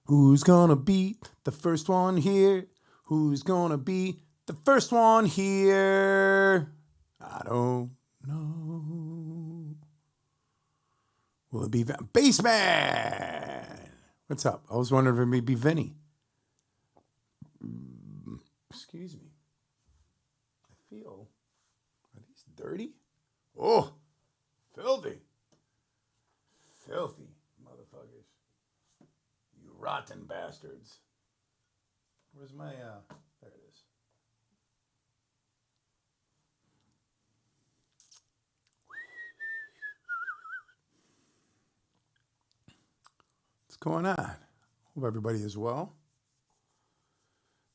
Who's gonna be the first one here? Who's gonna be the first one here? I don't know. Will it be Baseman? What's up? I was wondering if it may be Vinny. Excuse me. I feel. Are these dirty? Oh, filthy. Filthy motherfuckers. You rotten bastards. Where's my, there it is. What's going on? Hope everybody is well.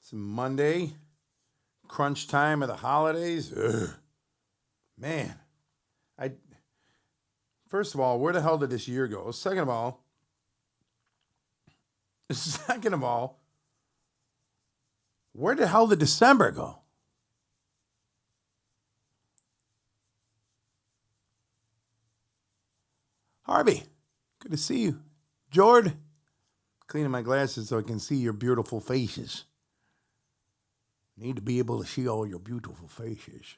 It's Monday. Crunch time of the holidays. Ugh. Man. First of all, where the hell did this year go? Second of all, where the hell did December go? Harvey, good to see you. Jord, cleaning my glasses so I can see your beautiful faces. Need to be able to see all your beautiful faces.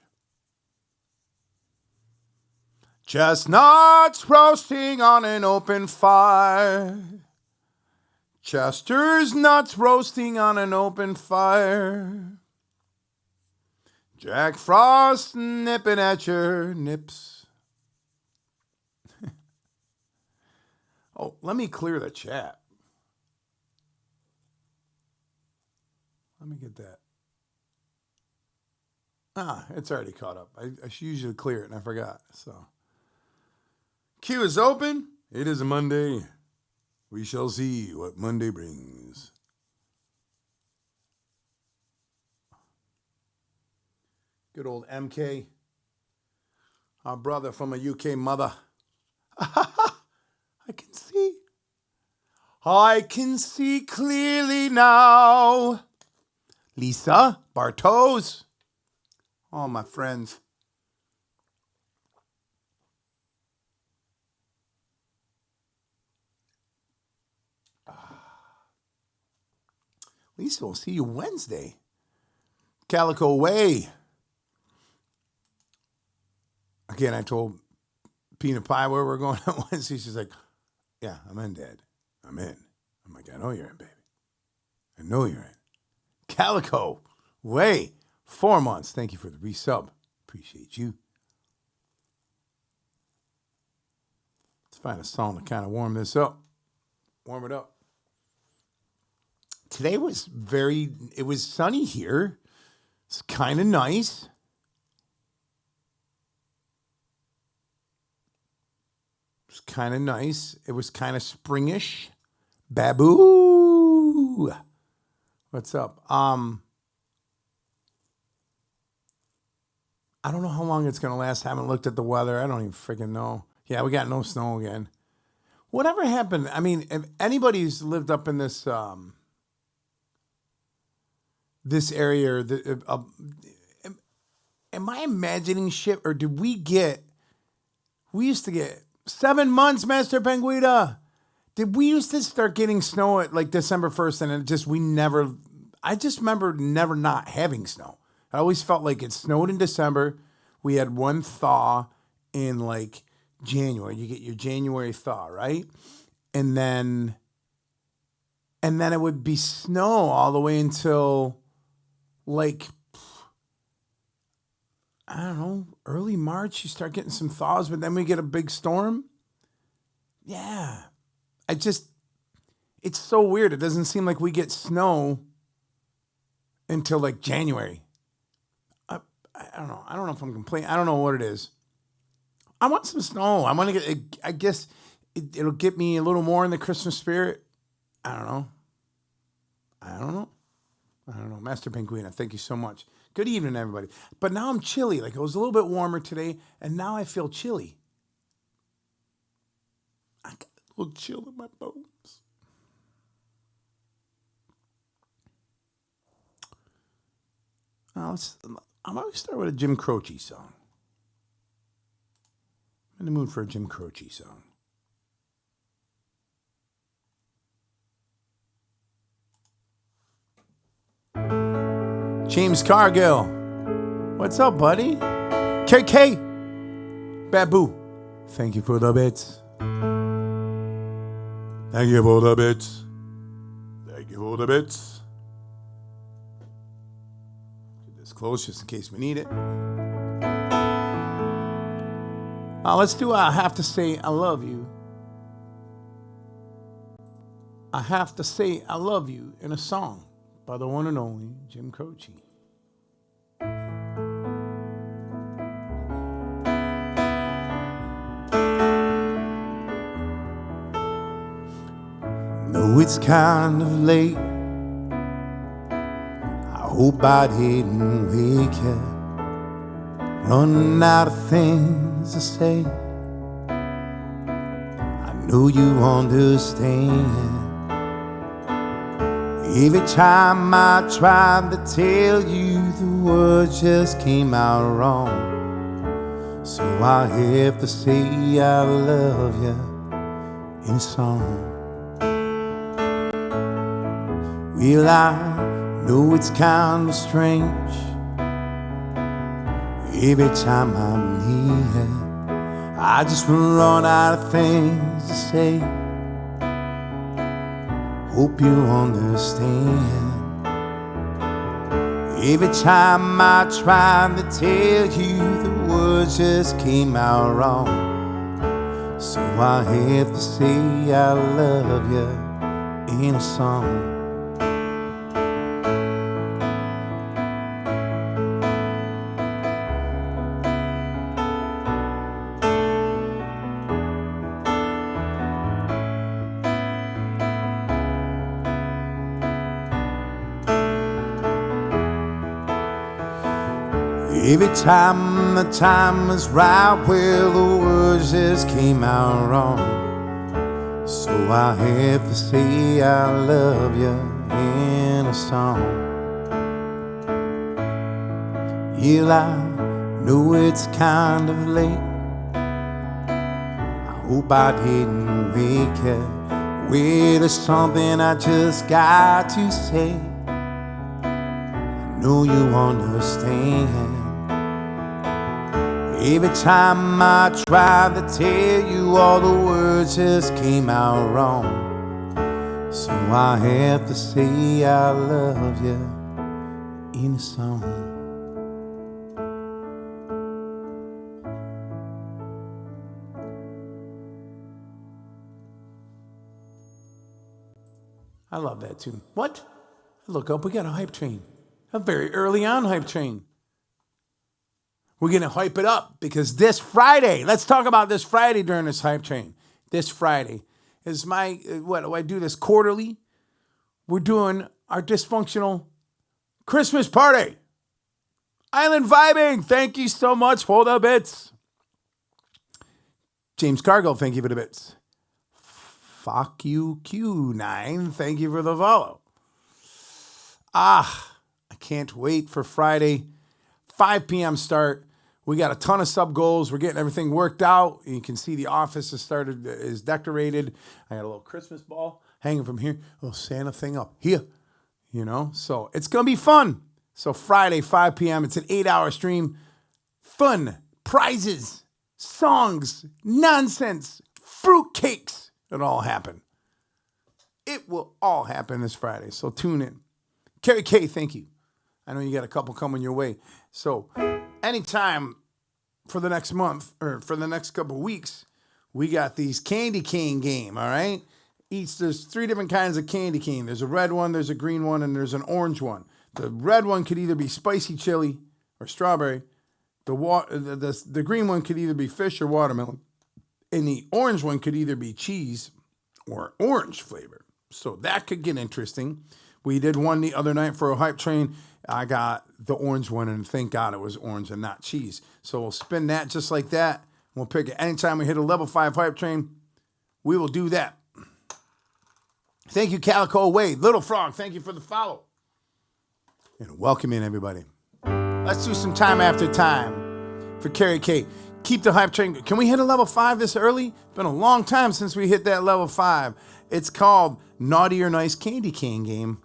Chestnuts roasting on an open fire. Chester's nuts roasting on an open fire. Jack Frost nipping at your nips. Oh, let me clear the chat. Let me get that. It's already caught up. I should usually clear it and I forgot. So, queue is open. It is a Monday. We shall see what Monday brings. Good old MK. Our brother from a UK mother. I can see. I can see clearly now. Lisa, Bartos. All my friends. Lisa, we'll see you Wednesday. Calico Way. Again, I told Peanut Pie where we're going on Wednesday. She's like, yeah, I'm in, Dad. I'm in. I'm like, I know you're in, baby. I know you're in. Calico Way. 4 months. Thank you for the resub. Appreciate you. Let's find a song to kind of warm this up. Warm it up. Today was it was sunny here. It's kind of nice. It was kind of nice. It was kind of springish. Babu. What's up? I don't know how long it's going to last. I haven't looked at the weather. I don't even freaking know. Yeah, we got no snow again. Whatever happened? I mean, if anybody's lived up in this this area, am I imagining shit? Or did we used to get 7 months, Master Penguita. Did we used to start getting snow at like December 1st and I just remember never not having snow. I always felt like it snowed in December. We had one thaw in like January. You get your January thaw, right? And then it would be snow all the way until like, I don't know, early March. You start getting some thaws, but then we get a big storm. Yeah. It's so weird. It doesn't seem like we get snow until like January. I don't know. I don't know if I'm complaining. I don't know what it is. I want some snow. I want to get, I guess it'll get me a little more in the Christmas spirit. I don't know. Master Penguina, thank you so much. Good evening, everybody. But now I'm chilly. Like it was a little bit warmer today, and now I feel chilly. I got a little chill in my bones. I'm going to start with a Jim Croce song. I'm in the mood for a Jim Croce song. James Cargill. What's up, buddy? KK. Babu. Thank you for the bits. Thank you for the bits. Thank you for the bits. Get this close just in case we need it. Let's do I Have to Say I Love You. I Have to Say I Love You in a song by the one and only Jim Croce. No, it's kind of late. I hope I didn't wake you. Running out of things to say. I know you understand. Every time I tried to tell you, the words just came out wrong. So I have to say I love you in a song. Well, I know it's kind of strange. Every time I'm near, I just run out of things to say. Hope you understand. Every time I tried to tell you, the words just came out wrong. So I have to say I love you in a song. Every time the time is right, well, the words just came out wrong. So I have to say I love you in a song. Yeah, I know it's kind of late. I hope I didn't wake you. Well, there's something I just got to say. I know you understand. Every time I tried to tell you, all the words just came out wrong. So I have to say I love you in a song. I love that tune. What? Look up, we got a hype train. A very early on hype train. We're going to hype it up because this Friday, let's talk about this Friday during this hype train. This Friday is my, I do this quarterly. We're doing our dysfunctional Christmas party. Island vibing. Thank you so much for the bits. James Cargill, thank you for the bits. Fuck you, Q9. Thank you for the follow. I can't wait for Friday. 5 p.m. start. We got a ton of sub goals. We're getting everything worked out. You can see the office is decorated. I got a little Christmas ball hanging from here. A little Santa thing up here. So it's going to be fun. So Friday, 5 p.m. It's an 8-hour stream. Fun, prizes, songs, nonsense, fruitcakes. It'll all happen. It will all happen this Friday. So tune in. Carrie K, thank you. I know you got a couple coming your way. So anytime for the next month or for the next couple of weeks, we got these candy cane game, all right? There's 3 different kinds of candy cane. There's a red one, there's a green one, and there's an orange one. The red one could either be spicy chili or strawberry. The green one could either be fish or watermelon. And the orange one could either be cheese or orange flavor. So that could get interesting. We did one the other night for a hype train. I got the orange one, and thank God it was orange and not cheese. So we'll spin that just like that. We'll pick it. Anytime we hit a level 5 hype train, we will do that. Thank you, Calico Wade. Little Frog, thank you for the follow. And welcome in, everybody. Let's do some time after time for Carrie K. Keep the hype train. Can we hit a level 5 this early? It's been a long time since we hit that level 5. It's called Naughty or Nice Candy Cane Game.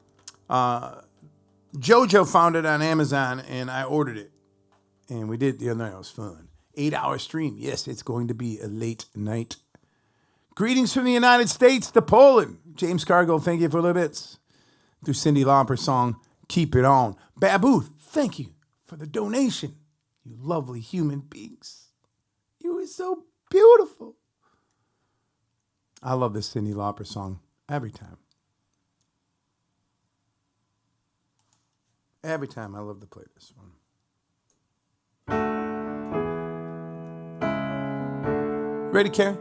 JoJo found it on Amazon, and I ordered it. And we did it the other night. It was fun. 8-hour stream. Yes, it's going to be a late night. Greetings from the United States to Poland. James Cargill, thank you for the bits. Through Cyndi Lauper's song, Keep It On. Babu, thank you for the donation. You lovely human beings. You are so beautiful. I love this Cyndi Lauper song every time. Every time I love to play this one. Ready, Karen?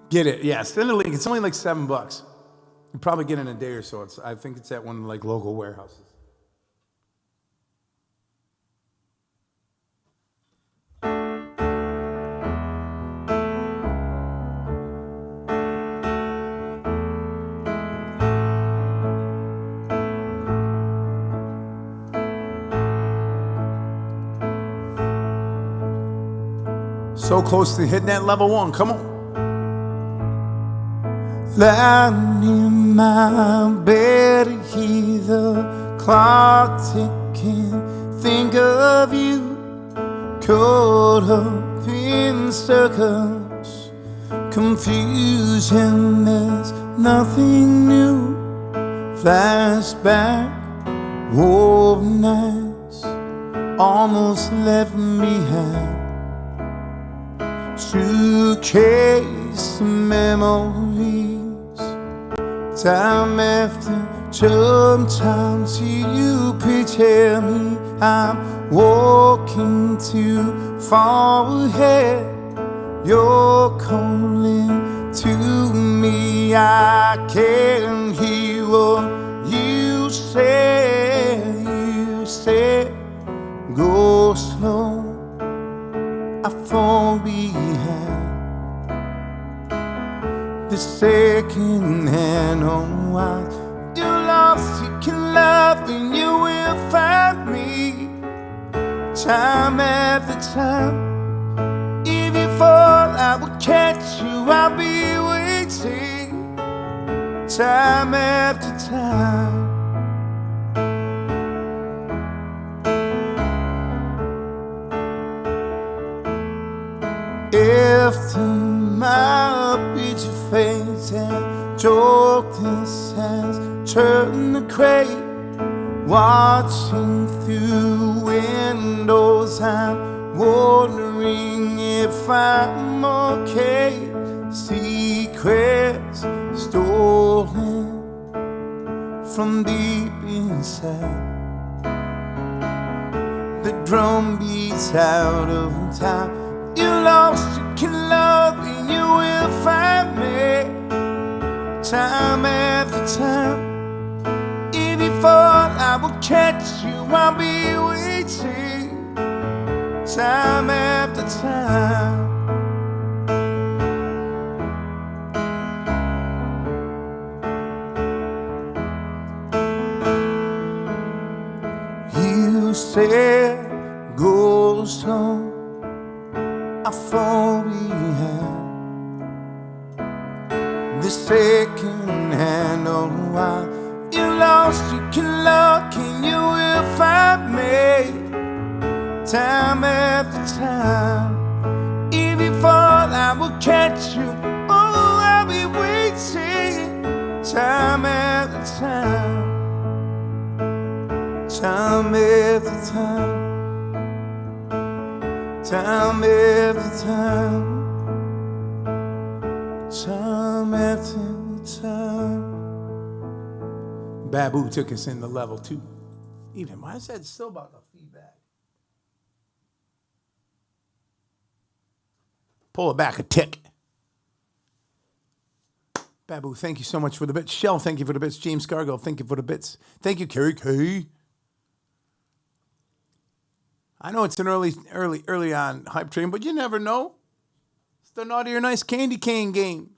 Get it. Yeah, send a link. It's only like $7. You probably get it in a day or so. I think it's at one of the like local warehouses. So close to hitting that level 1. Come on. Lying in my bed, hear the clock ticking. Think of you, caught up in circles. Confusion, there's nothing new. Flashback, warm nights, almost left me behind. Suitcase memories. Time after sometimes you picture me. I'm walking too far ahead. You're calling to me. I can't hear what you say. You say, go slow. I fall behind. The second hand on what you lost, you can love and you will find me. Time after time. If you fall, I will catch you. I'll be waiting. Time after time. After my picture fades and darkness has turned the gray, watching through windows, I'm wondering if I'm okay. Secrets stolen from deep inside. The drum beats out of time. You lost, you can love, and you will find me. Time after time. If you fall, I will catch you. I'll be waiting. Time after time. You said, go slow. I fall behind. The second hand on why you lost, you can look and you will find me. Time after time. If you fall, I will catch you. Oh, I'll be waiting. Time after time. Time after time. Time after time. Time after time. Babu took us into level 2. Even why is that still about the feedback? Pull it back a tick. Babu, thank you so much for the bits. Shell, thank you for the bits. James Cargill, thank you for the bits. Thank you, Carrie K. I know it's an early on hype train, but you never know. It's the Naughty or Nice candy cane game.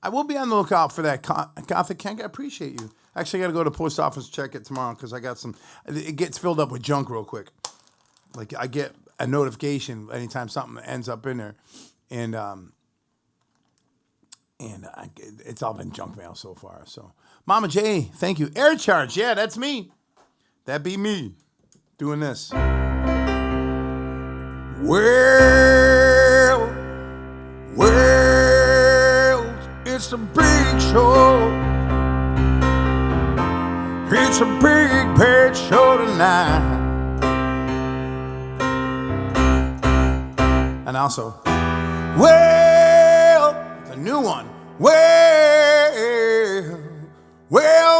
I will be on the lookout for that Gothic Kank. I appreciate you. Actually, I got to go to the post office and check it tomorrow because I got some. It gets filled up with junk real quick. Like I get a notification anytime something ends up in there, and And it's all been junk mail so far. So, Mama J, thank you. Air Charge, yeah, that's me. That be me doing this. Well, it's a big show. It's a big show tonight. And also, well, the new one. Well,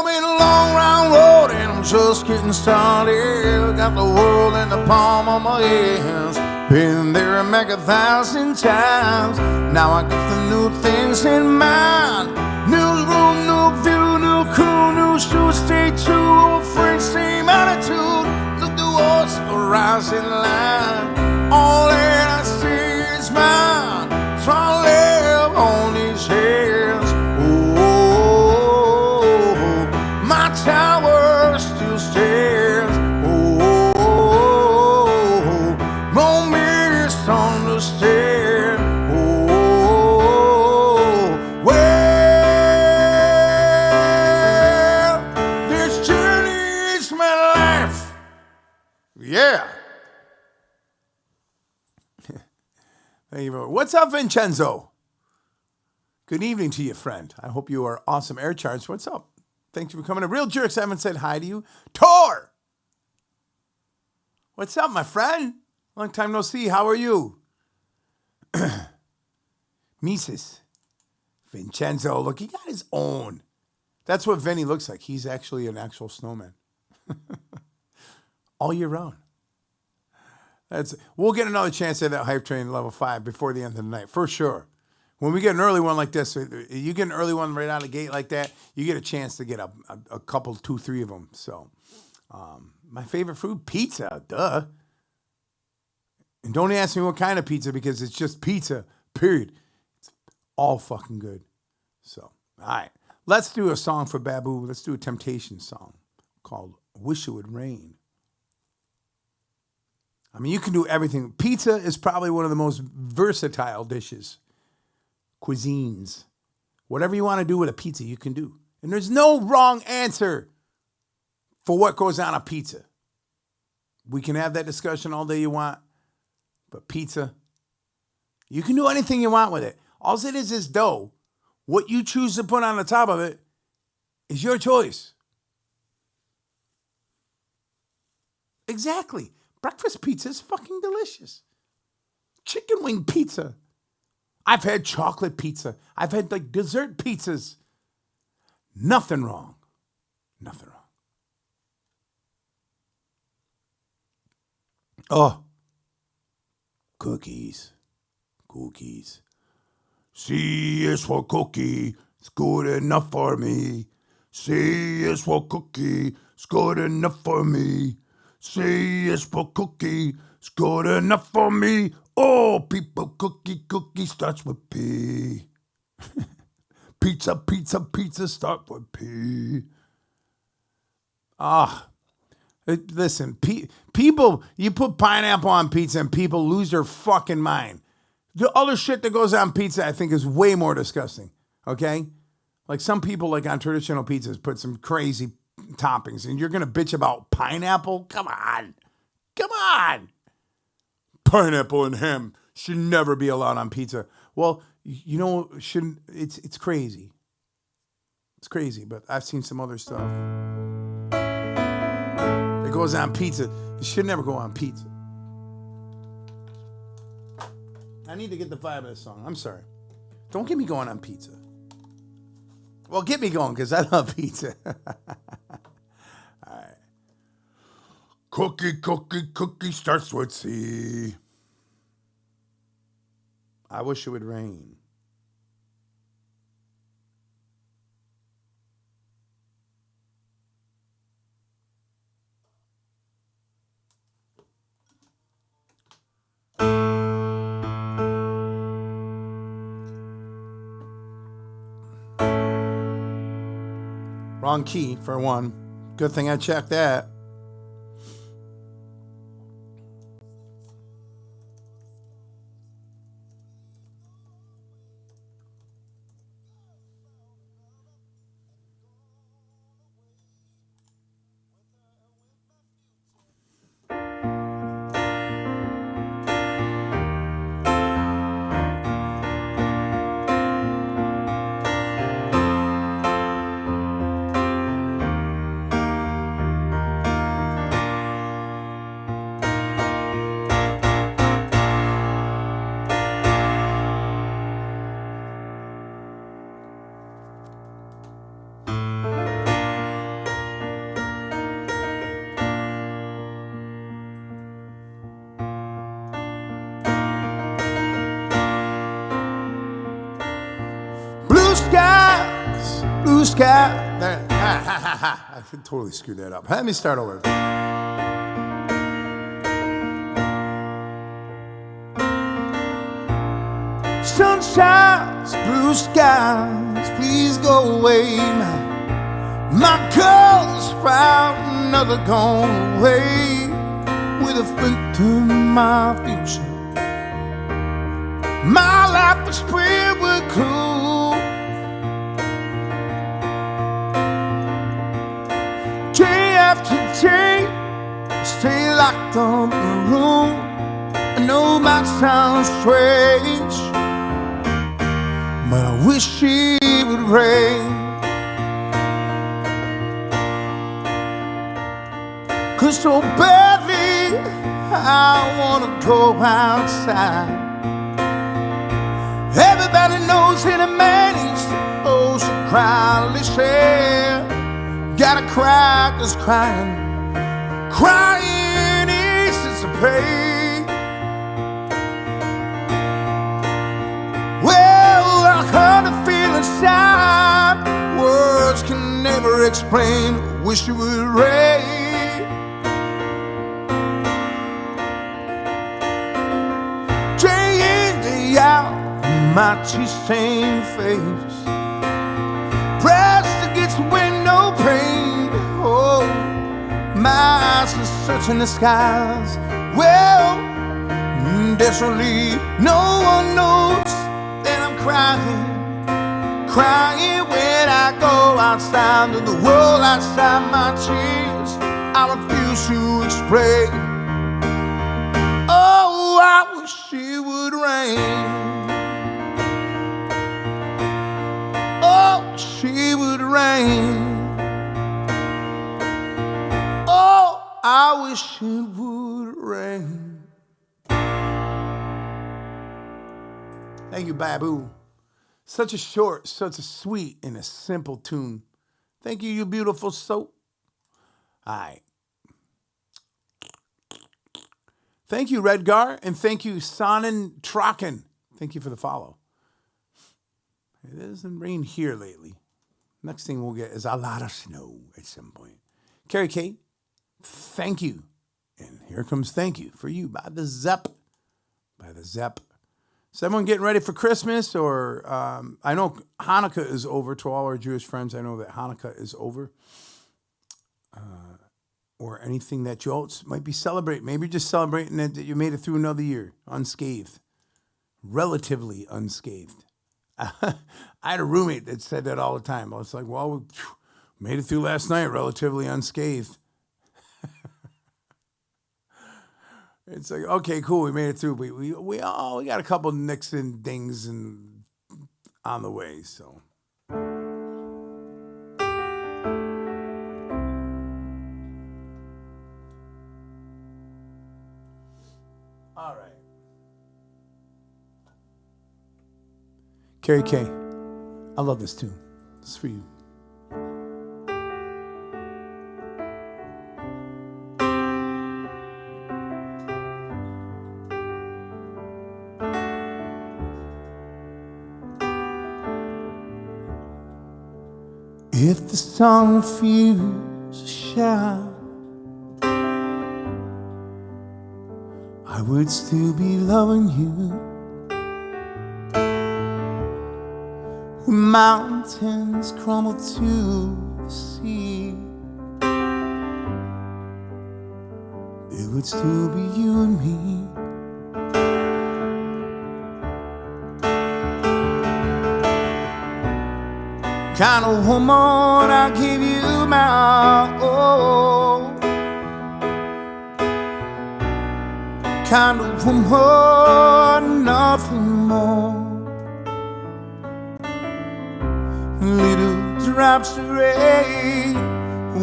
been a long round road and I'm just getting started. Got the world in the palm of my hands. Been there and back 1,000 times. Now I got the new things in mind. New room, new view, new crew, new shoes. Stay true, old friends, same attitude. Look towards the rising line. All that I see is mine. So I live on these hills. Oh, my tower still stands. Oh, no misunderstand. Oh, well, this journey is my life. Yeah. Thank you very much. What's up, Vincenzo? Good evening to you, friend. I hope you are awesome. Air Charge, what's up? Thanks for coming. Real jerks, I haven't said hi to you. Tor! What's up, my friend? Long time no see. How are you? Mises. Vincenzo, look, he got his own. That's what Vinny looks like. He's actually an actual snowman. All year round. We'll get another chance at that hype train level 5 before the end of the night, for sure. When we get an early one like this, you get an early one right out of the gate like that, you get a chance to get a couple, 2, 3 of them. So, my favorite food, pizza, duh. And don't ask me what kind of pizza because it's just pizza, period. It's all fucking good. So, all right. Let's do a song for Babu. Let's do a Temptation song called Wish It Would Rain. I mean, you can do everything. Pizza is probably one of the most versatile dishes, cuisines. Whatever you want to do with a pizza, you can do. And there's no wrong answer for what goes on a pizza. We can have that discussion all day you want, but pizza, you can do anything you want with it. All it is dough. What you choose to put on the top of it is your choice. Exactly. Breakfast pizza is fucking delicious. Chicken wing pizza. I've had chocolate pizza. I've had like dessert pizzas. Nothing wrong. Nothing wrong. Oh. Cookies. Cookies. C is for cookie. It's good enough for me. C is for cookie. It's good enough for me. C is for cookie, it's good enough for me. Oh, people, cookie starts with P. Pizza start with P. Listen, people, you put pineapple on pizza and people lose their fucking mind. The other shit that goes on pizza, I think, is way more disgusting, okay? Like some people, like on traditional pizzas, put some crazy toppings, and you're going to bitch about pineapple? Come on. Pineapple and ham should never be allowed on pizza. Well, you know, it's crazy. It's crazy, but I've seen some other stuff. It goes on pizza. It should never go on pizza. I need to get the vibe of this song. I'm sorry. Don't get me going on pizza. Well, get me going, because I love pizza. All right. Cookie starts with C. I wish it would rain. Wrong key, for one. Good thing I checked that. I totally screwed that up. Let me start over. Sunshine's blue skies, please go away now. My girl's found another gone away with a flint to my future. My life is spread with clue. Day after day, I stay locked up in the room. I know it might sound strange, but I wish it would rain. 'Cause so badly I wanna go outside. Everybody knows that a man is supposed to cry. They say, gotta cry, 'cause crying eases the pain. Well, I heard a feel inside, words can never explain. Wish it would rain. Day in, day out, my cheese-stained face pressed against the window pane. Oh, my eyes are searching the skies. Well, desperately, no one knows that I'm crying. Crying when I go outside to the world outside my tears. I refuse to explain. Oh, I wish it would rain. Oh, she would rain. Oh, I wish it would rain. Thank you, Babu. Such a short, such a sweet, and a simple tune. Thank you, you beautiful soul. All right. Thank you, Redgar, and thank you, Sonnen Trocken. Thank you for the follow. It doesn't rain here lately. Next thing we'll get is a lot of snow at some point. Carrie Kate, thank you. And here comes thank you for you by the Zepp. By the Zepp. Is everyone getting ready for Christmas? Or I know Hanukkah is over. To all our Jewish friends, I know that Hanukkah is over. Or anything that you else might be celebrating. Maybe just celebrating that you made it through another year unscathed. Relatively unscathed. I had a roommate that said that all the time. I was like, well, we made it through last night relatively unscathed. It's like, okay, cool, we made it through. We got a couple nicks and dings and on the way, so. All right. Carrie K, I love this tune. It's for you. If the sun refused to shine, I would still be loving you. When mountains crumble to the sea, it would still be you and me. Kind of woman, I give you my all. Kind of woman, nothing more. Little drops of rain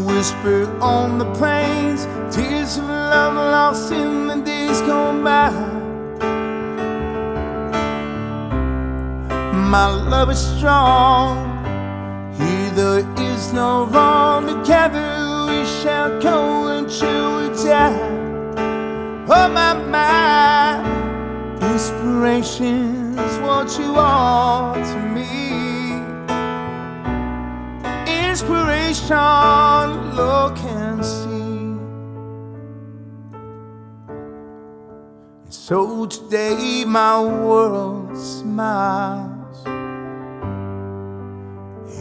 whisper on the plains, tears of love lost in the days gone by. My love is strong, here there is no wrong. Together we shall go until we die. Oh my inspiration's what you are to me. inspiration, look and see. And so today my world smiles.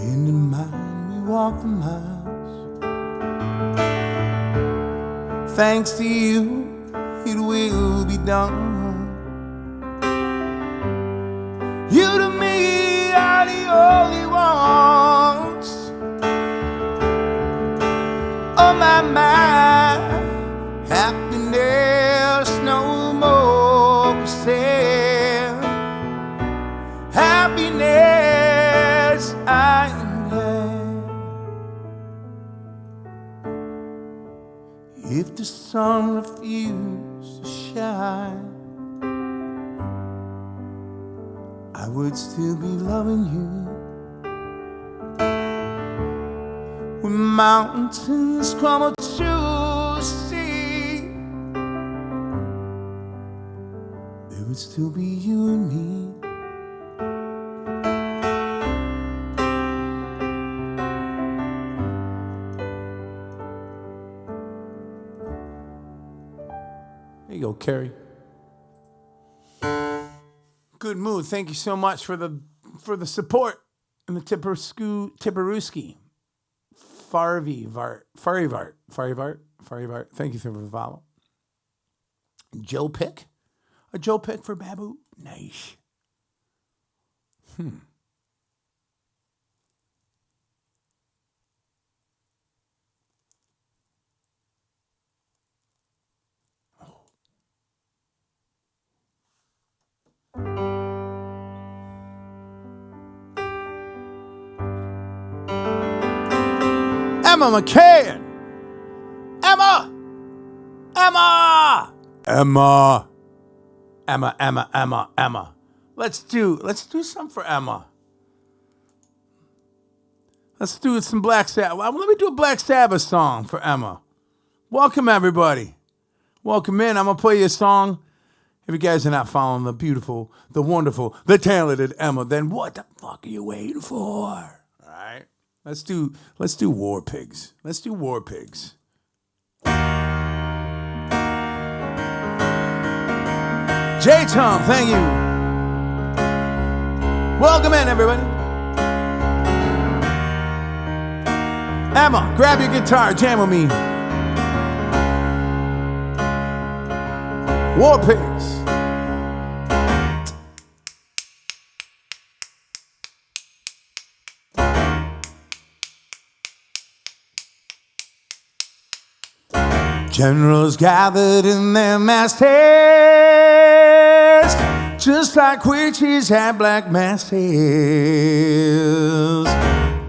In the mind we walk the miles. Thanks to you, it will be done. You to me are the only ones. Oh my mind, happiness no more sad. Happiness I am glad. If the sun refused to shine, I would still be loving you. When mountains crumble to the sea, there would still be you and me. There you go, Carrie. Good mood. Thank you so much for the support and the Tipperuski. Farivart. Thank you for the follow. Joe Pick. A Joe Pick for Babu. Nice. Emma McCann. Emma. Let's do something for Emma. Let's do some Black Sabbath. Let me do a Black Sabbath song for Emma. Welcome, everybody. Welcome in. I'm going to play you a song. If you guys are not following the beautiful, the wonderful, the talented Emma, then what the fuck are you waiting for? All right. Let's do War Pigs. Let's do War Pigs. J-Tom, thank you. Welcome in, everybody. Emma, grab your guitar, jam with me. War Pigs. Generals gathered in their masses, just like witches had black masses.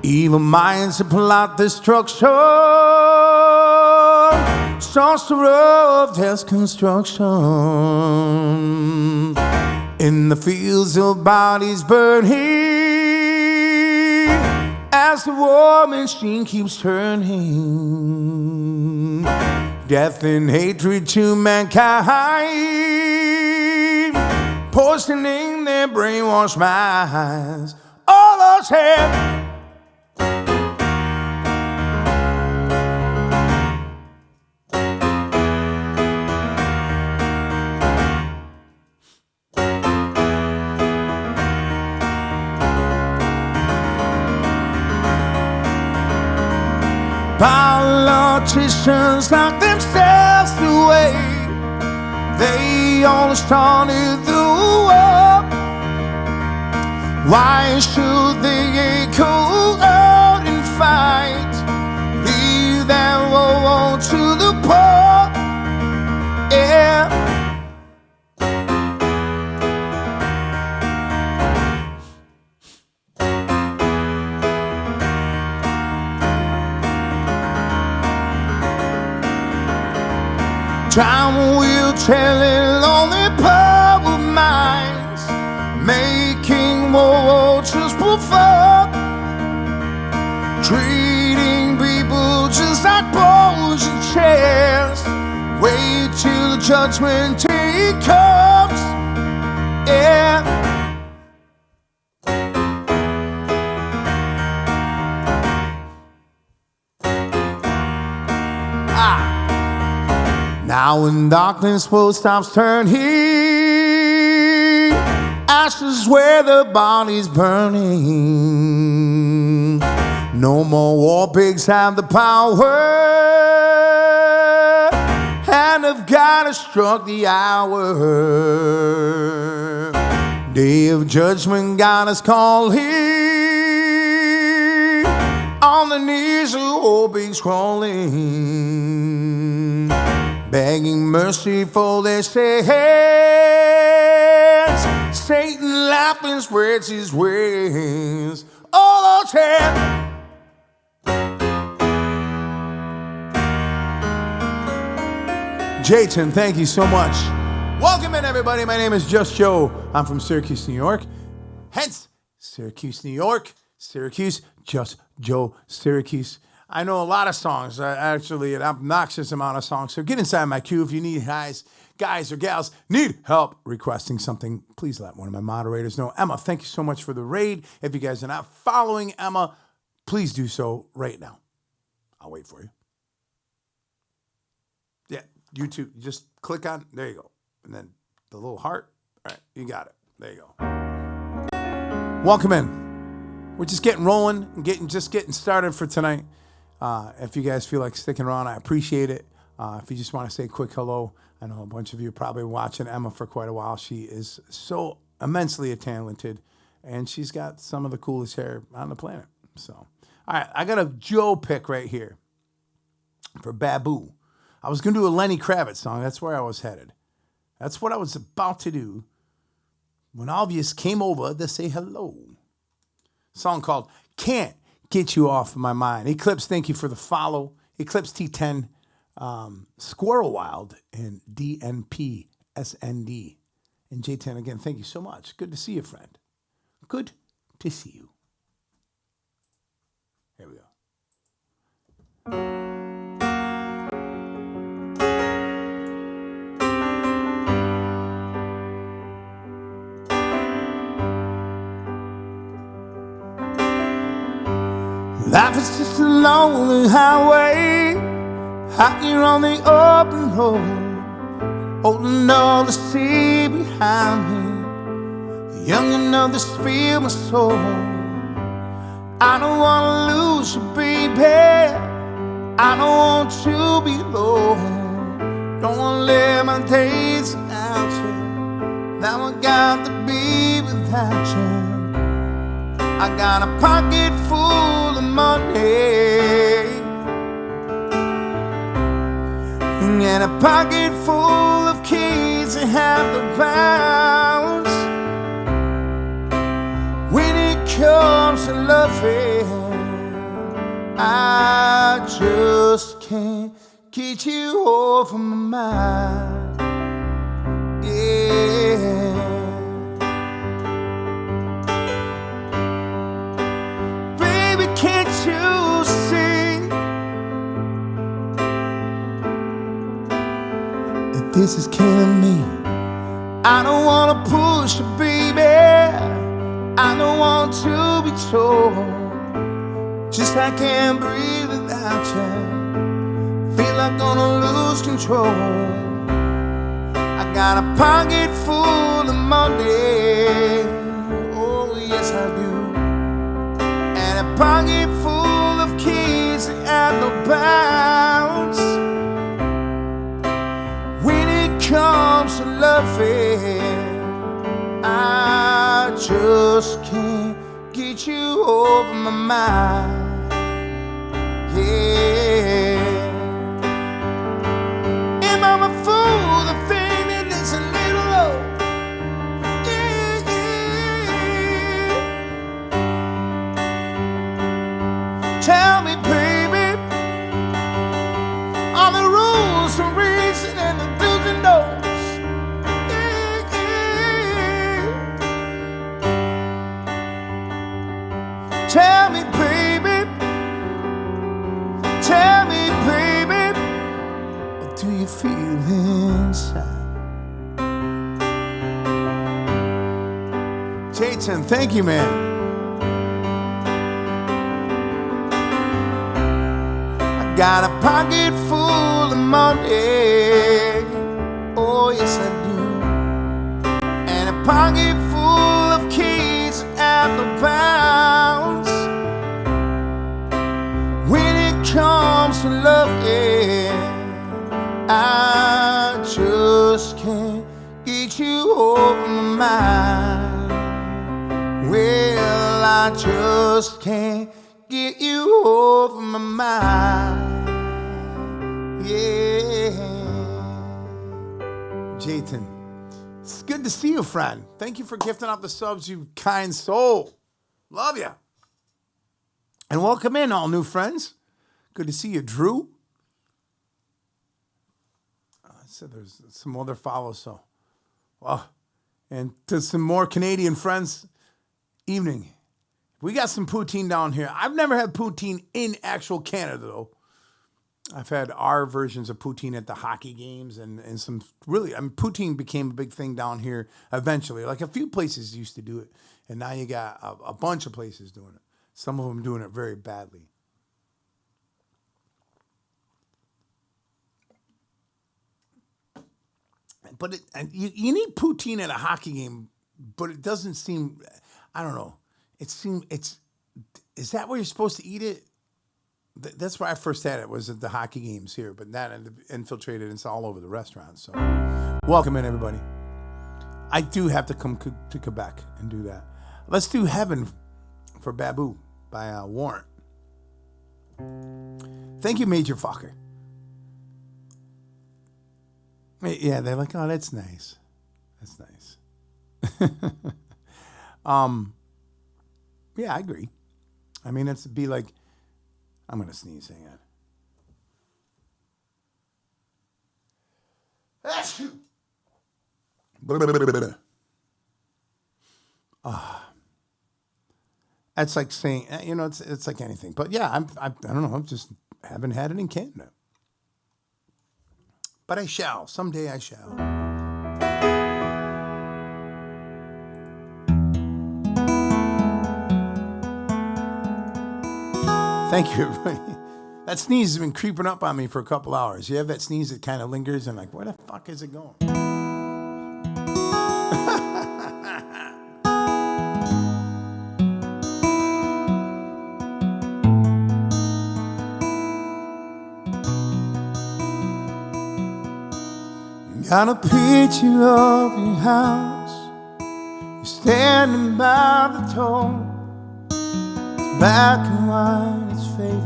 Evil minds to plot destruction, sorcerer of death's construction. In the fields of bodies burning, as the war machine keeps turning. Death and hatred to mankind, poisoning their brainwashed minds. All those hands. Politicians lock themselves away. They all started the war. Why should they go out and fight? Leave that war to the poor. Yeah. Time will tell it on their power minds, making war just perform, treating people just like balls and chairs. Wait till the judgment day comes. Yeah. Now when darkness will stops turning, ashes where the body's burning. No more war pigs have the power, and of God has struck the hour. Day of judgment, God is calling. On the knees of old pigs crawling, begging mercy for their sins. Satan laughing spreads his wings. Oh, Lord, Jayton, thank you so much. Welcome in, everybody. My name is Just Joe. I'm from Syracuse, New York. Hence, Syracuse, New York. Syracuse, Just Joe, Syracuse. I know a lot of songs, actually an obnoxious amount of songs. So get inside my queue if you need guys or gals need help requesting something. Please let one of my moderators know. Emma, thank you so much for the raid. If you guys are not following Emma, please do so right now. I'll wait for you. Yeah, YouTube, just click on, there you go. And then the little heart. All right, you got it. There you go. Welcome in. We're just getting rolling and getting started for tonight. If you guys feel like sticking around, I appreciate it. If you just want to say a quick hello, I know a bunch of you are probably watching Emma for quite a while. She is so immensely talented, and she's got some of the coolest hair on the planet. So, all right, I got a Joe pick right here for Babu. I was going to do a Lenny Kravitz song. That's where I was headed. That's what I was about to do when Obvious came over to say hello. Song called Can't Get You Off My Mind. Eclipse, thank you for the follow. Eclipse T10, Squirrel Wild, and DNP SND. And J10, again, thank you so much. Good to see you, friend. Good to see you. Here we go. Life is just a lonely highway, out here on the open road, holding all the sea behind me, young enough to feel my soul. I don't wanna lose you, baby, I don't want to be alone. Don't wanna live my days without you, now I got to be without you. I got a pocket full of money and a pocket full of keys that have the bounce. When it comes to loving, I just can't get you off of my mind. Yeah. Can't you see that this is killing me? I don't wanna push you, baby, I don't want to be told. Just I can't breathe without you, feel like gonna lose control. I got a pocket full of money, oh yes I do, a pocket full of keys that have no bounds. When it comes to loving, I just can't get you over my mind. Yeah. Am I a fool to think that there's a little love? Tell me, baby, are the rules for reason and the do's and don'ts? Tell me, baby, what do you feel inside? Jayton, thank you, man. Got a pocket full of money. Oh, yes, I do. And a pocket full of keys at the bounds. When it comes to loving, I just can't get you over my mind. Well, I just can't get you over my mind. Yeah. Jayton, it's good to see you, friend. Thank you for gifting out the subs, you kind soul. Love you. And welcome in, all new friends. Good to see you, Drew. I said there's some other follows, so. Well, and to some more Canadian friends, evening. We got some poutine down here. I've never had poutine in actual Canada, though. I've had our versions of poutine at the hockey games and some really, I mean, poutine became a big thing down here eventually. Like a few places used to do it, and now you got a bunch of places doing it. Some of them doing it very badly. But you need poutine at a hockey game, but it doesn't seem, I don't know. Is that where you're supposed to eat it? That's where I first had it, was at the hockey games here, but that infiltrated, it's all over the restaurants. So welcome in, everybody. I do have to come to Quebec and do that. Let's do Heaven for Babu by Warrant. Thank you, Major Fucker. Yeah, they're like, oh, that's nice. That's nice. Yeah, I agree. I mean, it'd be like, I'm going to sneeze, hang on. That's like saying, you know, it's like anything. But yeah, I don't know, I just haven't had it in Canada. But I shall. Someday I shall. Thank you, everybody. That sneeze has been creeping up on me for a couple hours. You have that sneeze that kind of lingers and like, where the fuck is it going? Got a picture of your house. You're standing by the door. It's black and white, it's faded.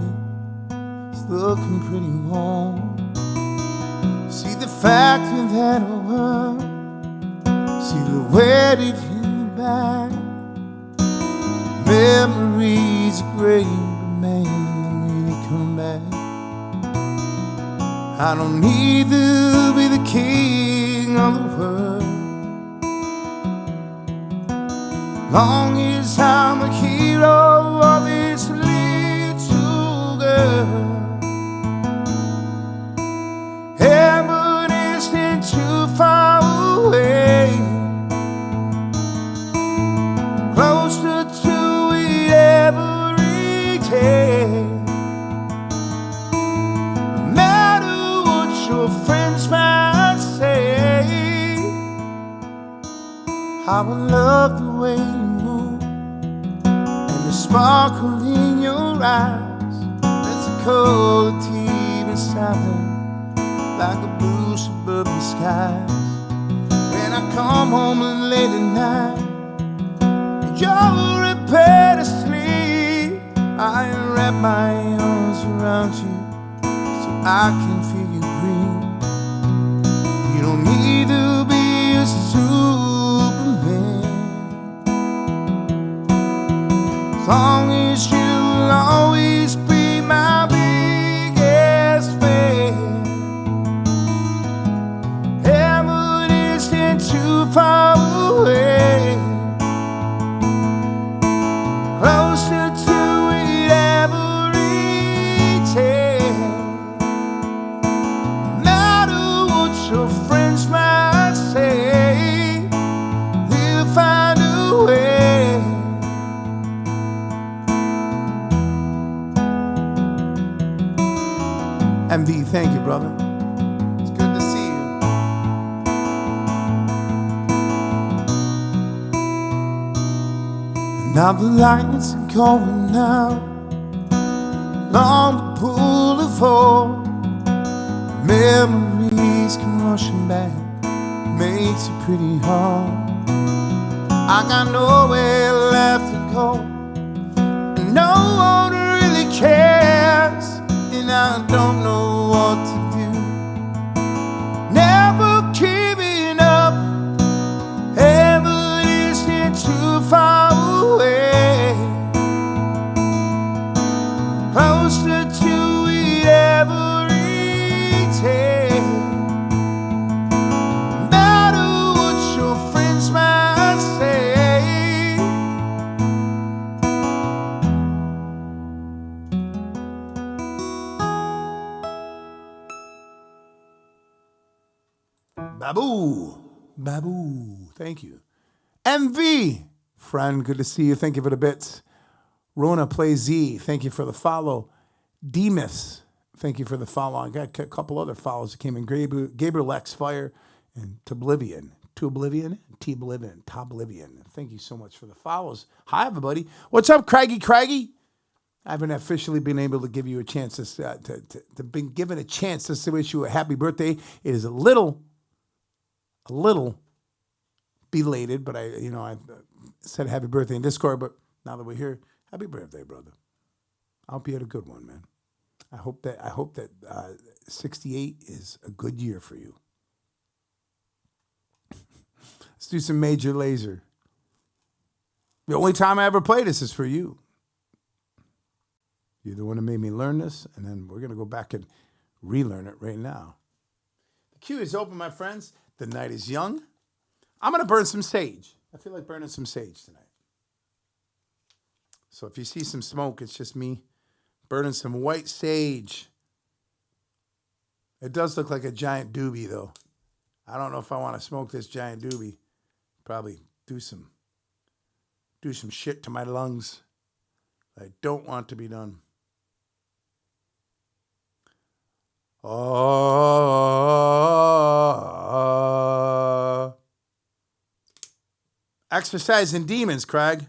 It's looking pretty warm. See the factory that over. Silhouetted in the back. Memories are great, but man, when they come back, I don't need to be the king of the world, long as I'm a hero of this little girl. Heaven isn't too far away, closer to it every day. Your friends might say, I would love the way you move and the sparkle in your eyes. There's a quality beside them, like the blue suburban skies. When I come home late at night and you're in bed asleep, I wrap my arms around you so I can feel you breathe. You don't need to be a Superman, as long as you'll always be my biggest fan. Heaven isn't too far away, closer to it every day. MV, thank you, brother. It's good to see you. Now the lights are going out on the boulevard. Memories come rushing back, makes it pretty hard. I got nowhere left to go, and no one really cares, and I don't know what to do. Never giving up, ever listening too far away, closer to it every day. No matter what your friends might say. Babu, Babu, thank you. MV, friend, good to see you. Thank you for the bits. Rona Play Z, thank you for the follow. Demas, thank you for the follow. I got a couple other follows that came in. Gabriel X Fire and Toblivion. Toblivion. Thank you so much for the follows. Hi, everybody. What's up, Craggy? I haven't officially been able to give you a chance to been given a chance to wish you a happy birthday. It is a little belated, but I said happy birthday in Discord, but now that we're here, happy birthday, brother. I hope you had a good one, man. I hope that 68 is a good year for you. Let's do some Major Lazer. The only time I ever play this is for you. You're the one who made me learn this, and then we're going to go back and relearn it right now. The queue is open, my friends. The night is young. I'm going to burn some sage. I feel like burning some sage tonight. So if you see some smoke, it's just me burning some white sage. It does look like a giant doobie, though. I don't know if I want to smoke this giant doobie. Probably do some shit to my lungs I don't want to be done. Exercising demons, Craig.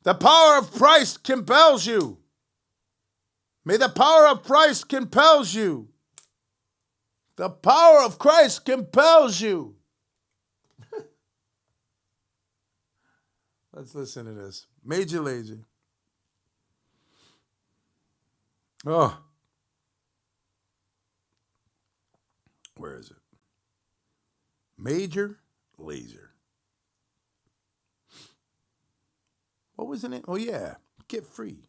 The power of Christ compels you. May the power of Christ compels you. The power of Christ compels you. Let's listen to this. Major Lazer. Oh. Where is it? Major Lazer. What was the name? Oh, yeah. Get Free.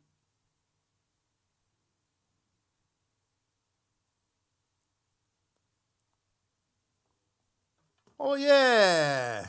Oh, yeah.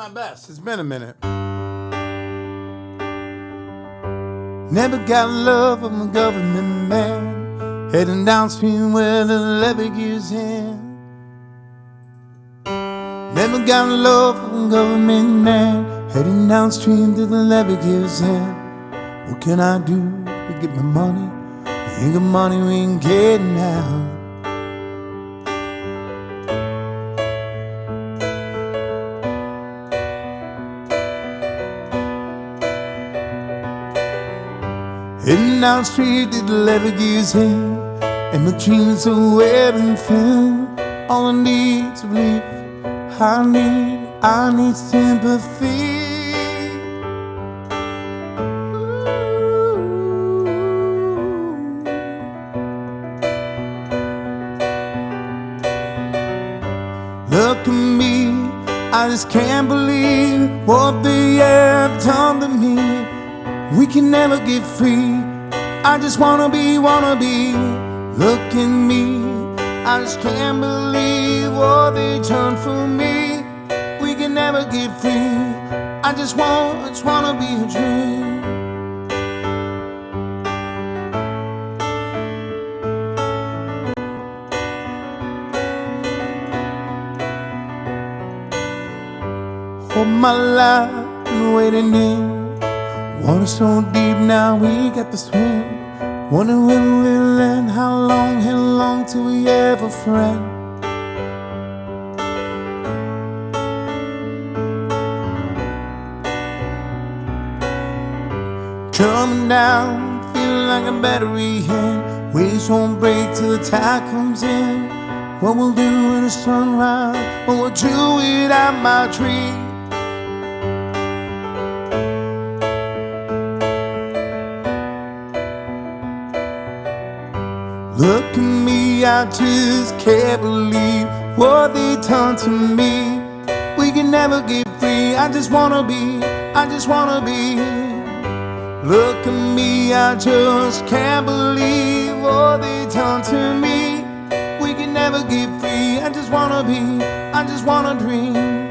my best. It's been a minute. Never got love from a government man, heading downstream where the levee gives in. Never got love from a government man, heading downstream till the levee gives in. What can I do to get my money? We ain't got money, we ain't getting out. Heading down the street till the levee gives in, and my dreams are wearing thin. All I need to believe, I need sympathy. Look at me, I just can't believe what they have done to me. We can never get free. I just wanna be. Look at me, I just can't believe what they done for me. We can never get free. I just wanna be a dream. All my life been waiting in. Water so deep now we got to swim. Wonder when we'll end. How long till we have a friend? Coming down, feeling like a battery hand. Waves won't break till the tide comes in. What we'll do in the sunrise, what we'll do without my tree. Look at me, I just can't believe what they done to me. We can never get free. I just wanna be. Look at me, I just can't believe what they done to me. We can never get free. I just wanna dream.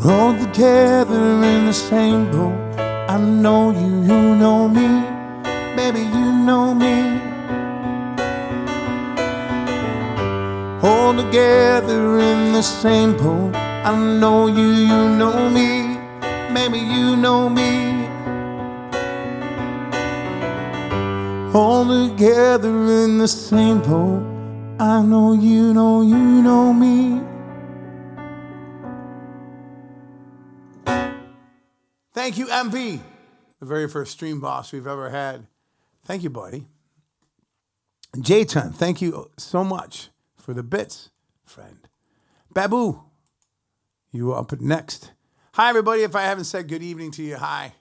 Roll together in the same boat. I know you, you know me. Baby, you know me. Hold together in the same boat. I know you, you know me. Baby, you know me. Hold together in the same boat. I know you know me. Thank you, MP, the very first stream boss we've ever had. Thank you, buddy. J-Ton, thank you so much for the bits, friend. Babu, you up next. Hi, everybody. If I haven't said good evening to you, hi.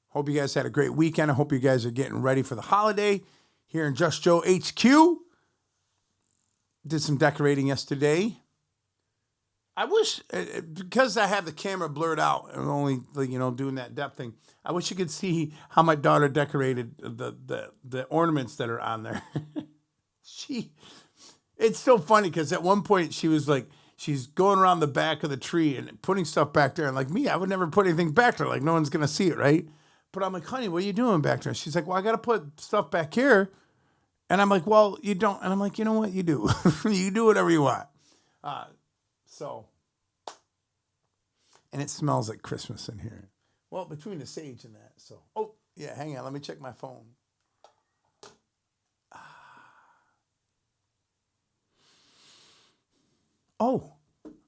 Hope you guys had a great weekend. I hope you guys are getting ready for the holiday here in Just Joe HQ. Did some decorating yesterday. I wish, because I have the camera blurred out and only, doing that depth thing, I wish you could see how my daughter decorated the ornaments that are on there. It's so funny because at one point she was like, she's going around the back of the tree and putting stuff back there. And like me, I would never put anything back there. Like no one's going to see it, right? But I'm like, honey, what are you doing back there? She's like, well, I got to put stuff back here. And I'm like, well, you don't. And I'm like, you know what? You do. You do whatever you want. And it smells like Christmas in here. Well, between the sage and that. So, oh, yeah, hang on. Let me check my phone. Oh,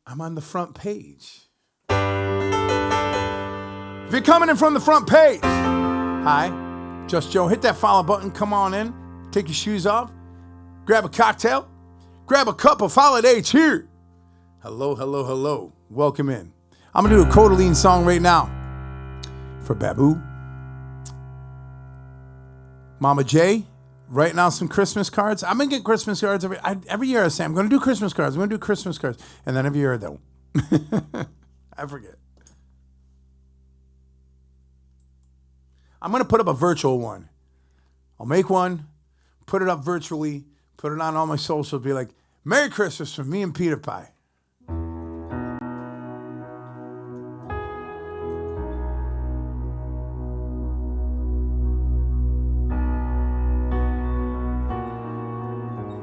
I'm on the front page. If you're coming in from the front page, hi, Just Joe. Hit that follow button. Come on in. Take your shoes off. Grab a cocktail. Grab a cup of holiday cheer. Hello, hello, hello. Welcome in. I'm going to do a Codaline song right now for Babu. Mama J, writing out some Christmas cards. I'm going to get Christmas cards every year. I say, I'm going to do Christmas cards. I'm going to do Christmas cards. And then every year I don't. I forget. I'm going to put up a virtual one. I'll make one, put it up virtually, put it on all my socials, be like, Merry Christmas from me and Peter Pie.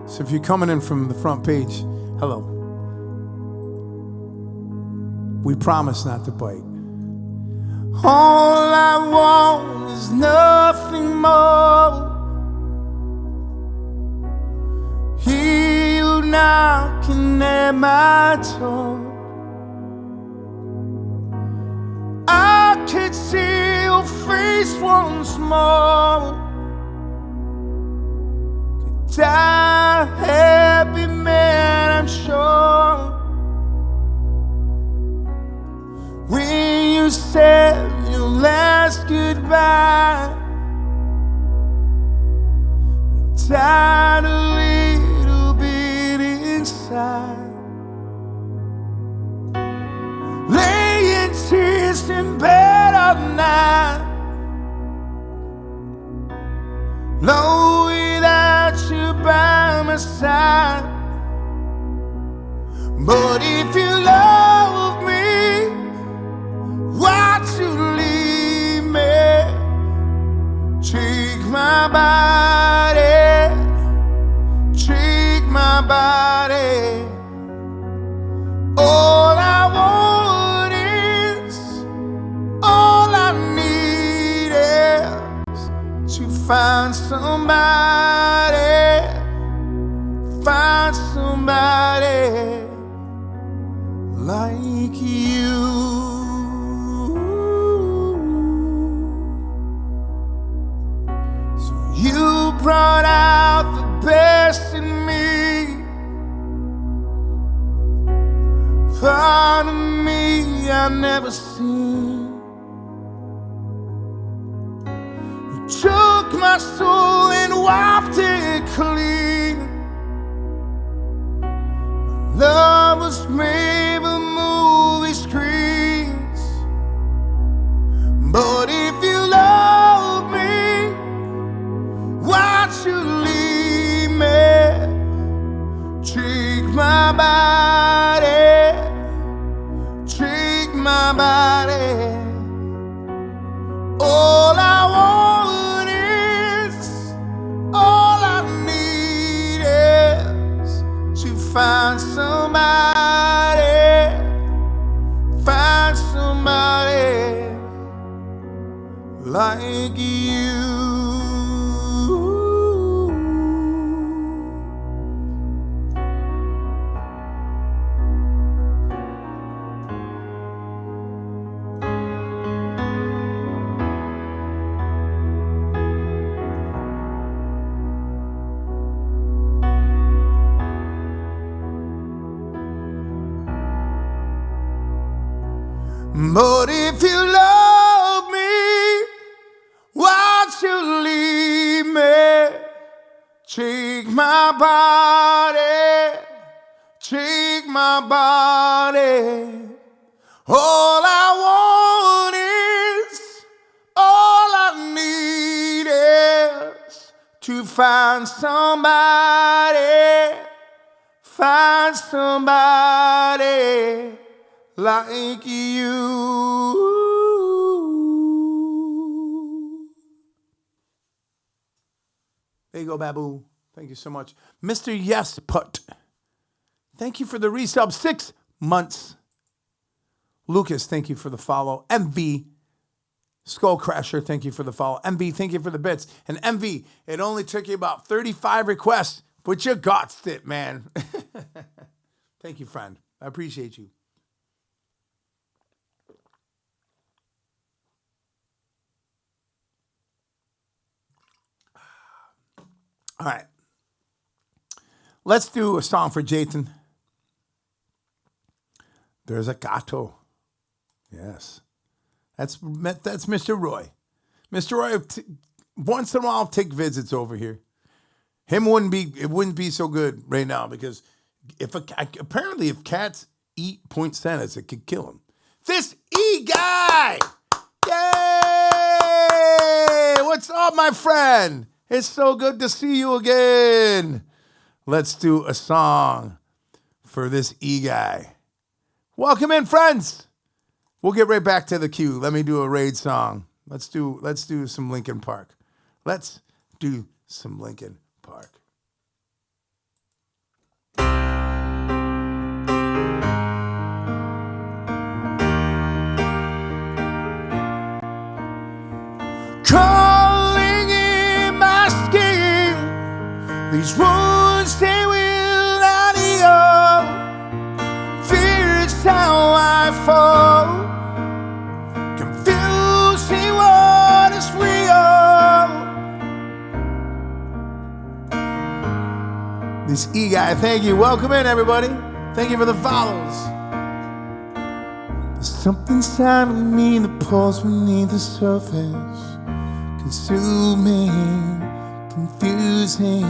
So if you're coming in from the front page, hello. We promise not to bite. All I want is nothing more. He who knocking at my door. I could see your face once more. Could die happy man, I'm sure. When you said your last goodbye, I died a little bit inside, laying tears in bed all night, low without you by my side. But if you love me, why'd you leave me? Take my body, take my body. All I want is, all I need is to find somebody, find somebody like you. You brought out the best in me, part of me I've never seen. You took my soul and wiped it clean. My love was made for movie screens. But if you love me, why'd you leave me? Take my body, take my body. All I want is, all I need is to find somebody, find somebody like you. But if you love me, why'd you leave me? Take my body, take my body. All I want is, all I need is to find somebody, find somebody like you. There you go, Babu. Thank you so much. Mr. Yes Put, thank you for the resub. 6 months. Lucas, thank you for the follow. MV, Skull Crasher, thank you for the follow. MV, thank you for the bits. And MV, it only took you about 35 requests, but you got it, man. Thank you, friend. I appreciate you. All right. Let's do a song for Jayton. There's a gato. Yes. That's Mr. Roy. Mr. Roy, once in a while, take visits over here. It wouldn't be so good right now because apparently if cats eat poinsettias, it could kill them. This E guy! Yay! what's up, my friend? It's so good to see you again. Let's do a song for this E-guy. Welcome in, friends. We'll get right back to the queue. Let me do a raid song. Let's do some Linkin Park. Let's do some Linkin Park. Crawling in my skin, these wounds they will not heal. Fear is how I fall, confusing what is real. This E-guy, thank you. Welcome in, everybody. Thank you for the follows. There's something inside of me that pulls beneath the surface, consuming, confusing.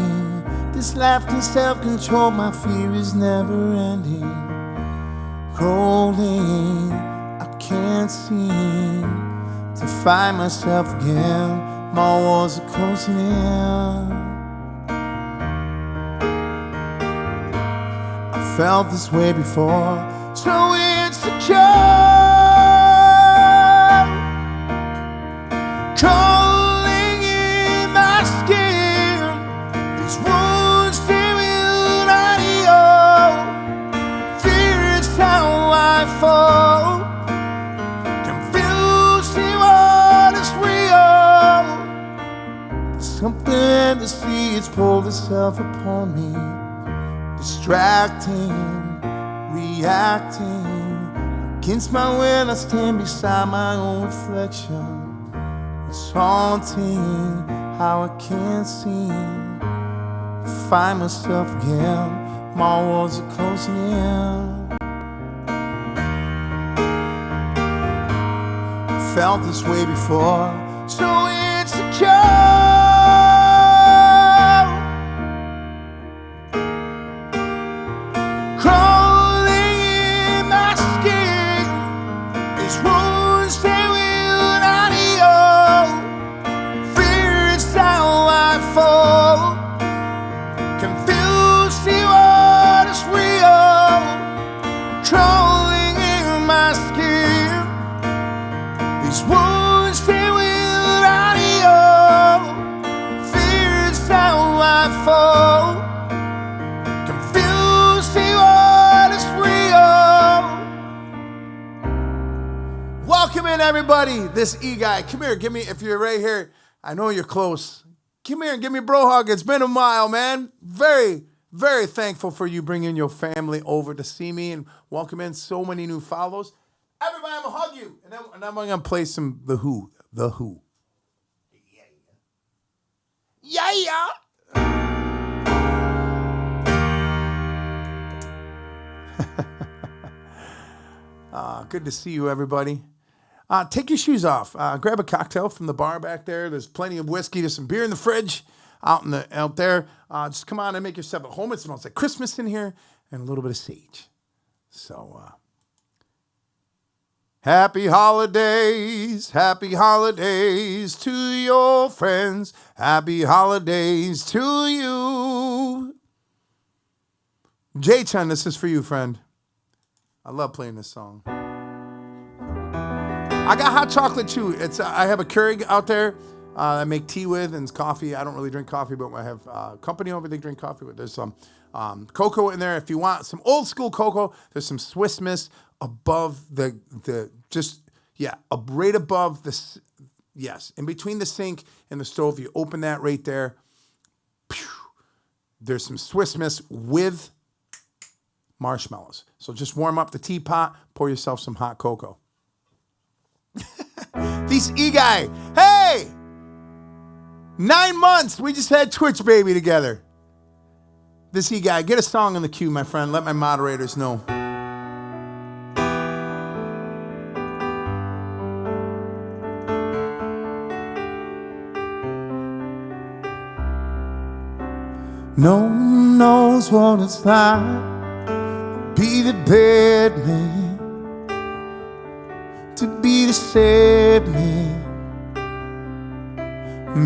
This life can self-control, my fear is never ending. Rolling, I can't seem to find myself again. My walls are closing in. I felt this way before, so insecure. Something to see, it's pulled itself upon me, distracting, reacting. Against my will, I stand beside my own reflection. It's haunting how I can't seem to find myself again. My walls are closing in. I felt this way before, so insecure. Everybody, this E-guy, come here, give me, if you're right here, I know you're close. Come here and give me a bro hug. It's been a while, man. Very, very thankful for you bringing your family over to see me and welcome in so many new follows. Everybody, I'm gonna hug you, and then I'm gonna play some The Who. The Who. Yeah. Good to see you, everybody. Take your shoes off. Grab a cocktail from the bar back there. There's plenty of whiskey. There's some beer in the fridge out there. Just come on and make yourself at home. It smells like Christmas in here and a little bit of sage. So, happy holidays to your friends. Happy holidays to you. J-Chun, this is for you, friend. I love playing this song. I got hot chocolate too. I have a Keurig out there I make tea with and coffee. I don't really drink coffee, but I have company over they drink coffee with. There's some cocoa in there. If you want some old school cocoa, there's some Swiss Miss above right above the, yes, in between the sink and the stove. You open that right there. There's some Swiss Miss with marshmallows. So just warm up the teapot, pour yourself some hot cocoa. This E-guy, hey! 9 months, we just had Twitch baby together. This E-guy, get a song in the queue, my friend. Let my moderators know. No one knows what it's like to be the bad man, to be the sad man.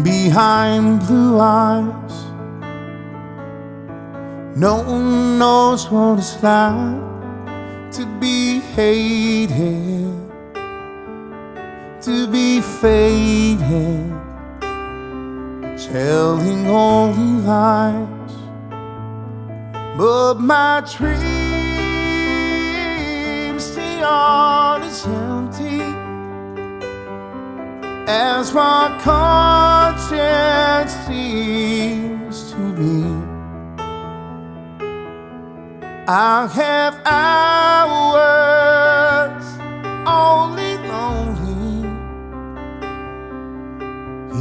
behind blue eyes. No one knows what it's like to be hated, to be faded, telling only lies. But my dreams, the art is empty, as my conscience seems to be. I have hours only lonely.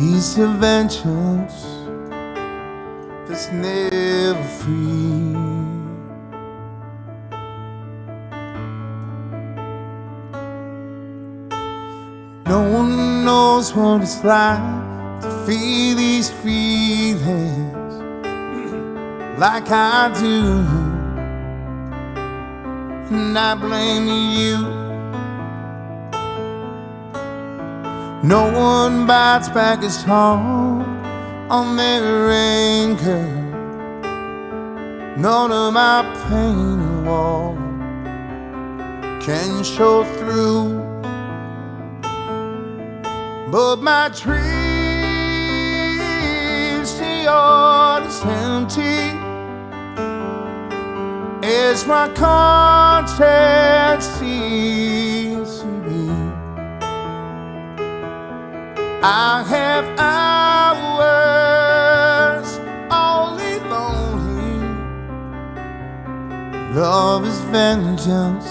He's a vengeance that's never free. No one knows what it's like to feel these feelings like I do. And I blame you. No one bites back as hard on their anger. None of my pain and war can show through. But my dreams, the art is empty, as my conscience seems to be. I have hours only lonely. Love is vengeance,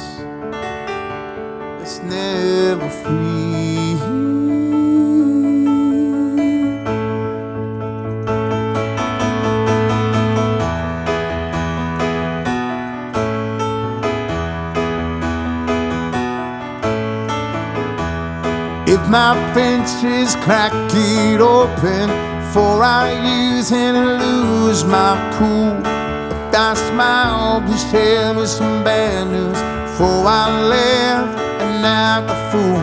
it's never free. If my fences crack it open before I use and lose my cool, if I smile, please tell me some bad news before I laugh and act a fool.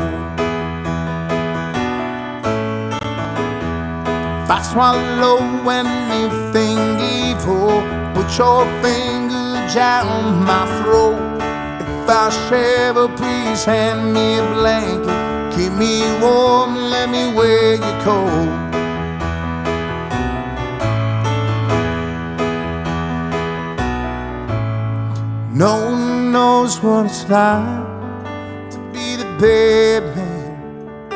If I swallow anything evil, put your fingers down my throat. If I shiver, please hand me a blanket. Keep me warm, let me wear your coat. No one knows what it's like to be the bad man,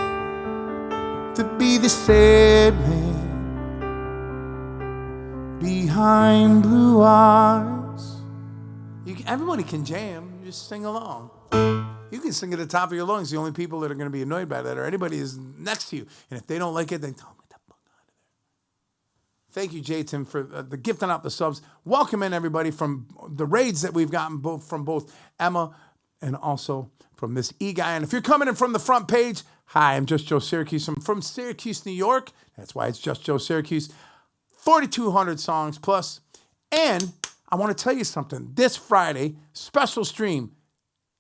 to be the sad man, behind blue eyes. Everybody can jam, just sing along. You can sing at the top of your lungs. The only people that are going to be annoyed by that are anybody who's next to you. And if they don't like it, then tell them, get the fuck out of there. Thank you, J-Tim, for the gifting out the subs. Welcome in, everybody, from the raids that we've gotten from both Emma and also from this E-Guy. And if you're coming in from the front page, hi, I'm Just Joe Syracuse. I'm from Syracuse, New York. That's why it's Just Joe Syracuse. 4,200 songs plus. And I want to tell you something. This Friday, special stream.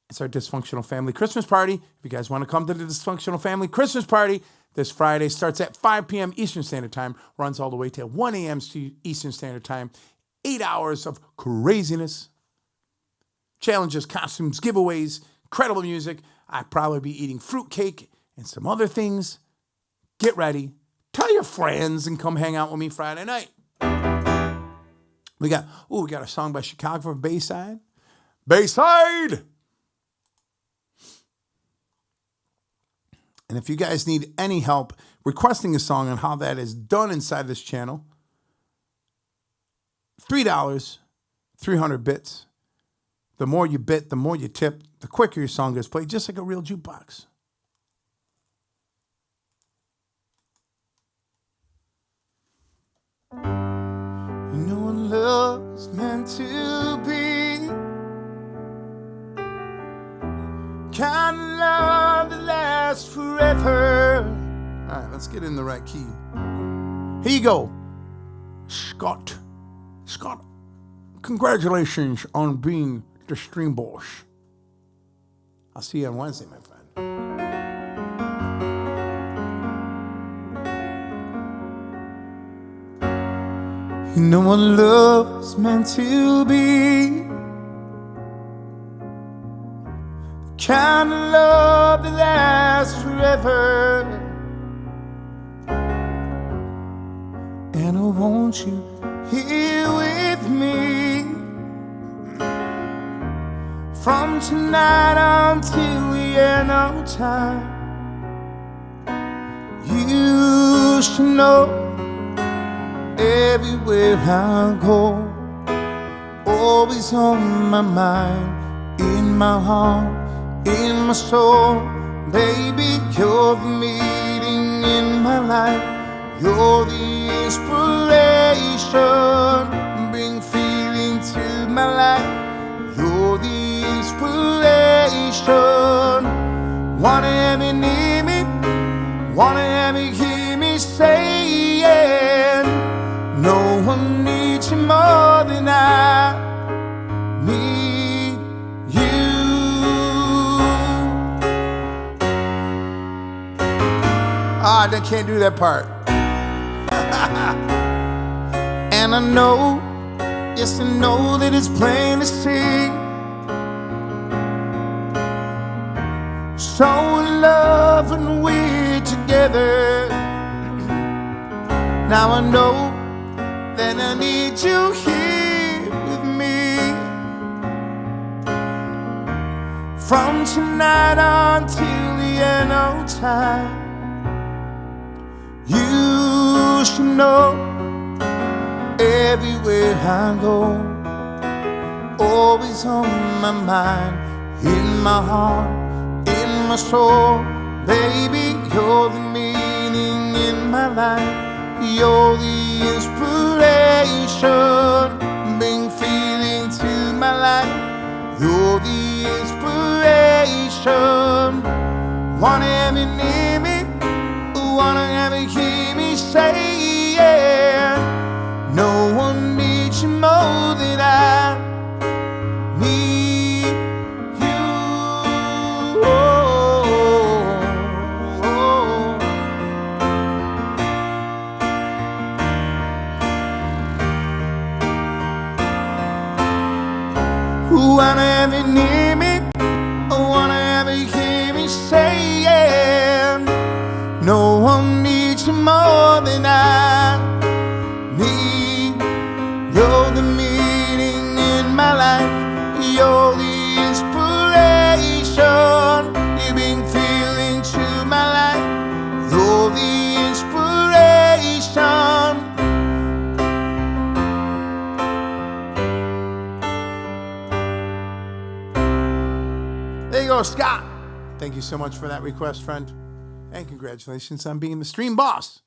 It's our Dysfunctional Family Christmas Party. If you guys want to come to the Dysfunctional Family Christmas Party, this Friday starts at 5 p.m. Eastern Standard Time, runs all the way to 1 a.m. Eastern Standard Time. 8 hours of craziness, challenges, costumes, giveaways, incredible music. I'd probably be eating fruitcake and some other things. Get ready. Tell your friends and come hang out with me Friday night. We got a song by Chicago for Bayside. Bayside! And if you guys need any help requesting a song on how that is done inside this channel, $3, 300 bits. The more you bit, the more you tip, the quicker your song gets played, just like a real jukebox. You know what love's meant to be. Kind of love that lasts forever. All right, let's get in the right key. Here you go. Scott, congratulations on being the stream boss. I'll see you on Wednesday, my friend. You know what love is meant to be. The kind of love that lasts forever. And I want you here with me from tonight until the end of time. You should know everywhere I go, always on my mind, in my heart, in my soul. Baby, you're the meaning in my life. You're the inspiration, bring feeling to my life. You're the inspiration. Wanna have you near me, wanna have you hear me saying, no one needs you more than I need you. Ah, I can't do that part. And I know, yes I know that it's plain to see. So in love when we're together. Now I know that I need you here with me from tonight until the end of time. You should know everywhere I go, always on my mind, in my heart, in my soul. Baby, you're the meaning in my life. You're the inspiration, bring feeling to my life. You're the inspiration. Wanna have you near me, wanna have you hear me saying, no one needs you more than I need you. Wanna have you near me, wanna have you hear me saying, no one needs you more than I need. You're the meaning in my life. You're the inspiration. You bring feeling to my life. You're the inspiration. There you go, Scott. Thank you so much for that request, friend. And congratulations on being the stream boss.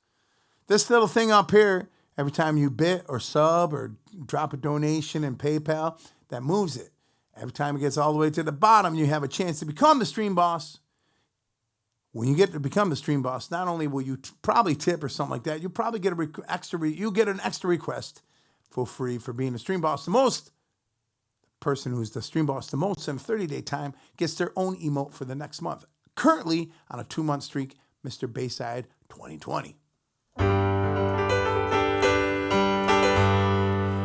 This little thing up here, every time you bit or sub or drop a donation in PayPal, that moves it. Every time it gets all the way to the bottom, you have a chance to become the stream boss. When you get to become the stream boss, not only will you probably tip or something like that, you'll probably get an extra request for free for being the stream boss. The person who's the stream boss the most in a 30-day time gets their own emote for the next month. Currently on a 2-month streak, Mr. Bayside 2020.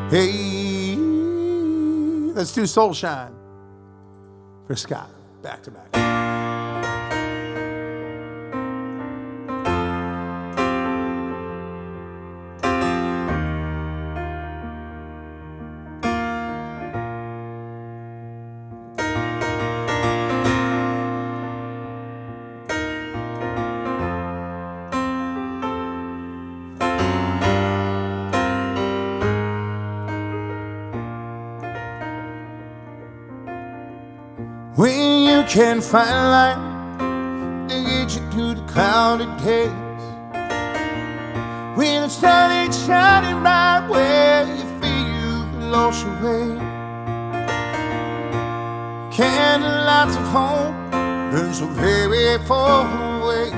Hey, let's do Soul Shine for Scott, back to back. When you can't find light to get you through the cloudy days, when the sun ain't shining right where you feel you've lost your way, candlelights of home burn so very far away.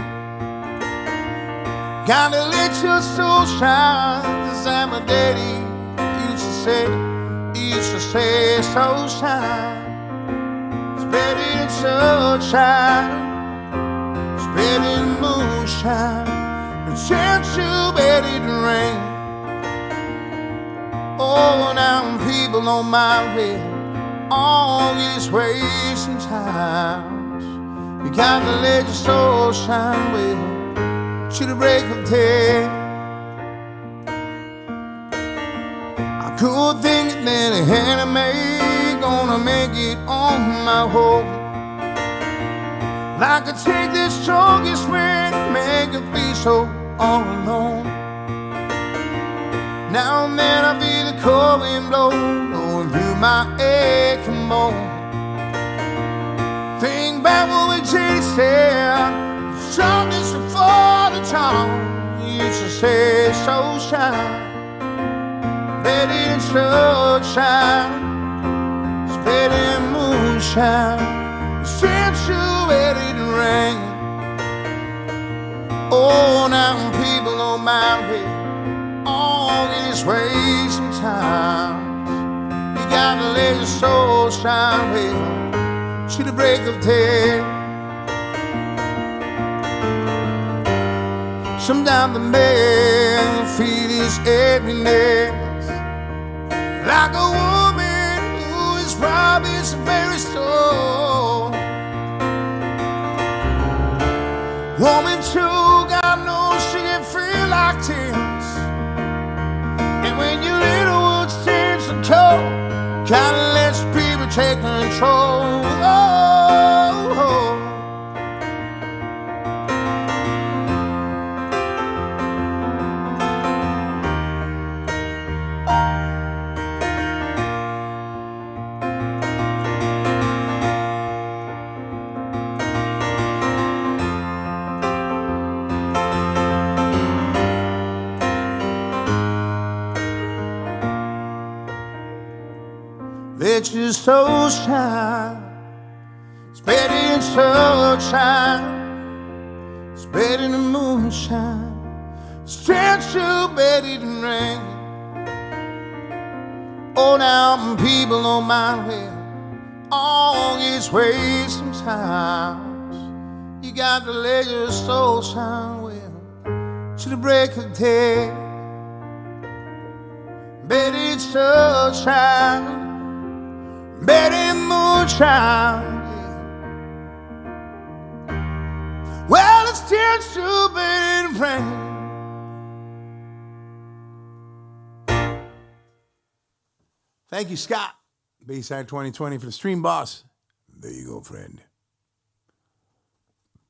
Gotta let your soul shine, as my daddy used to say, soul shine. Better than sunshine, it's better than moonshine, it's chance you better than rain. Oh, now people on my way, all is wasting times. You got to let your soul shine well to the break of day. I could think that a anime gonna make it on my home. I could take the strongest wind, make it feel so all alone. Now and then I feel the cold wind blowing through my aching bone. Think back what we tasted, strongest before the tongue. You used to say so shine, better than sunshine, it's better than moonshine. Since you ready to rain. Oh, now people on my way, all this wasting times. You gotta let your soul shine well to the break of day. Sometimes the man feels his emptiness like a woman who is robbing his very soul. Woman too, God knows she can feel like tears. And when your little one stands so cold, kinda lets people take control. Oh, oh. Let your soul shine. It's better than sunshine. It's better than moonshine. It's you better than rain. Oh, now people on my way, all is wasting times. You got to let your soul shine well to the break of day. Better than sunshine, better than moonshine. Well, it's still too better than rain. Thank you, Scott. Bayside 2020 for the Stream Boss. There you go, friend.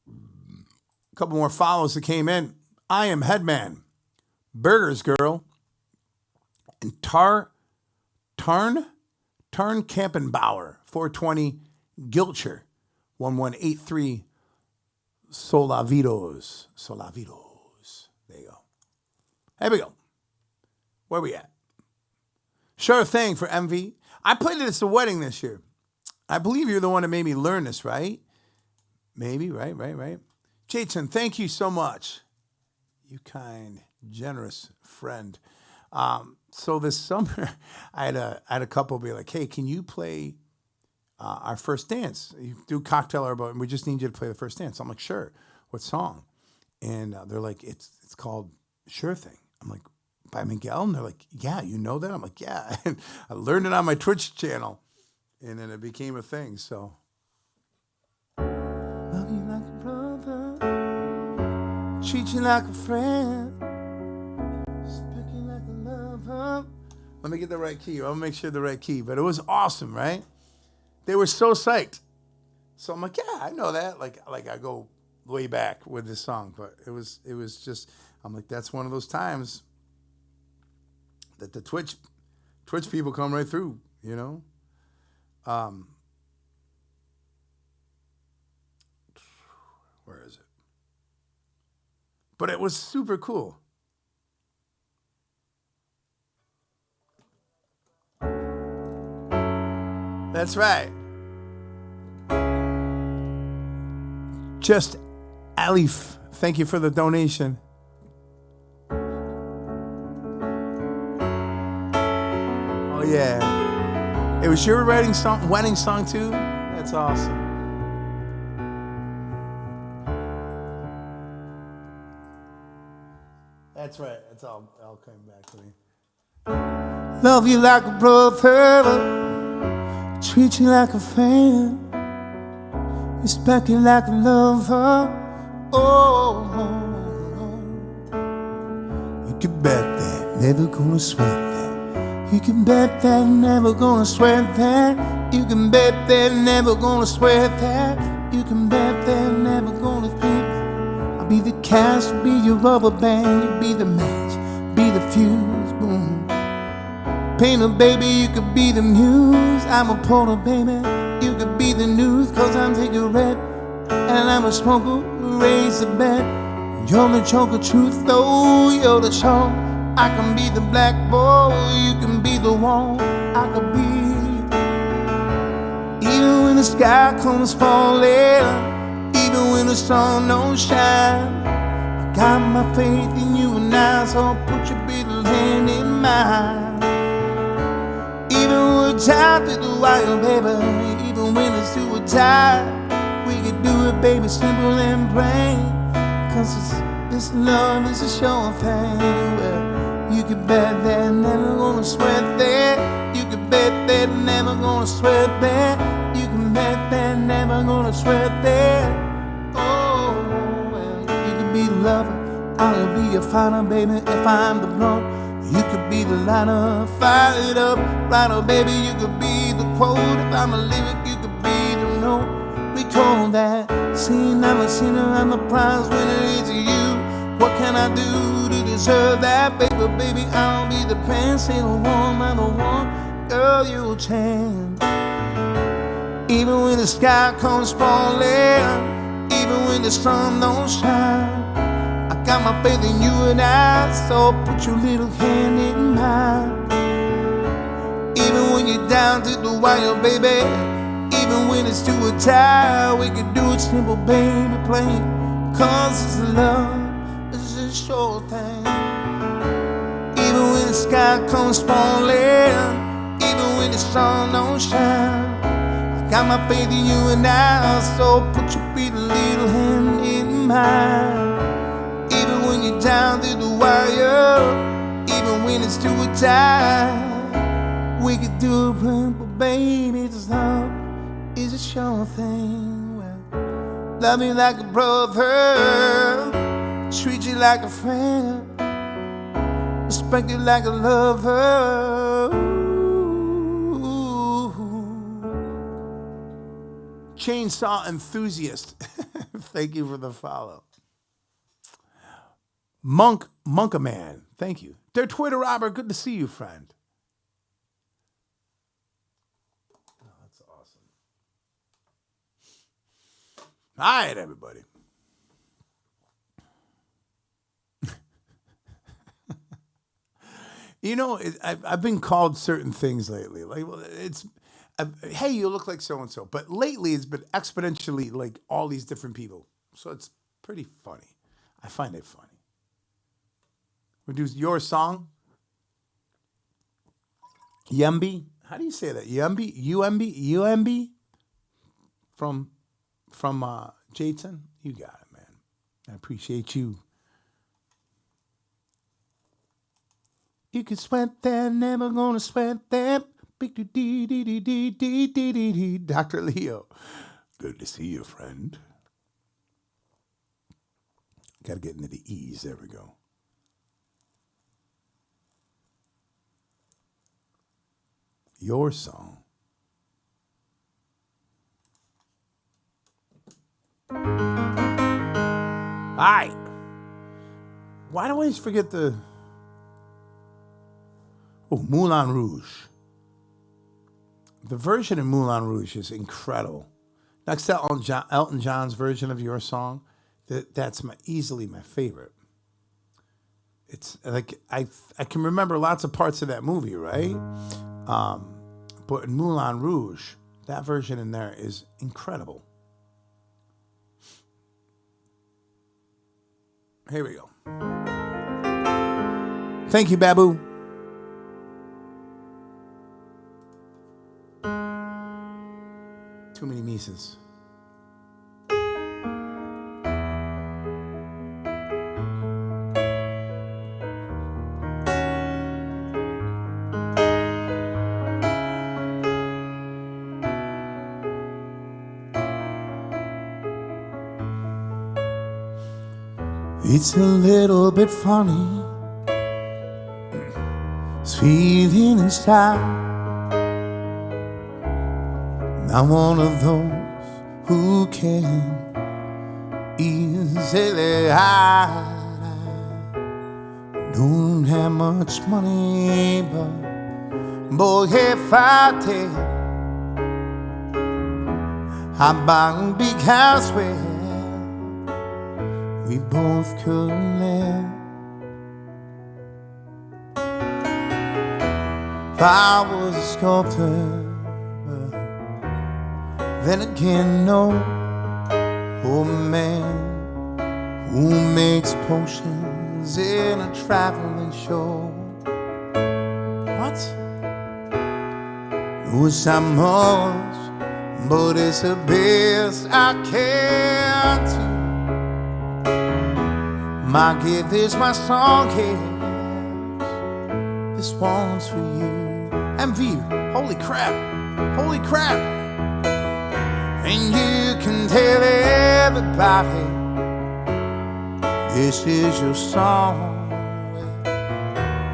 A couple more follows that came in. I am Headman, Burgers Girl, and Tarn Kampenbauer, 420 Gilcher, 1183 Solavidos. There you go. There we go. Where we at? Sure thing for MV. I played it at the wedding this year. I believe you're the one that made me learn this, right? Maybe, right. Jason, thank you so much. You kind, generous friend. So this summer, I had a couple be like, "Hey, can you play our first dance? You do cocktail hour, and we just need you to play the first dance." I'm like, "Sure. What song?" And they're like, "It's called Sure Thing." I'm like, "By Miguel?" And they're like, "Yeah, you know that?" I'm like, "Yeah." And I learned it on my Twitch channel, and then it became a thing. So, love you like a brother, treat you like a friend. Let me get the right key. I'll make sure the right key. But it was awesome, right? They were so psyched. So I'm like, yeah, I know that. Like I go way back with this song, but it was just. I'm like, that's one of those times that the Twitch people come right through, you know. Where is it? But it was super cool. That's right. Just Alif, thank you for the donation. Oh yeah. It was your wedding song too? That's awesome. That's right. It's all coming back to me. Love you like a brother, treat you like a friend, respect you like a lover. Oh, you can bet that, never gonna sweat that. You can bet that, never gonna sweat that. You can bet that, never gonna sweat that. You can bet that, never gonna sweat that. I'll be the cast, be your rubber band. You be the match, be the fuse, boom. Painter, baby, you could be the muse. I'm a porter, baby, you could be the news. Cause I'm cigarette, and I'm a smoker, raise the bet. You're the choker, truth, though, you're the chalk. I can be the blackboard, you can be the wall. I could be, even when the sky comes falling, even when the sun don't shine, I got my faith in you and I, so put your little hand in mine. Even when we're tied to the wire, baby, even when it's too tight, we can do it, baby, simple and plain. Cause this love is a sure thing. Well, you can bet that, never gonna sweat that. You can bet that, never gonna sweat that. You can bet that, never gonna sweat that. Oh, well, you can be the lover, I'll be a fighter, baby, if I'm the blunt. You could be the lighter, fire it up, lighter, baby, you could be the quote. If I'm a lyric, you could be the note. We call that scene, I'm a sinner, I'm the prize winner, it's you. What can I do to deserve that, baby, baby, I'll be the pants, ain't no one, I'm the one, girl, you'll change. Even when the sky comes falling, even when the sun don't shine, I got my faith in you and I, so put your little hand in mine. Even when you're down to the wire, baby, even when it's too tired, we can do it simple, baby, plain. Cause it's love, it's a sure thing. Even when the sky comes falling, even when the sun don't shine, I got my faith in you and I, so put your little hand in mine. Even when you're down to the wire, even when it's too tight, we could do it, but baby, this love is a sure thing. Well, love me like a brother, treat you like a friend, respect you like a lover. Ooh. Chainsaw enthusiast, thank you for the follow. Monkaman, thank you. Their Twitter Robert, good to see you, friend. Oh, that's awesome. All right, everybody. You know, I've been called certain things lately. Like, well, hey, you look like so and so. But lately, it's been exponentially like all these different people. So it's pretty funny. I find it funny. We do your song. Yumby. How do you say that? Yumby? UMB? From Jason? You got it, man. I appreciate you. You can sweat that, never gonna sweat that. Dr. Leo. Good to see you, friend. Gotta get into the E's. There we go. Your song. All right. Why do I always forget the... Oh, Moulin Rouge. The version of Moulin Rouge is incredible. Next to Elton John's version of your song, that's easily my favorite. It's like I can remember lots of parts of that movie, right? But in Moulin Rouge, that version in there is incredible. Here we go. Thank you, Babu. Too many Mises. It's a little bit funny, this feeling inside. I'm one of those who can easily hide. Don't have much money, but boy, if I did, I'd buy a big house where we both could live. If I was a sculptor, then again, no. Oh man, who makes potions in a traveling show? What? Wish I must, but it's the best I can do. My gift is my song, yes. This one's for you. MV, holy crap, holy crap. And you can tell everybody this is your song.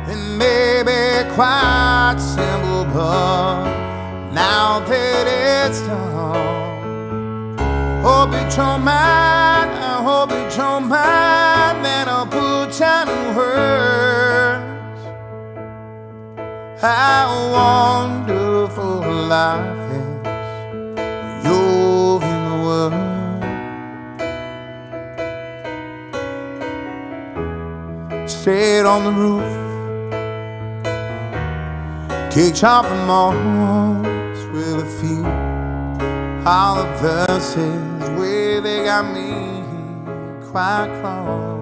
It may be quite simple, but now that it's done, hope you don't mind, I hope you don't mind that I'll put down in words how wonderful life is. You're in the world. Stayed on the roof, kicked off the moss with a few all the verses where they got me quite cross.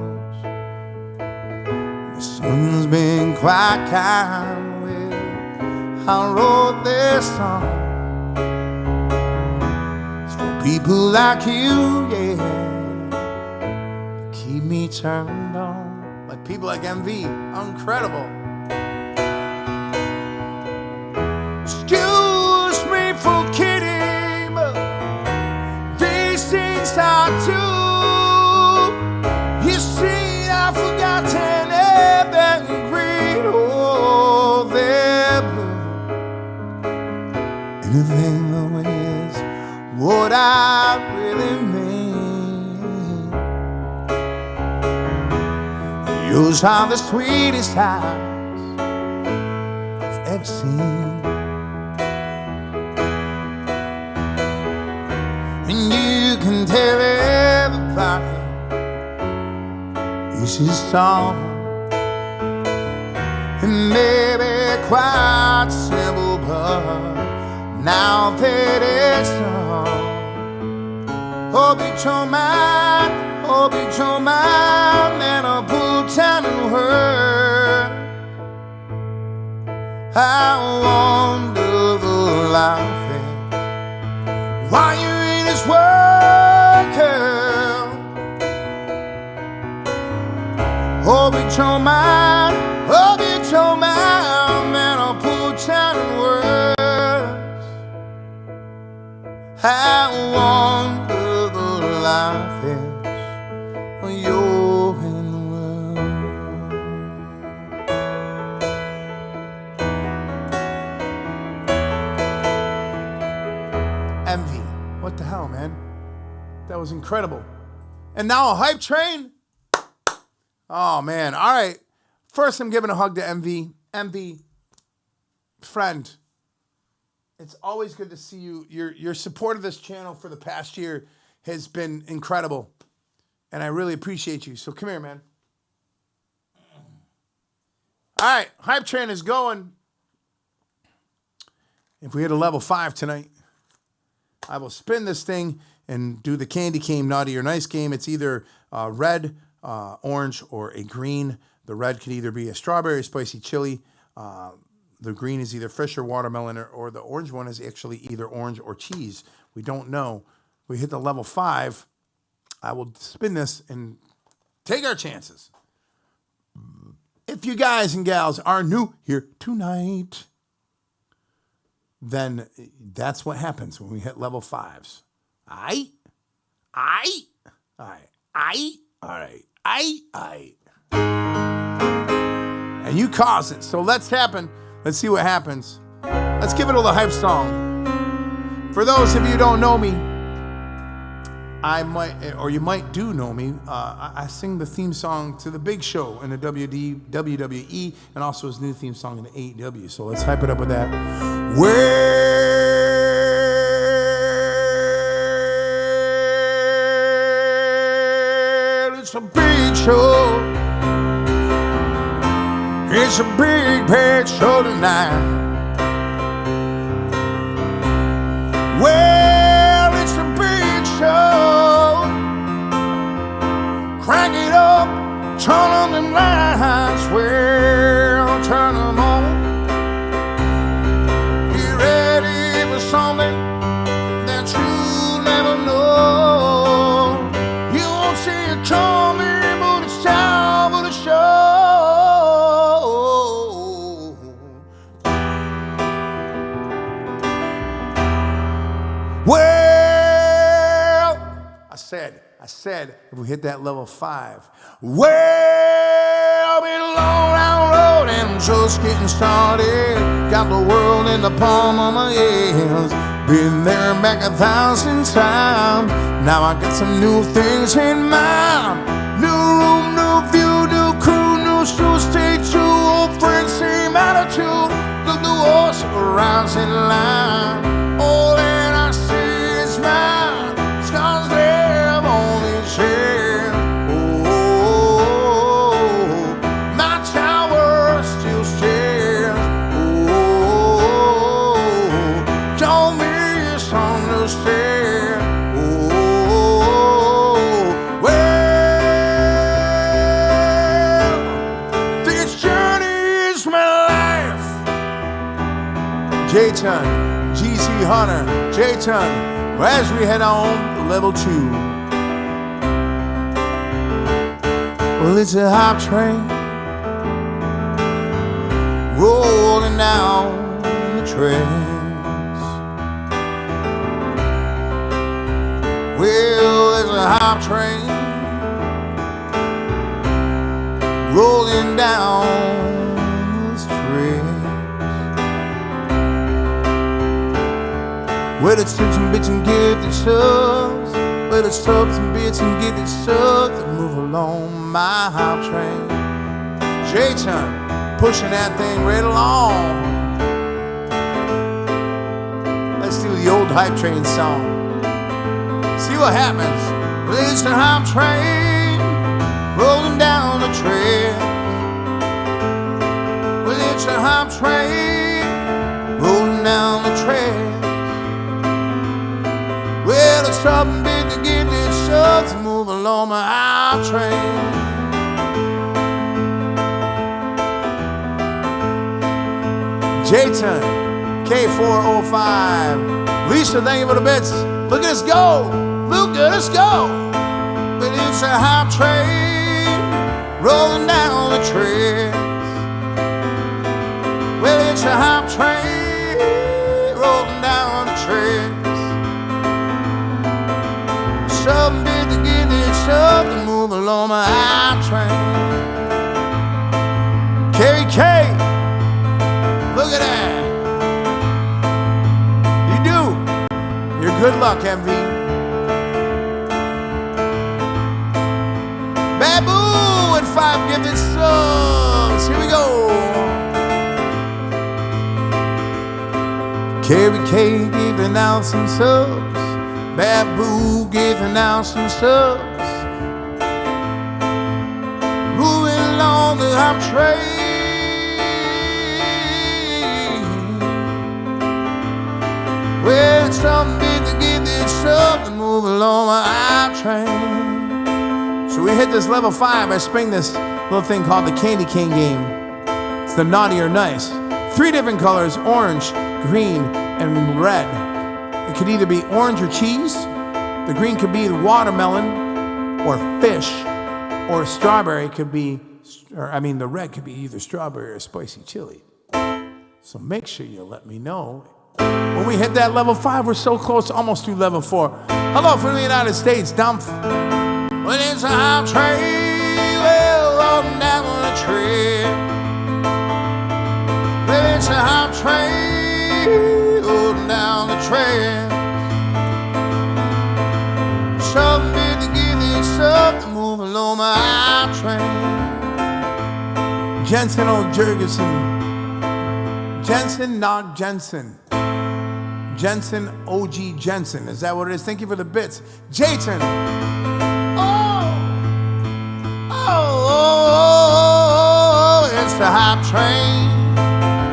The sun's been quite kind when I wrote this song. People like you, yeah, keep me turned on. Like people like MV, incredible. Excuse me for kidding, but these things I do. You see, I've forgotten every green, oh, they're blue. Anything the way what I really mean. Yours are the sweetest eyes I've ever seen. And you can tell everybody this is song. It may be quite simple, but now that it's done, hope you don't mind, hope you don't mind that I'll put down in words how wonderful life is while you're in this world, girl. Hope you don't mind, hope you don't mind that I'll put down in words how wonderful life is when you're in the world. MV, what the hell, man? That was incredible. And now a hype train? Oh, man. All right. First, I'm giving a hug to MV. MV, friend. It's always good to see you. Your support of this channel for the past year has been incredible. And I really appreciate you. So come here, man. All right. Hype train is going. If we hit a level 5 tonight, I will spin this thing and do the candy cane naughty or nice game. It's either red, orange, or a green. The red could either be a strawberry, spicy chili. The green is either fish or watermelon, or the orange one is actually either orange or cheese. We don't know. We hit the level 5. I will spin this and take our chances. If you guys and gals are new here tonight, then that's what happens when we hit level 5s. All right. And you cause it. So let's happen. Let's see what happens. Let's give it a little hype song. For those of you who don't know me, I might, or you might do know me, I sing the theme song to the Big Show in the WWE, and also his new theme song in the AEW. So let's hype it up with that. Well, it's a big show. It's a big show tonight. Well, it's a big show. Crank it up, turn on them lights. Well, turn them on. Get ready for something that you'll never know. You won't see it coming, but it's time for the show. Well, I said, if we hit that level 5, well, been a long, long road and I'm just getting started. Got the world in the palm of my hands. Been there back 1,000 times. Now I got some new things in mind. New room, new view, new crew, new shoes. Stay true, old friends, same attitude. Look the horse rise in line. All that I see is mine. Scars live on these hands. Oh, my tower still stands. Oh, don't misunderstand. Oh, well, this journey is my life. J-Ton, GC Hunter, J-Ton, as we head on to level 2. Well, it's a hop train rolling down the tracks. Well, there's a hop train rolling down the tracks. Well, it's tips and bits and give it subs. Well, it's subs and bits and give it subs that move along my hop train. J-Ton pushing that thing right along. Let's do the old hype train song. See what happens. Well, it's the hop train rolling down the trail. Well, it's a hop train rolling down the trail. Well, it's something big to get this sub to move along my hop train. J-Ton, K405. Lisa, thank you for the bits. Look at us go. Look at us go. But it's a hop train rolling down the tracks. Well, it's a hop train rolling down the tracks. Something big to get this up to move along my hop train. KK, look at that. You do. You're good luck, MV. Babu and 5 gifted subs. Here we go. KK giving out some subs. Babu giving out some subs. Moving along the hop train. Well, it's something big to get this sub to move along my hop train. So we hit this level 5. I spring this little thing called the Candy Cane game. It's the naughty or nice. 3 different colors, orange, green, and red. It could either be orange or cheese. The green could be watermelon or fish, or strawberry could be, the red could be either strawberry or spicy chili. So make sure you let me know. When we hit that level 5, we're so close, almost to level 4. Hello from the United States, Dumph. Well, it's a hop train Rolling down the trail. Well, it's a hot train rolling down the trail. Something to give me something moving along my train. Jensen O. Jurgensen. Jensen, not Jensen. Jensen, OG Jensen. Is that what it is? Thank you for the bits. Jayton. Oh, it's the hot train.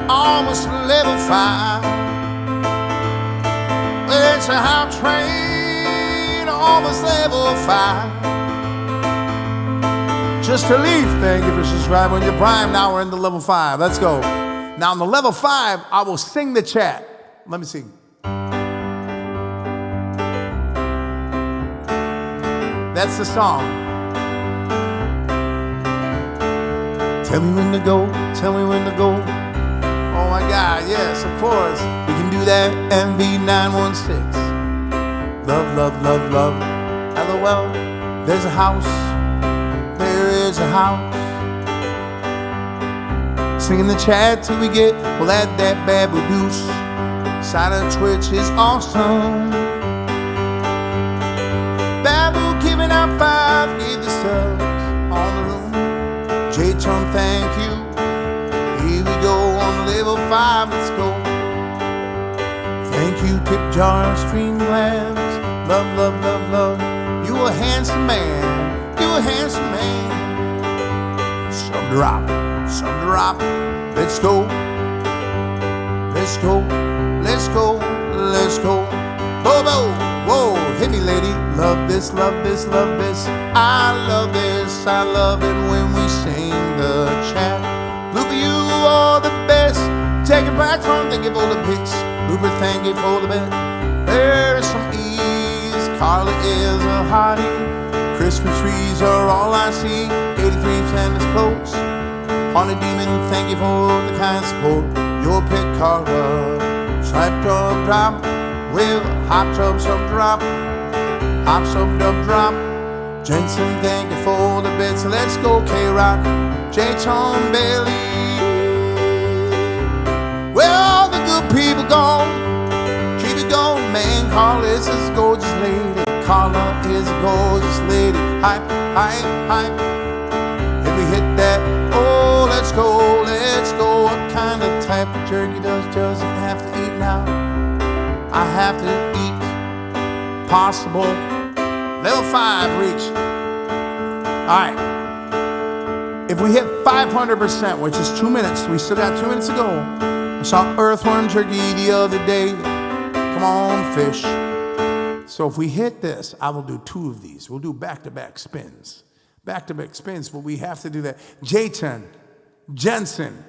Almost level 5. It's a hot train. Almost level 5. Just a leaf. Thank you for subscribing on your Prime. Now we're in the level 5. Let's go. Now on the level 5, I will sing the chat. Let me see. That's the song. Tell me when to go, tell me when to go. Oh my God, yes, of course. We can do that, MV916. Love, love, love, love. LOL, there's a house. There is a house. Sing in the chat till we get, we'll add that Babu Deuce. Side of Twitch is awesome. Babu giving out 5, give the subs on the room. J-Tone, thank you. Here we go on level 5, let's go. Thank you, Tip Jar, Streamlabs. Love, love, love, love. You a handsome man, you a handsome man. Some drop, some drop. Let's go, let's go, let's go, let's go. Bobo, whoa, hit me, lady. Love this, love this, love this. I love this, I love it when we sing the chat. Looper, you are the best. Take it back from, thank you for the pics. Looper, thank you for the bet. There's some ease. Carla is a hottie. Christmas trees are all I see. 83% is close. Haunted Demon, thank you for the kind support. Your pick, Carla. Swipe, drop, drop. Well, hop, drop, some drop. Hop, some, dub, drop. Jensen, thank you for the bits. Let's go, K-Rock. J-Tone, Bailey. Well, all the good people gone. Keep it going, man. Carla is a gorgeous lady. Carla is a gorgeous lady. Hype, hype, hype. If we hit that, oh, let's go, let's go. What kind of type of jerky doesn't have to eat now? I have to eat. Possible. Level 5 reach. Alright. If we hit 500%, which is 2 minutes, we still got 2 minutes to go. I saw earthworm jerky the other day. Come on, fish. So if we hit this, I will do 2 of these. We'll do back-to-back spins. Back-to-back spins, but we have to do that. Jayton, Jensen,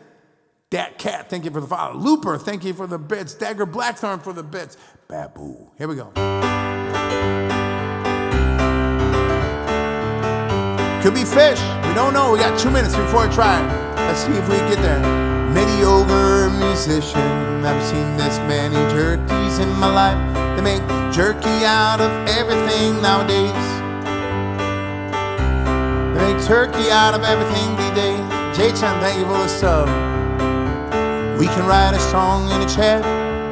Dat Cat, thank you for the follow. Looper, thank you for the bits. Dagger Blackthorn for the bits. Babu. Here we go. Could be fish. We don't know. We got 2 minutes before I try it. Let's see if we get there. Mediocre musician. I've seen this many jerkies in my life. They make jerky out of everything nowadays. They make turkey out of everything these days. J-Chan, thank you for the sub. We can write a song in the chat.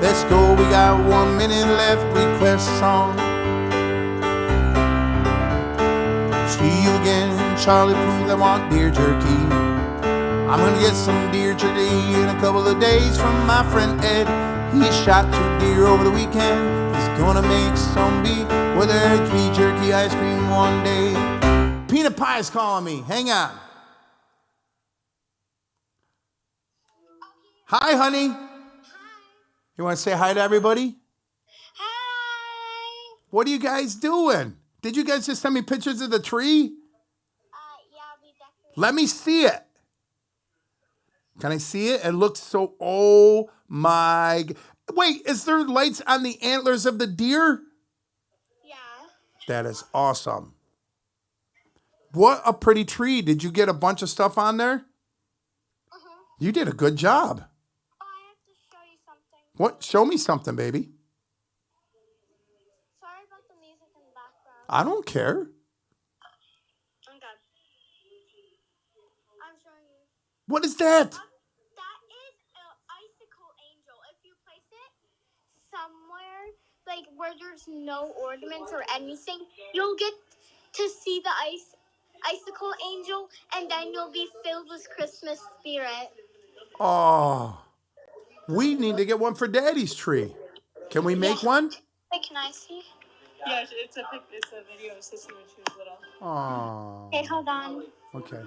Let's go, we got 1 minute left. Request song. See you again, Charlie Puth. I want deer jerky. I'm gonna get some deer jerky in a couple of days from my friend Ed. He shot 2 deer over the weekend. He's gonna make some beef with their beef jerky ice cream one day. Peanut Pie's calling me. Hang on. Hi, honey. Hi. You want to say hi to everybody? Hi. What are you guys doing? Did you guys just send me pictures of the tree? Yeah, we definitely. Let me see it. Can I see it? It looks so, oh my. Wait, is there lights on the antlers of the deer? Yeah. That is awesome. What a pretty tree. Did you get a bunch of stuff on there? You did a good job. Oh, I have to show you something. What? Show me something, baby. Sorry about the music in the background. I don't care. Okay. What is that? That is an icicle angel. If you place it somewhere like where there's no ornaments or anything, you'll get to see the icicle angel, and then you'll be filled with Christmas spirit. Oh, we need to get one for Daddy's tree. Can we make one? Wait, can I see? Yeah, it's a video of Sissy when she was little. Oh. Okay, hold on. Okay.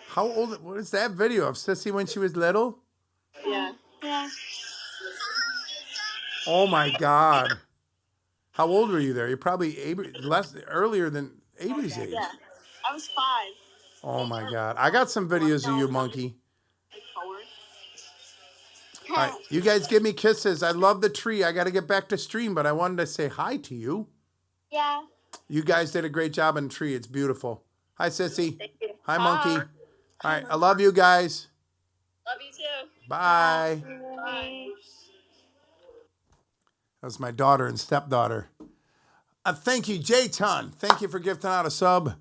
How old? What is that video of Sissy when she was little? Yeah. Yeah. Oh my God. How old were you there? You're probably earlier than Avery's age. Yeah. I was 5. Oh my God. I got some videos of you, monkey. Like 4. All right, you guys give me kisses. I love the tree. I got to get back to stream, but I wanted to say hi to you. Yeah. You guys did a great job in the tree. It's beautiful. Hi, Sissy. Thank you. Hi, monkey. All right, I love you guys. Love you too. Bye. Bye. That's my daughter and stepdaughter. Thank you, J-Ton. Thank you for gifting out a sub.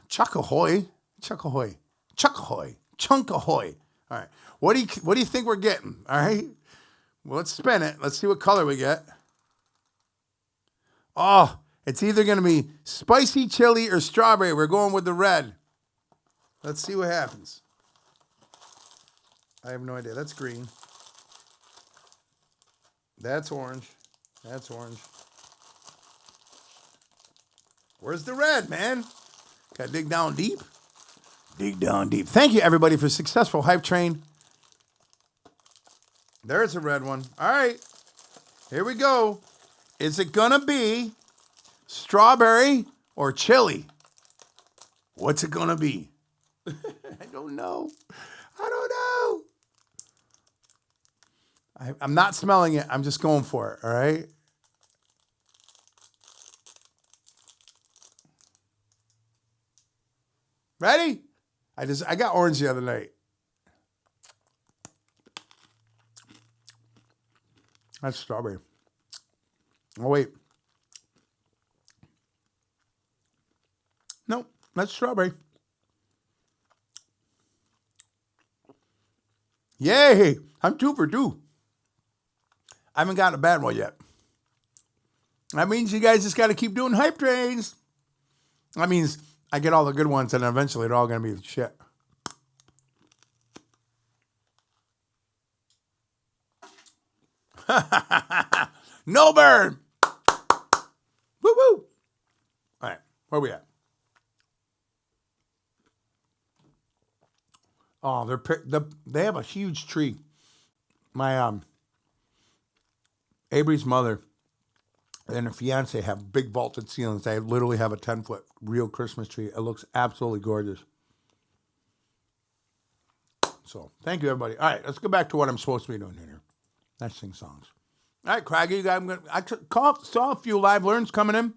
Chuck-ahoy. Chuck-ahoy. Chuck-ahoy. Chunk-ahoy. All right. What do you think we're getting? All right. Well, let's spin it. Let's see what color we get. Oh, it's either going to be spicy chili or strawberry. We're going with the red. Let's see what happens. I have no idea. That's green. That's orange. That's orange. Where's the red, man? Gotta dig down deep. Dig down deep. Thank you, everybody, for successful hype train. There's a red one. All right. Here we go. Is it gonna be strawberry or chili? What's it gonna be? I don't know. I don't know. I'm not smelling it. I'm just going for it. All right. Ready? I got orange the other night. That's strawberry. Oh wait. Nope, that's strawberry. Yay! I'm 2 for 2. I haven't gotten a bad one yet. That means you guys just got to keep doing hype trains. That means I get all the good ones, and eventually they're all going to be shit. No burn. Woo woo. All right, where we at? Oh, they have a huge tree. My Avery's mother and her fiance have big vaulted ceilings. They literally have a 10-foot real Christmas tree. It looks absolutely gorgeous. So thank you, everybody. All right, let's go back to what I'm supposed to be doing here. Let's sing songs. All right, Craggy, I saw a few live learns coming in.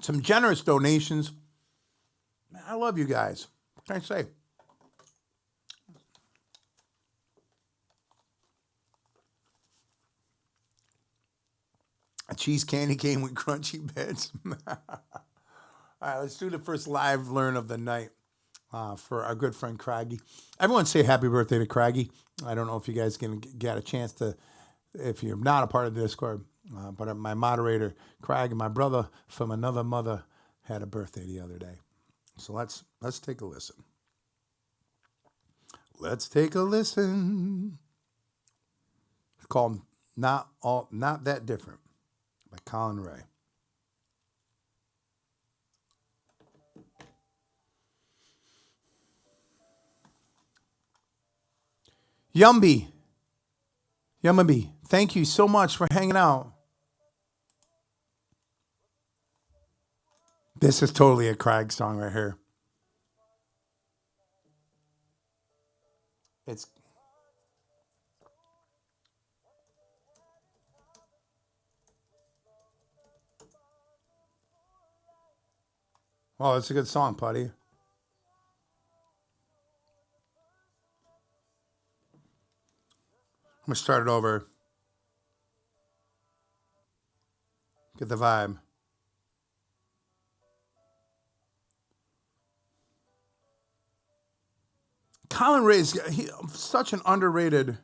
Some generous donations. Man, I love you guys. What can I say? A cheese candy cane with crunchy bits. All right, let's do the first live learn of the night for our good friend Craggy. Everyone say happy birthday to Craggy. I don't know if you guys can get a chance to, if you're not a part of the Discord, but my moderator, Crag, and my brother from another mother had a birthday the other day. So let's take a listen. Let's take a listen. It's called Not That Different by Colin Ray. Yumby, thank you so much for hanging out. This is totally a Craig song right here. It's a good song, Putty. I'm gonna start it over. Get the vibe. Colin Ray's such an underrated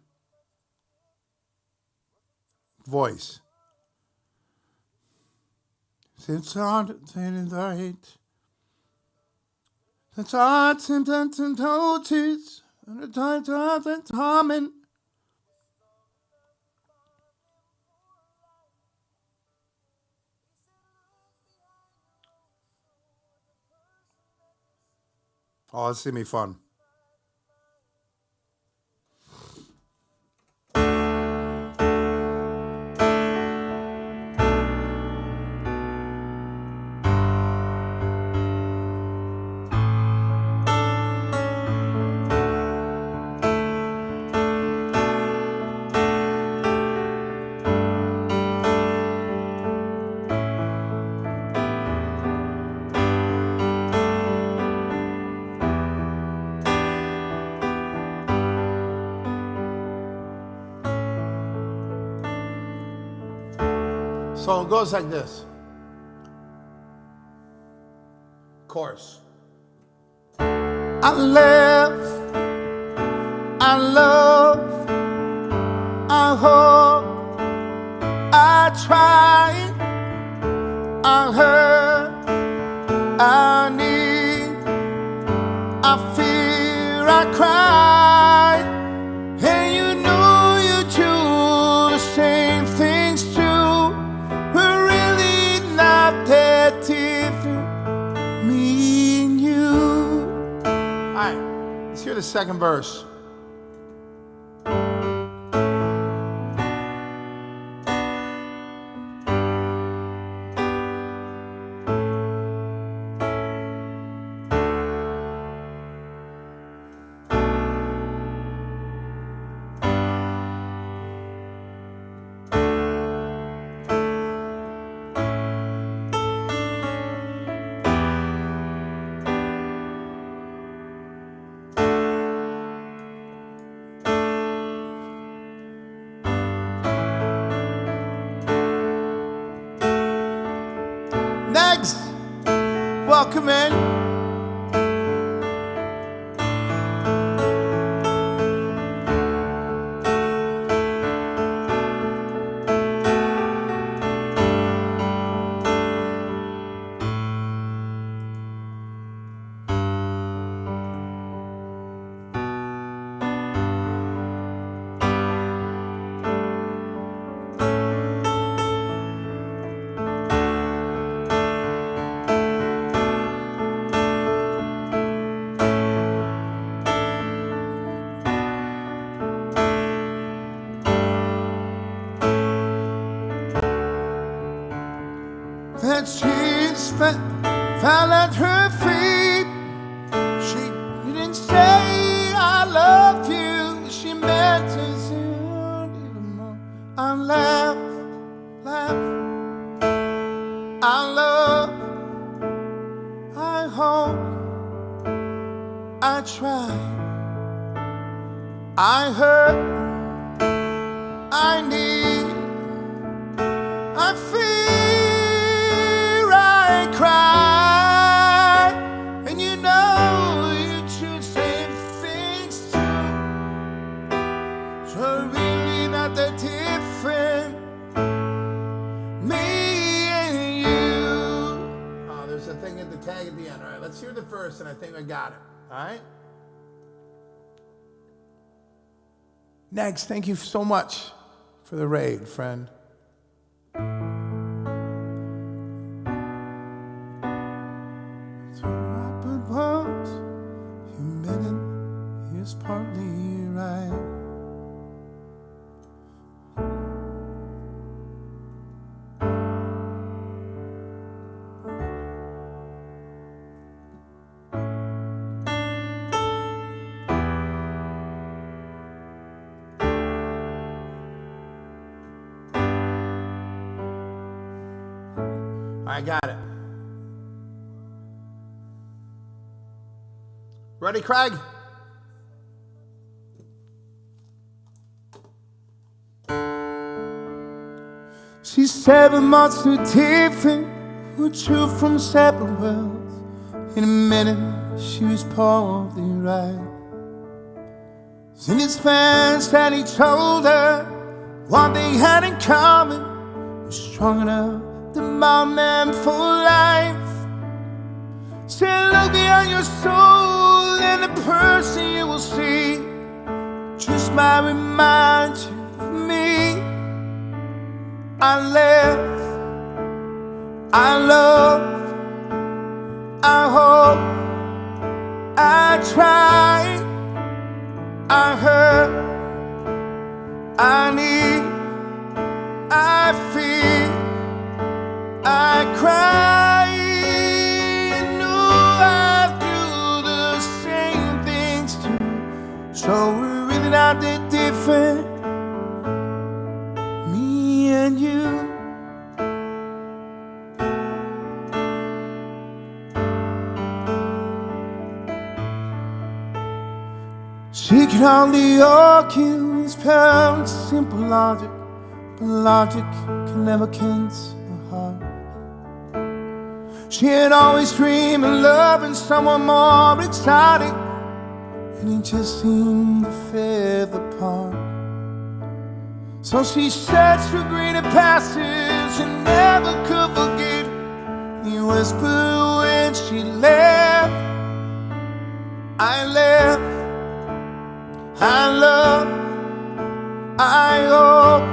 voice. It's hard to say it right. It's hard to notice. And the times are common. Oh, this is gonna be fun. So it goes like this. Chorus. I love, I hope, I try, I hurt, I need, I fear, I cry, and you know you do the same things too. We're really not that different, me and you. All right, let's hear the second verse. Next, welcome in. That she fell at her feet. She didn't say I love you. She meant to say I laugh, I love, I hope, I try, I hurt, I need, I feel, I cry, and you know you should say things too. So really not that different, me and you. Oh, there's a thing at the tag at the end. All right, let's hear the first, and I think I got it. All right. Next, thank you so much for the raid, friend. Is partly right. I got it. Ready, Craig? She's 7 months too different. We're two from separate worlds. In a minute, she was partly right. In his fast, and he told her what they had in common was strong enough to bond them for life. Said, look beyond your soul, and the person you will see just might remind you of me. I live, I love, I hope, I try, I hurt, I need, I feel, I cry. You know I do the same things too. So we're really not that different, me and you. She can hardly argue his parents' simple logic, but logic can never kiss her heart. She had always dreamed of loving someone more exotic, and he just seemed to fit the part. So she searched for greener pastures and never could forget. He whispered when she left, I left, I love, I hope,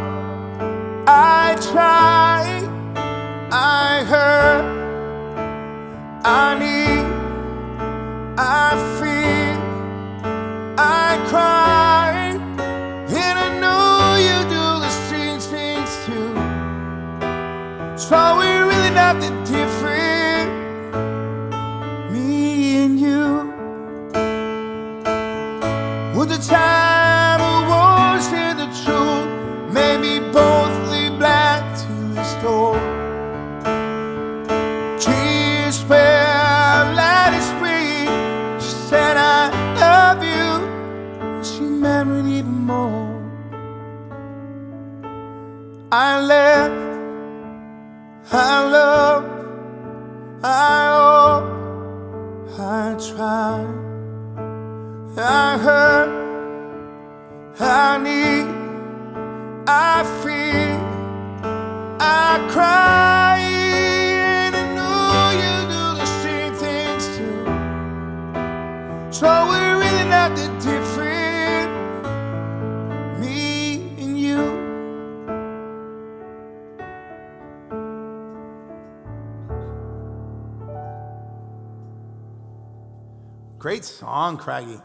I try, I hurt, I need, I feel, I cry, and I know you do the same things too. So we're really not that different, me and you. With the time of wars and the truth, maybe both lead back to his door. Tears fell at his feet. She said, I love you. She meant it even more. I left, I love, I hope, I tried, I hurt, I need, I feel, I cry, and I know you do the same things too. So we're really not that different, me and you. Great song, Craggy.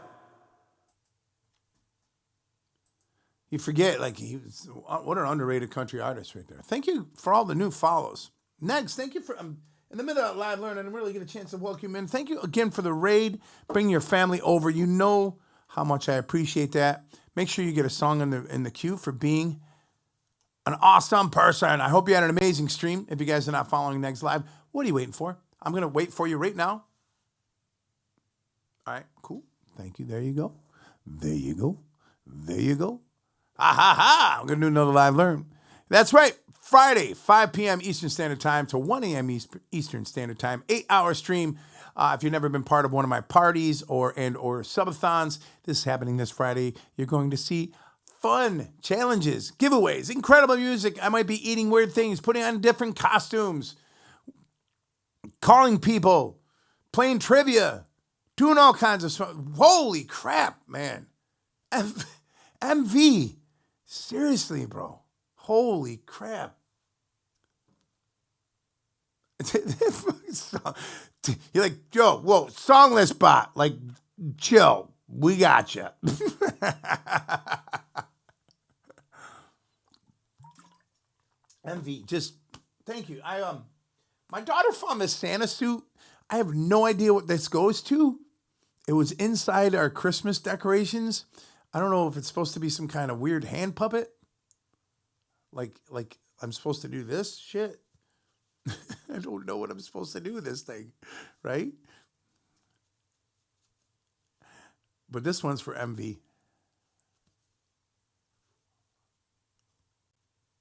You forget, like, he was, what an underrated country artist right there. Thank you for all the new follows. Next, thank you for, in the middle of live learning, I didn't really get a chance to welcome you in. Thank you again for the raid. Bring your family over. You know how much I appreciate that. Make sure you get a song in the queue for being an awesome person. I hope you had an amazing stream. If you guys are not following Next Live, what are you waiting for? I'm going to wait for you right now. All right, cool. Thank you. There you go. There you go. There you go. Ha ha ha. I'm going to do another live learn. That's right. Friday, 5 p.m. Eastern Standard Time to 1 a.m. Eastern Standard Time. 8-hour stream. If you've never been part of one of my parties or subathons, this is happening this Friday. You're going to see fun challenges, giveaways, incredible music. I might be eating weird things, putting on different costumes, calling people, playing trivia, doing all kinds of stuff. Holy crap, man. MV. Seriously, bro. Holy crap. You're like, yo, whoa, songless bot. Like, chill. We got you. MV, just thank you. My daughter found this Santa suit. I have no idea what this goes to. It was inside our Christmas decorations. I don't know if it's supposed to be some kind of weird hand puppet. Like I'm supposed to do this shit. I don't know what I'm supposed to do with this thing, right? But this one's for MV.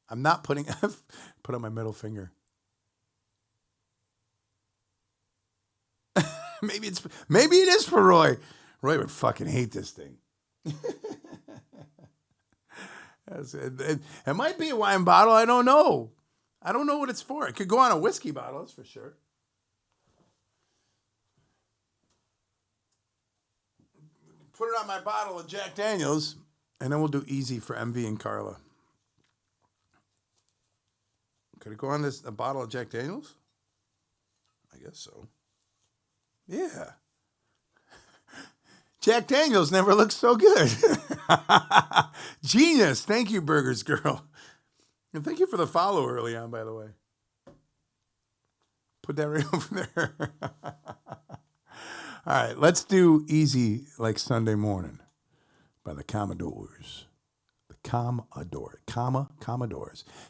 I'm not putting put on my middle finger. Maybe it is for Roy. Roy would fucking hate this thing. It might be a wine bottle. I don't know. I don't know what it's for. It could go on a whiskey bottle, that's for sure. Put it on my bottle of Jack Daniels, and then we'll do easy for MV and Carla. Could it go on a bottle of Jack Daniels? I guess so. Yeah. Jack Daniels never looks so good. Genius. Thank you, Burgers Girl. And thank you for the follow early on, by the way. Put that right over there. All right, let's do Easy Like Sunday Morning by the Commodores. The Commodores.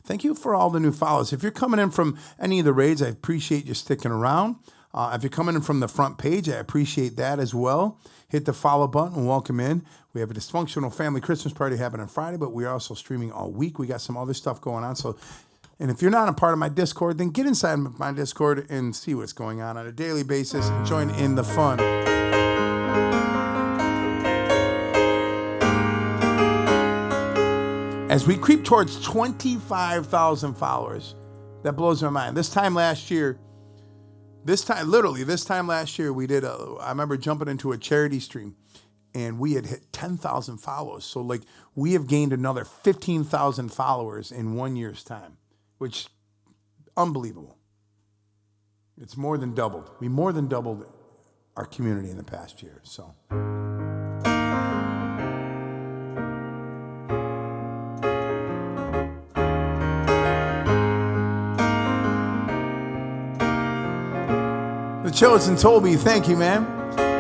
Thank you for all the new follows. If you're coming in from any of the raids, I appreciate you sticking around. If you're coming in from the front page, I appreciate that as well. Hit the follow button and welcome in. We have a dysfunctional family Christmas party happening Friday, but we're also streaming all week. We got some other stuff going on. And if you're not a part of my Discord, then get inside my Discord and see what's going on a daily basis and join in the fun. As we creep towards 25,000 followers, that blows my mind. This time last year, we did I remember jumping into a charity stream and we had hit 10,000 followers. So we have gained another 15,000 followers in 1 year's time, which unbelievable. It's more than doubled. We more than doubled our community in the past year. So. The Chosen told me, thank you, man.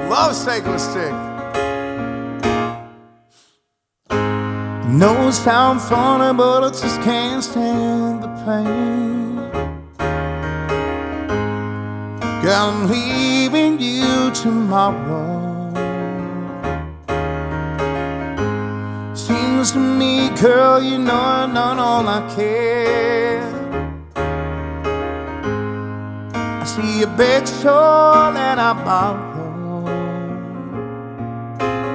Love Cyclistic. No sound funny, but I just can't stand the pain. Girl, I'm leaving you tomorrow. Seems to me, girl, you know I'm not all I care. I see a bed shawl and I borrow.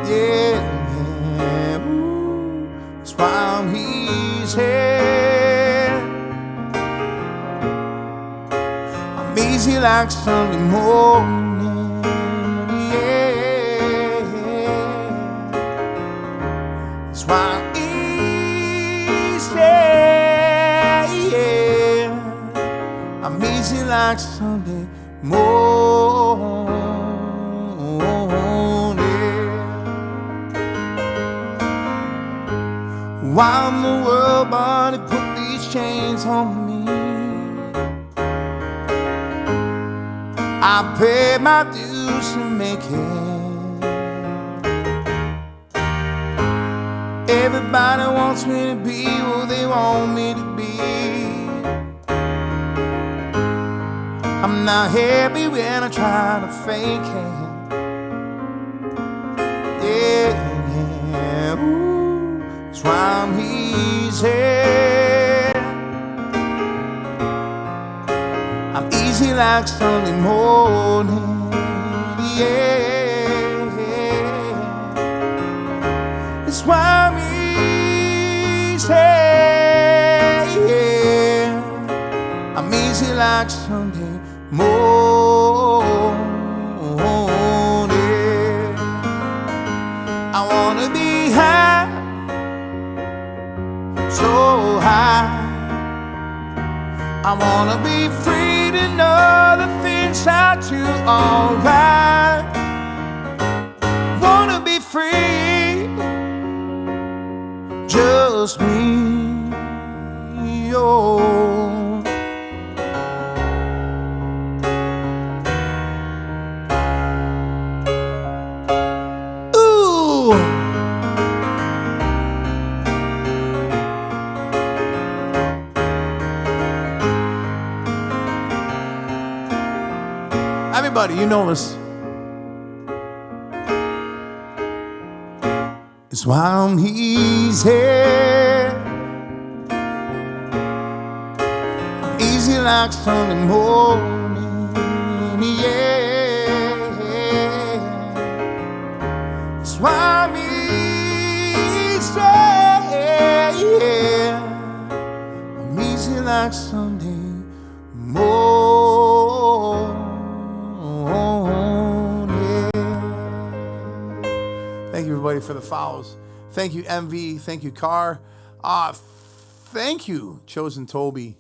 Yeah. While he's here, I'm easy like Sunday morning. Yeah, that's why I'm easy. Yeah, I'm easy like Sunday morning. Why in the world, buddy, put these chains on me? I pay my dues to make it. Everybody wants me to be who they want me to be. I'm not happy when I try to fake it. Yeah, ooh. That's why I'm easy. I'm easy like Sunday morning. Yeah, that's why I'm easy. Yeah, I'm easy like Sunday morning. I wanna be high, so high. I wanna be free to know the things I do alright. Wanna be free, just me, oh. Everybody, you know this. It's why I'm easy. I'm easy like Sunday morning. Yeah, it's why I'm easy. yeah. I'm easy like Sunday morning, yeah. Thank you, everybody, for the follows. Thank you, MV. Thank you, Carr. Thank you, Chosen Toby.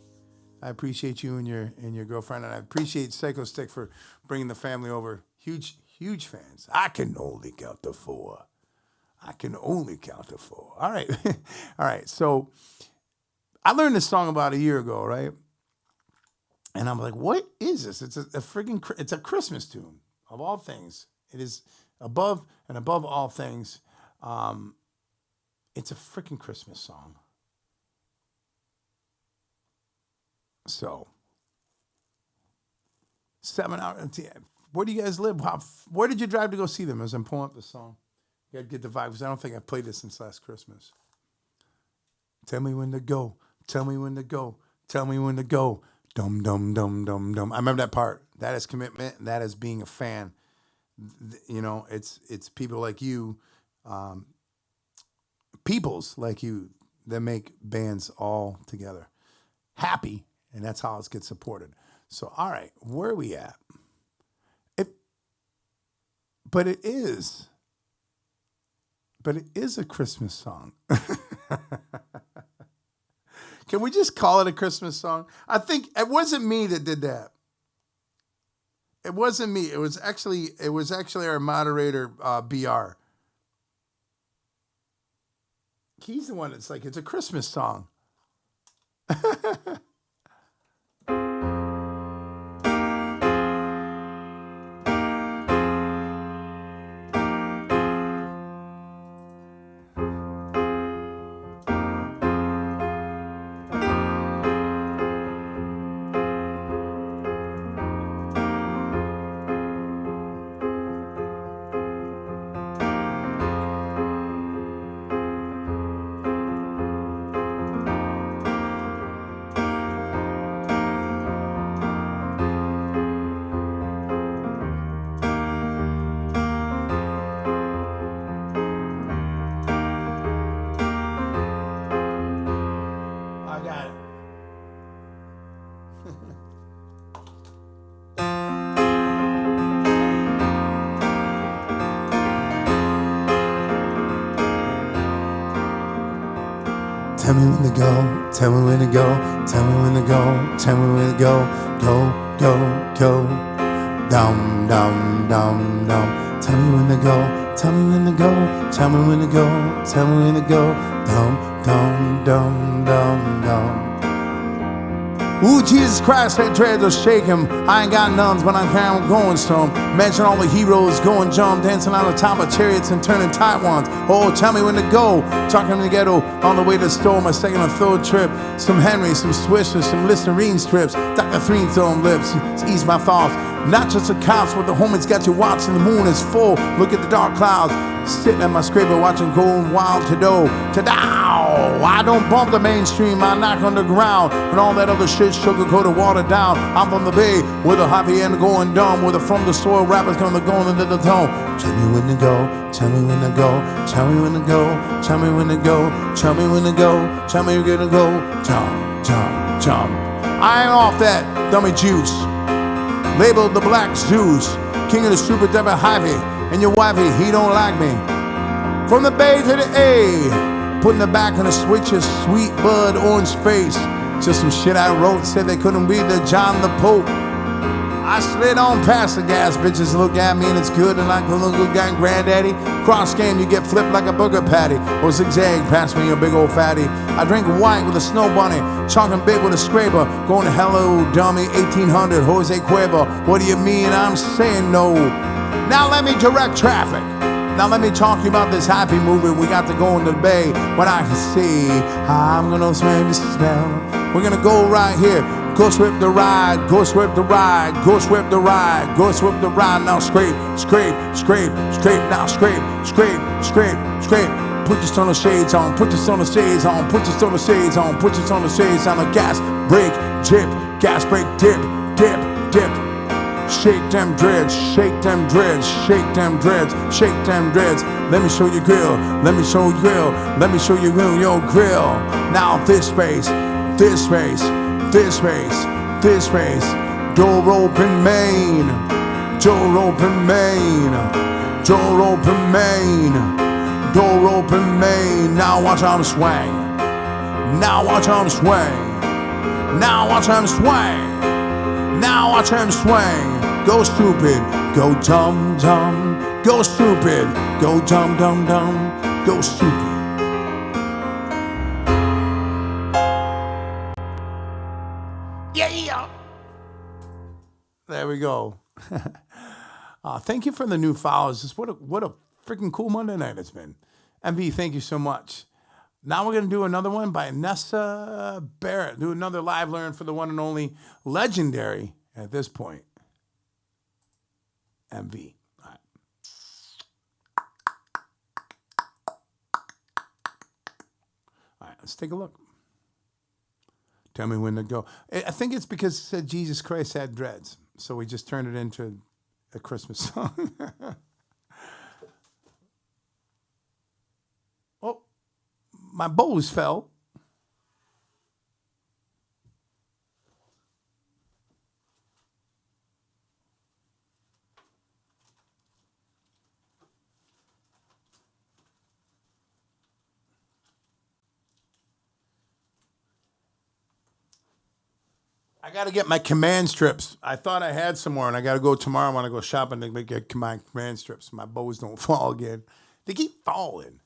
I appreciate you and your girlfriend, and I appreciate Psycho Stick for bringing the family over. Huge fans. I can only count to 4. I can only count to 4. All right. All right. So I learned this song about a year ago, right? And I'm like, what is this? It's it's a Christmas tune of all things. It is above all things. It's a freaking Christmas song. So 7 hours. Where do you guys live? Where did you drive to go see them? As I'm pulling up the song, you gotta get the vibe, because I don't think I've played this since last Christmas. Tell me when to go. Tell me when to go. Tell me when to go. Dum dum dum dum dum. I remember that part. That is commitment. That is being a fan. You know, it's people like you, peoples like you that make bands all together happy, and that's how it gets supported. So, all right, where are we at? But it is a Christmas song. Can we just call it a Christmas song? I think it wasn't me that did that. It wasn't me. It was actually our moderator, BR. He's the one that's like, it's a Christmas song. Tell me when to go, tell me when to go, tell me when to go, tell me when to go, go, go, go, dum, dum, dum, dum. Tell me when to go, tell me when to go, tell me when to go, tell me when to go, dum, dum, dum, dum, dum. Ooh, Jesus Christ, that dread will shake him. I ain't got nuns, but I'm going some. Mention all the heroes going jump, dancing on the top of chariots and turning tight ones. Oh, tell me when to go. Talking in the ghetto on the way to the store, my second or third trip. Some Henry, some Swishers, some Listerine strips. Dr. Three thrown lips, ease my thoughts. Not just the cops, but the homies got you watching. The moon is full. Look at the dark clouds. Sitting at my scraper watching going wild to-dow. I don't bump the mainstream, I knock on the ground. And all that other shit sugar-coated water down. I'm from the bay, with a happy end going dumb. With a from the soil rappers gonna go into the tone. Tell me when to go, tell me when to go, tell me when to go, tell me when to go, tell me when to go, tell me when to go. Jump, jump, jump. I ain't off that dummy juice. Labeled the Black Zeus, king of the super devil Hyvee. And your wifey, he don't like me. From the Bay to the A, putting the back on the switches, sweet bud, orange face. Just some shit I wrote, said they couldn't be the John the Pope. I slid on past the gas, bitches look at me and it's good, and like a little good guy and granddaddy. Cross game, you get flipped like a burger patty, or zigzag, pass me a big old fatty. I drink white with a snow bunny, chalking big with a scraper, going to hello dummy, 1800, Jose Cuervo. What do you mean I'm saying no? Now let me direct traffic. Now let me talk to you about this happy movie we got to go into the bay. When I can see, I'm gonna smell this smell. We're gonna go right here. Go sweep the ride, go sweep the ride, go sweep the ride, go sweep the ride. Now scrape, scrape, scrape, scrape. Now scrape, scrape, scrape, scrape. Put your stunner shades on, put your stunner shades on, put your stunner shades on, put your stunner shades on. The gas brake, dip, gas brake, dip, dip, dip. Shake them dreads, shake them dreads, shake them dreads, shake them dreads. Let me show you grill, let me show you grill, let me show you your grill. Now this space, this space, this space, this space. Door open main, door open main, door open main, door open main. Now watch how I'm swing, now watch how I'm swing, now watch how I'm swing, now watch how I'm swing. Go stupid, go dumb dumb, go stupid, go dumb dumb dumb, go stupid. Yeah. There we go. Thank you for the new follows. What a freaking cool Monday night it's been. MV, thank you so much. Now we're going to do another one by Nessa Barrett. Do another live learn for the one and only legendary, at this point, MV. All right. All right, let's take a look. Tell me when to go. I think it's because it said Jesus Christ had dreads. So we just turned it into a Christmas song. Oh, my bows fell. I got to get my command strips. I thought I had some more, and I got to go tomorrow. I want to go shopping to get my command strips. My bows don't fall again. They keep falling.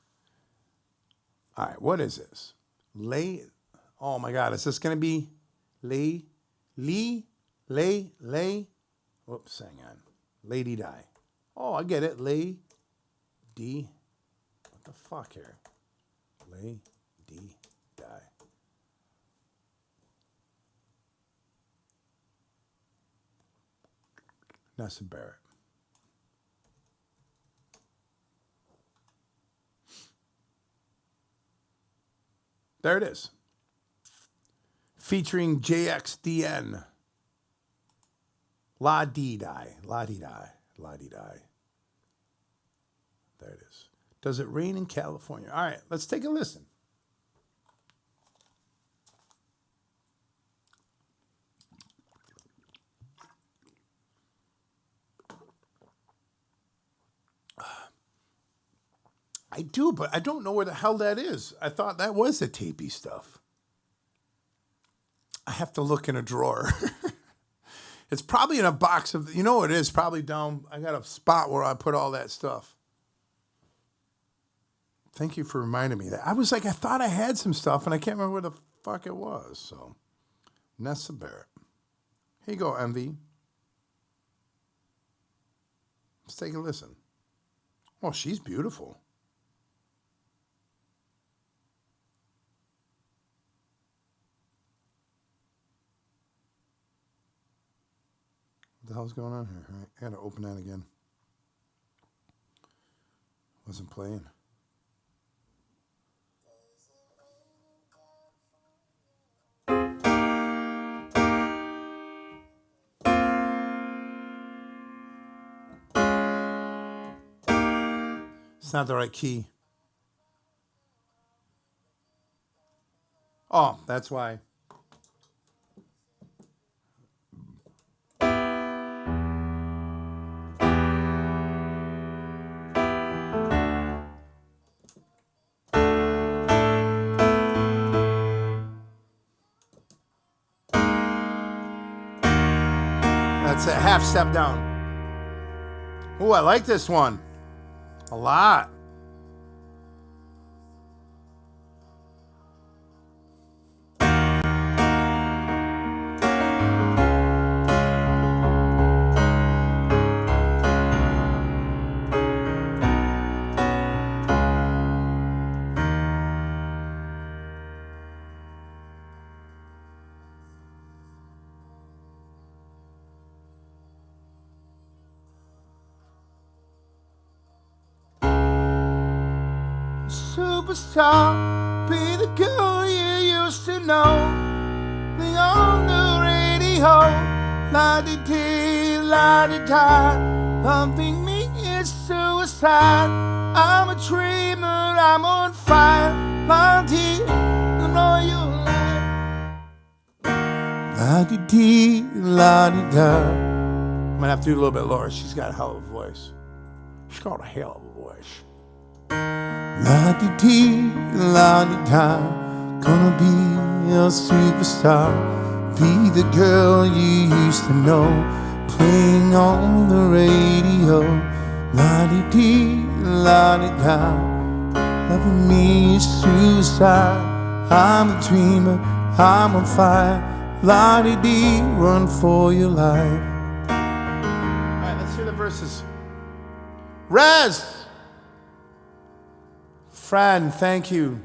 All right, what is this? Oh, my God. Is this going to be lay? Whoops, hang on. Lady Di. Oh, I get it. Lady. What the fuck here? Lady Di. Nessa Barrett. There it is. Featuring JXDN. La Dee Di. La Dee Di. La Dee Di. There it is. Does it rain in California? All right, let's take a listen. I do, but I don't know where the hell that is. I thought that was the tapey stuff. I have to look in a drawer. It's probably in a box of, you know what it is, probably down, I got a spot where I put all that stuff. Thank you for reminding me of that. I was like, I thought I had some stuff, and I can't remember where the fuck it was. So, Nessa Barrett. Here you go, MV. Let's take a listen. Oh, she's beautiful. What the hell's going on here? All right, I gotta open that again. Wasn't playing. It's not the right key. Oh, that's why. That's a half step down. Oh, I like this one a lot. Superstar, be the girl you used to know. Be on the radio, La-di-dee, la-di-da. Loving me is suicide. I'm a dreamer, I'm on fire. La-di, you know you lie. La-di-dee, la-di-da. I'm gonna have to do a little bit lower. She's got a hell of a voice. She's got a hell of a voice. La-di-dee, la-di-da. Gonna be a superstar. Be the girl you used to know, playing on the radio. La-di-dee, la-di-da. Loving me is suicide. I'm a dreamer, I'm on fire. La-di-dee, run for your life. Alright, let's hear the verses. Rez! Friend, thank you.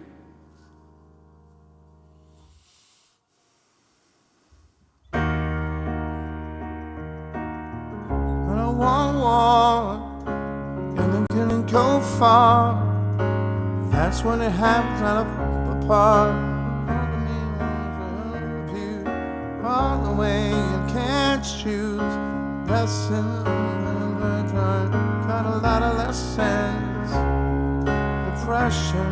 And I'm gonna go far. That's when it happens out of apart. All the way you can't choose. Lessons, got a lot of lessons. Depression,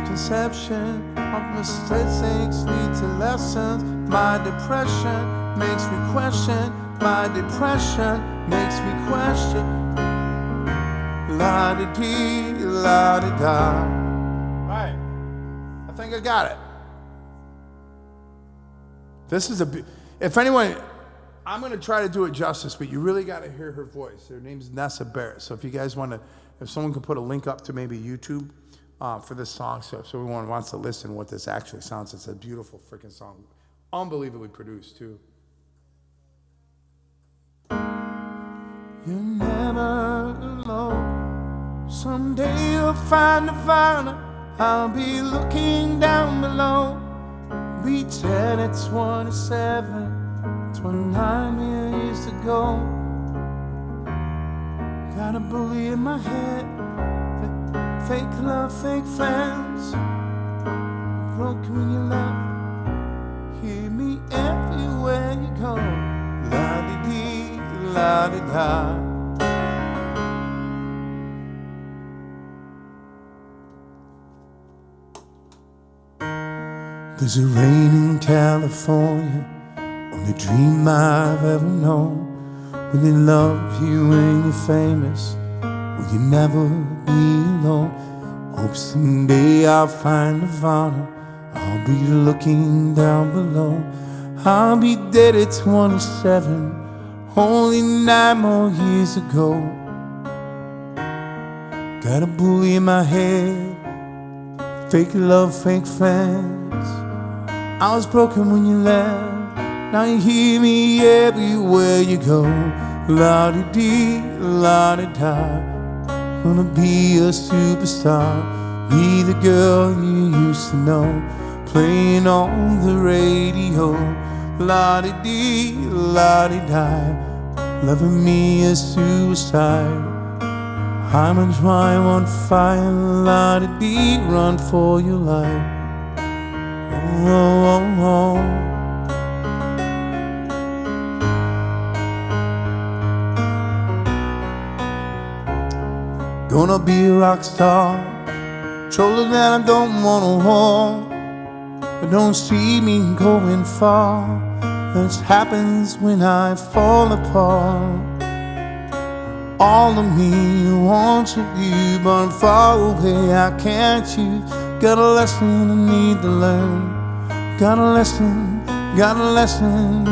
conception of mistakes lead to lessons. My depression makes me question. My depression makes me question. La-di-dee, la-di-da. All right, I think I got it. This is if anyone, I'm gonna try to do it justice, but you really gotta hear her voice. Her name's Nessa Barrett. So if you guys wanna, if someone could put a link up to maybe YouTube for this song, so if someone wants to listen what this actually sounds, it's a beautiful freaking song. Unbelievably produced too. You're never alone. Someday you'll find Nirvana. I'll be looking down below. Be 10 at 27, 29 years ago. Got a bully in my head. Fake love, fake friends. Broken when you left. Hear me everywhere you go. La-di-dee, la-di-da. There's a rain in California, only dream I've ever known. Will they love you when you're famous? Will you never be alone? Hope someday I'll find Nirvana. I'll be looking down below. I'll be dead at 27, only 9 more years ago. Got a bully in my head, fake love, fake friends. I was broken when you left, now you hear me everywhere you go. La-di-dee, la-di-da. Gonna be a superstar, be the girl you used to know, playing on the radio. La-di-dee, la-di-da. Loving me is suicide. I'm a crime on fire. La-di-dee, run for your life. Oh, oh, oh. Gonna be a rock star, controller that I don't wanna hold. But don't see me going far. This happens when I fall apart. All of me wants of you, but I'm far away, I can't choose. Got a lesson I need to learn. Got a lesson, got a lesson.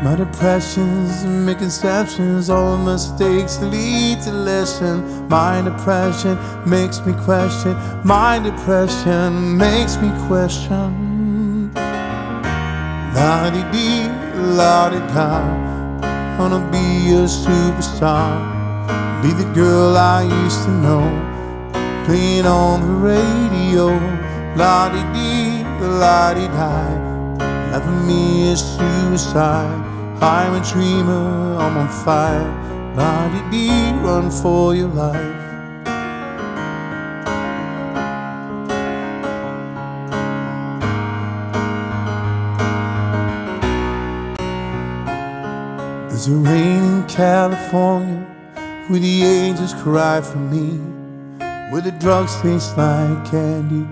My depressions and misconceptions, all mistakes lead to lesson. My depression makes me question. My depression makes me question. La-di-dee, la-di-da. Wanna be a superstar, be the girl I used to know, playing on the radio. La-di-dee, la-di-da. Loving me is suicide. I'm a dreamer, I'm on fire. La-di-dee, run for your life. There's a rain in California where the angels cry for me, where the drugs taste like candy,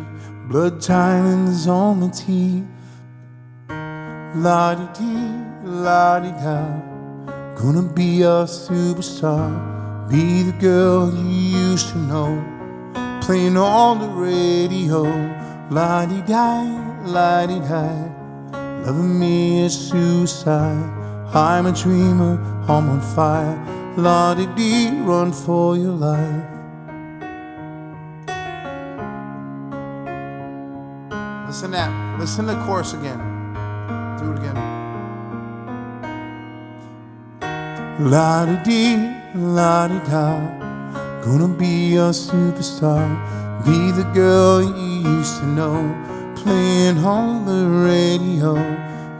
blood diamonds on the teeth. La-di-dee, la-di-da, gonna be a superstar, be the girl you used to know, playing on the radio. La-di-di, la-di-di, loving me is suicide. I'm a dreamer, I'm on fire. La-di-dee, run for your life. Listen to the chorus again. Do it again. La-di-dee, la-di-da, gonna be a superstar, be the girl you used to know, playing on the radio.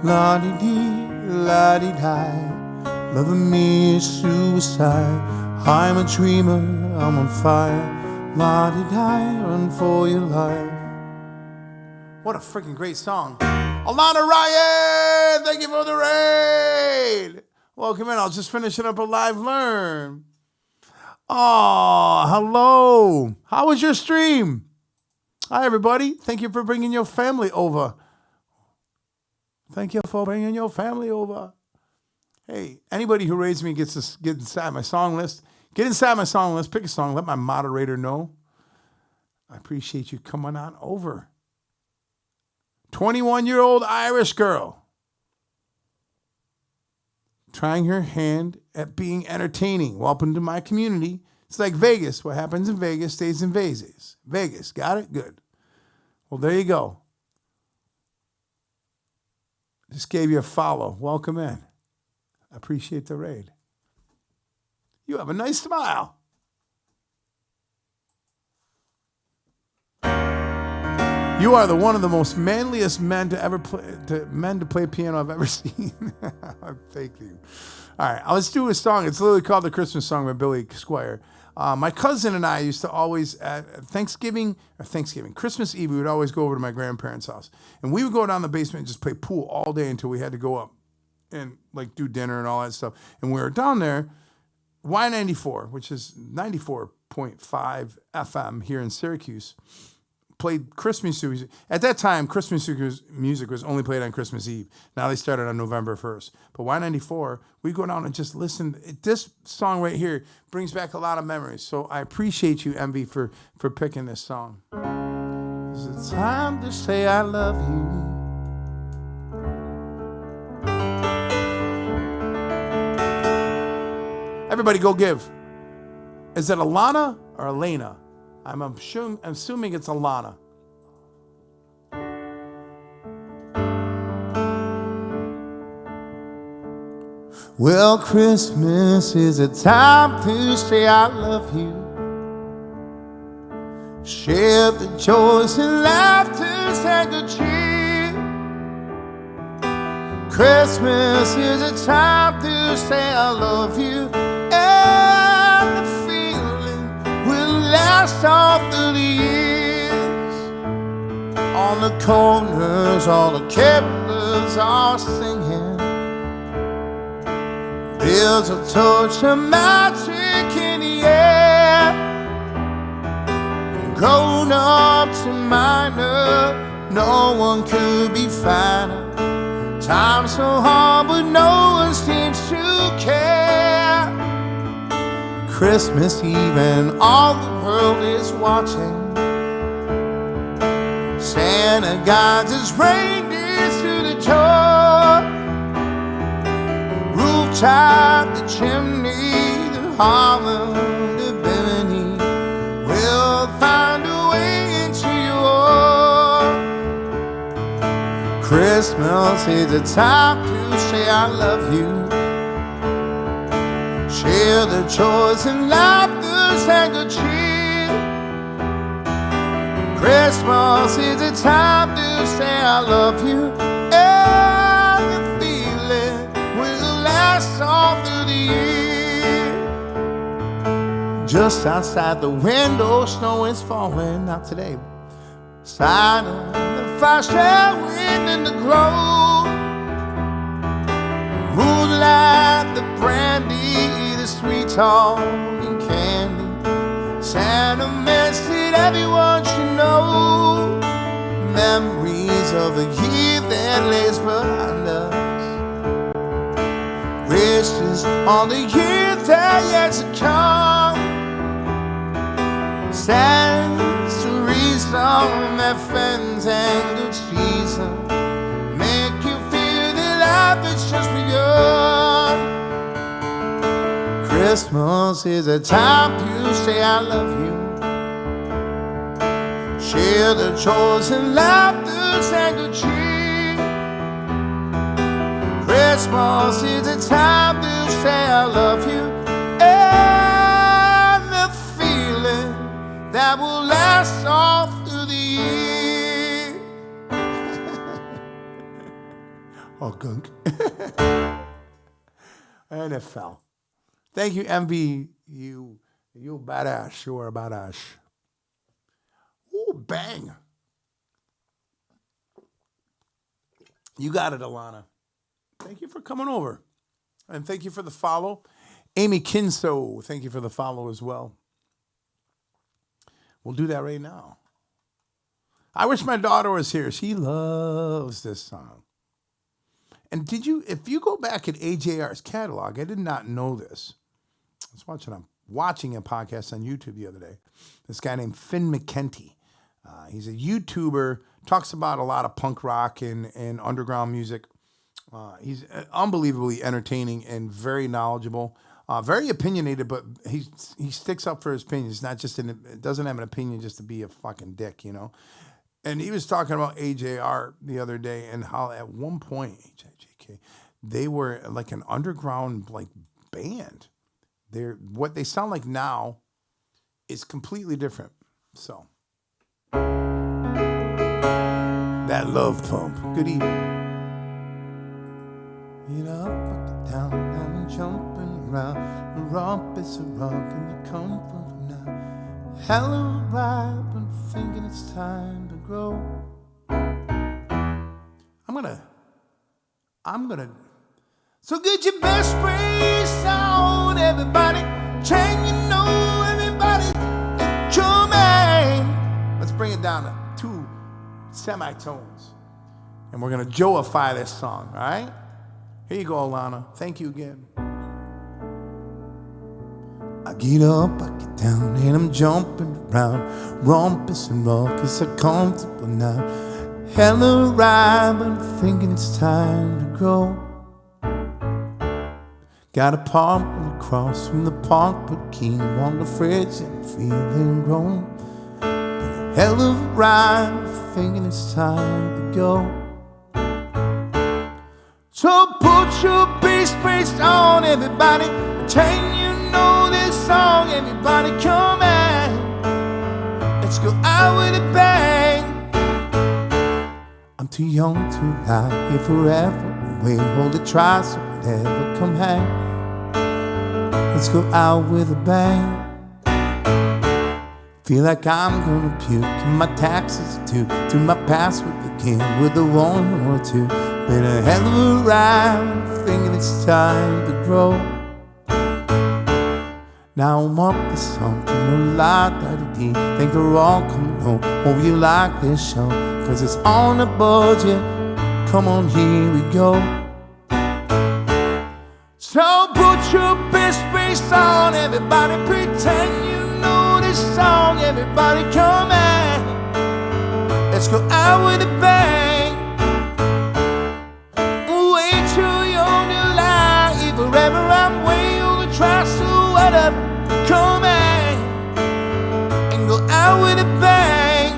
La-di-dee, la-di-da, loving me is suicide. I'm a dreamer, I'm on fire. La-di-da, run for your life. What a freaking great song. Alana Ryan, thank you for the raid. Welcome in. I was just finishing up a live learn. Oh, hello. How was your stream? Hi, everybody. Thank you for bringing your family over. Thank you for bringing your family over. Hey, anybody who raised me gets to get inside my song list. Get inside my song list. Pick a song. Let my moderator know. I appreciate you coming on over. 21-year-old Irish girl trying her hand at being entertaining. Welcome to my community. It's like Vegas. What happens in Vegas stays in Vegas. Vegas. Got it? Good. Well, there you go. Just gave you a follow. Welcome in. I appreciate the raid. You have a nice smile. You are one of the most manliest men to ever play piano I've ever seen. Thank you. All right, let's do a song. It's literally called The Christmas Song by Billy Squire. My cousin and I used to always, at Christmas Eve, we would always go over to my grandparents' house. And we would go down the basement and just play pool all day until we had to go up and like do dinner and all that stuff. And we were down there, Y94, which is 94.5 FM here in Syracuse, played Christmas music. At that time, Christmas music was only played on Christmas Eve. Now they started on November 1st. But Y94, we go down and just listen. This song right here brings back a lot of memories. So I appreciate you, Envy, for picking this song. Is it time to say I love you? Everybody go give. Is it Alana or Elena? I'm assuming it's Alana. Well, Christmas is a time to say I love you. Share the joys and laughter and good cheer. Christmas is a time to say I love you. And the feeling will last all through the years. On the corners, all the carolers are singing. There's a touch of magic in the air. From grown up to minor, no one could be finer. Time's so hard, but no one seems to care. Christmas Eve and all the world is watching. Santa guides his reindeers to the door. Rooftop, the chimney, the Harlem, the Bimini, we'll find a way into your. Christmas is a time to say I love you. Share the joys and laughter and good cheer. Christmas is a time to say I love you. And the feeling will last all through the year. Just outside the window, snow is falling. Not today. Sign of the fire, wind and the glow. Moonlight, the brandy, the sweet talking candy. Send a message everyone should know. Memories of the year that lays behind us. Wishes on the year that yet to come. Centuries of my friends and good season make you feel that life is just begun. Christmas is a time to say I love you. Share the joys and laughter and good cheer. Christmas is a time to say I love you. And the feeling that will last all through the year. Oh, gunk. And it fell. Thank you, MV. You badass. You are a badass. Ooh, bang. You got it, Alana. Thank you for coming over. And thank you for the follow. Amy Kinso, thank you for the follow as well. We'll do that right now. I wish my daughter was here. She loves this song. And if you go back at AJR's catalog, I did not know this. I'm watching a podcast on YouTube the other day. This guy named Finn McKenty. He's a YouTuber, talks about a lot of punk rock and underground music. He's unbelievably entertaining and very knowledgeable, very opinionated, but he sticks up for his opinions. Not just doesn't have an opinion just to be a fucking dick, you know. And he was talking about AJR the other day and how at one point, AJK, they were like an underground like band. What they sound like now is completely different. So that love pump. Good evening. Get up, fuck it down, I'm jumping around. The romp is a rock and the comfort now. Hell of a ride, but I'm thinking it's time to grow. I'm gonna. So get your best brace on, everybody. Chain, you know, everybody. Come on. Let's bring it down to 2 semitones. And we're gonna Joeify this song, all right? Here you go, Alana. Thank you again. I get up, I get down, and I'm jumping around. Rumpus and ruckus are comfortable now. Hell of a ride, but I'm thinking it's time to grow. Got a pump across from the park, but keen on the fridge and feeling grown. But a hell of a ride, I'm thinking it's time to go. So put your bass on, everybody. Pretend you know this song, everybody. Come on, let's go out with a bang. I'm too young to lie here forever. We hold the try, so whatever, come hang. Let's go out with a bang. Feel like I'm gonna puke, and my taxes due. To my password again with a 1 or 2. Been a hell of a ride, thinking it's time to grow. Now I'm up to something a lot better. Think they're all coming home. Hope you like this show, cause it's on a budget. Come on, here we go. So put your best face on, everybody. Pretend you know this song, everybody. Come on, let's go out with a bang. Way too young to lie. If forever I'm way on the track, so what up? Come on and go out with a bang.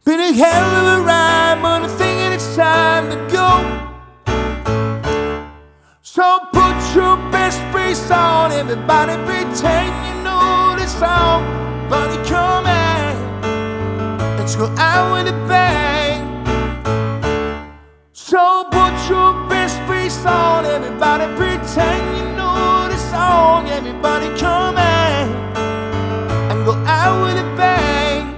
Been a hell of a ride, but I'm thinking it's time to go. So put your best face on, everybody. Pretend you know this song, buddy. Come on, let's go out with a bang. So put your best face on, everybody. Pretend you know the song, everybody. Come on and go out with a bang.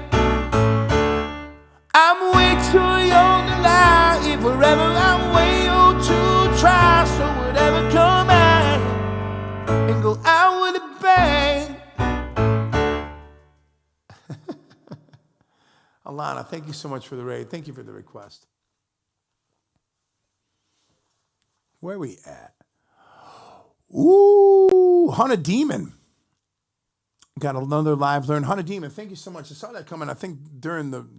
I'm way too young to lie. Alana, thank you so much for the raid. Thank you for the request. Where are we at? Ooh, Hunted Demon. Got another live learn. Hunted Demon, thank you so much. I saw that coming, I think, during the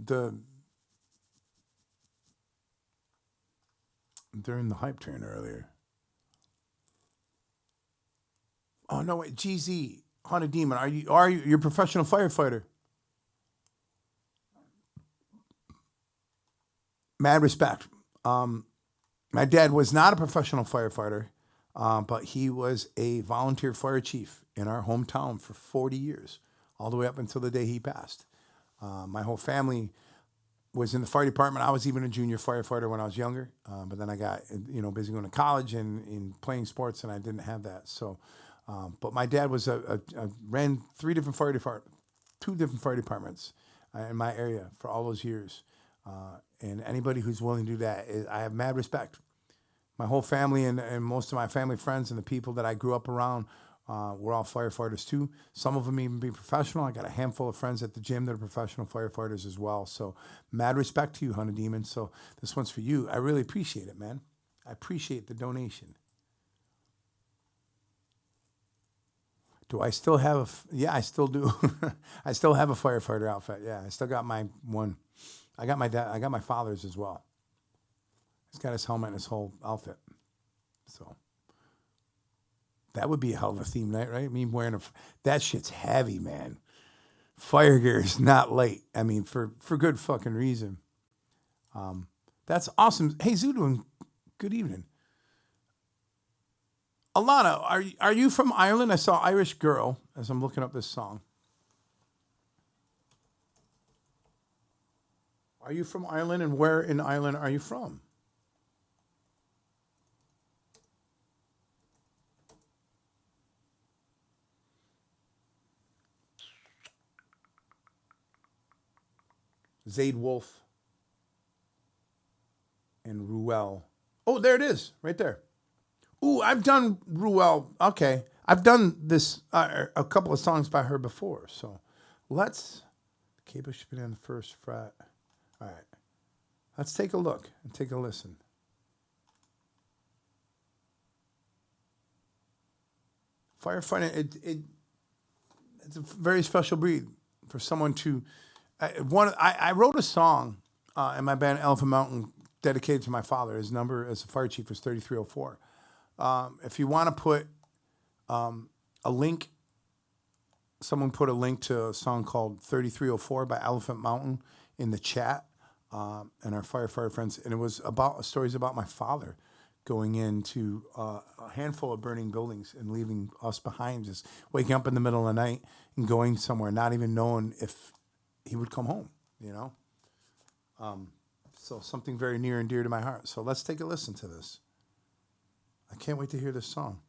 hype train earlier. Oh no, wait, GZ, Hunted Demon. Are you you're a professional firefighter? Mad respect. My dad was not a professional firefighter, but he was a volunteer fire chief in our hometown for 40 years, all the way up until the day he passed. My whole family was in the fire department. I was even a junior firefighter when I was younger, but then I got busy going to college and in playing sports, and I didn't have that. So, but my dad was ran two different fire departments in my area for all those years. And anybody who's willing to do that, I have mad respect. My whole family and most of my family friends and the people that I grew up around were all firefighters too. Some of them even be professional. I got a handful of friends at the gym that are professional firefighters as well. So mad respect to you, Hunted Demon. So this one's for you. I really appreciate it, man. I appreciate the donation. Do I still have yeah, I still do. I still have a firefighter outfit. Yeah, I still got my one. I got my father's as well. He's got his helmet and his whole outfit. So that would be a hell of a theme night, right? Me wearing that shit's heavy, man. Fire gear is not light. I mean, for good fucking reason. That's awesome. Hey, Zudu, good evening. Alana, are you from Ireland? I saw Irish Girl as I'm looking up this song. Are you from Ireland, and where in Ireland are you from? Zaid Wolf and Ruel. Oh, there it is, right there. Ooh, I've done Ruel. Okay, I've done this a couple of songs by her before. So let's. Cable should be on the first fret. All right, let's take a look and take a listen. Firefighting, it's a very special breed for someone to. I wrote a song in my band Elephant Mountain dedicated to my father. His number as a fire chief was 3304. If you want to put a link, someone put a link to a song called 3304 by Elephant Mountain in the chat, and our firefighter friends, and it was about stories about my father going into a handful of burning buildings and leaving us behind, just waking up in the middle of the night and going somewhere, not even knowing if he would come home, So something very near and dear to my heart. So let's take a listen to this. I can't wait to hear this song.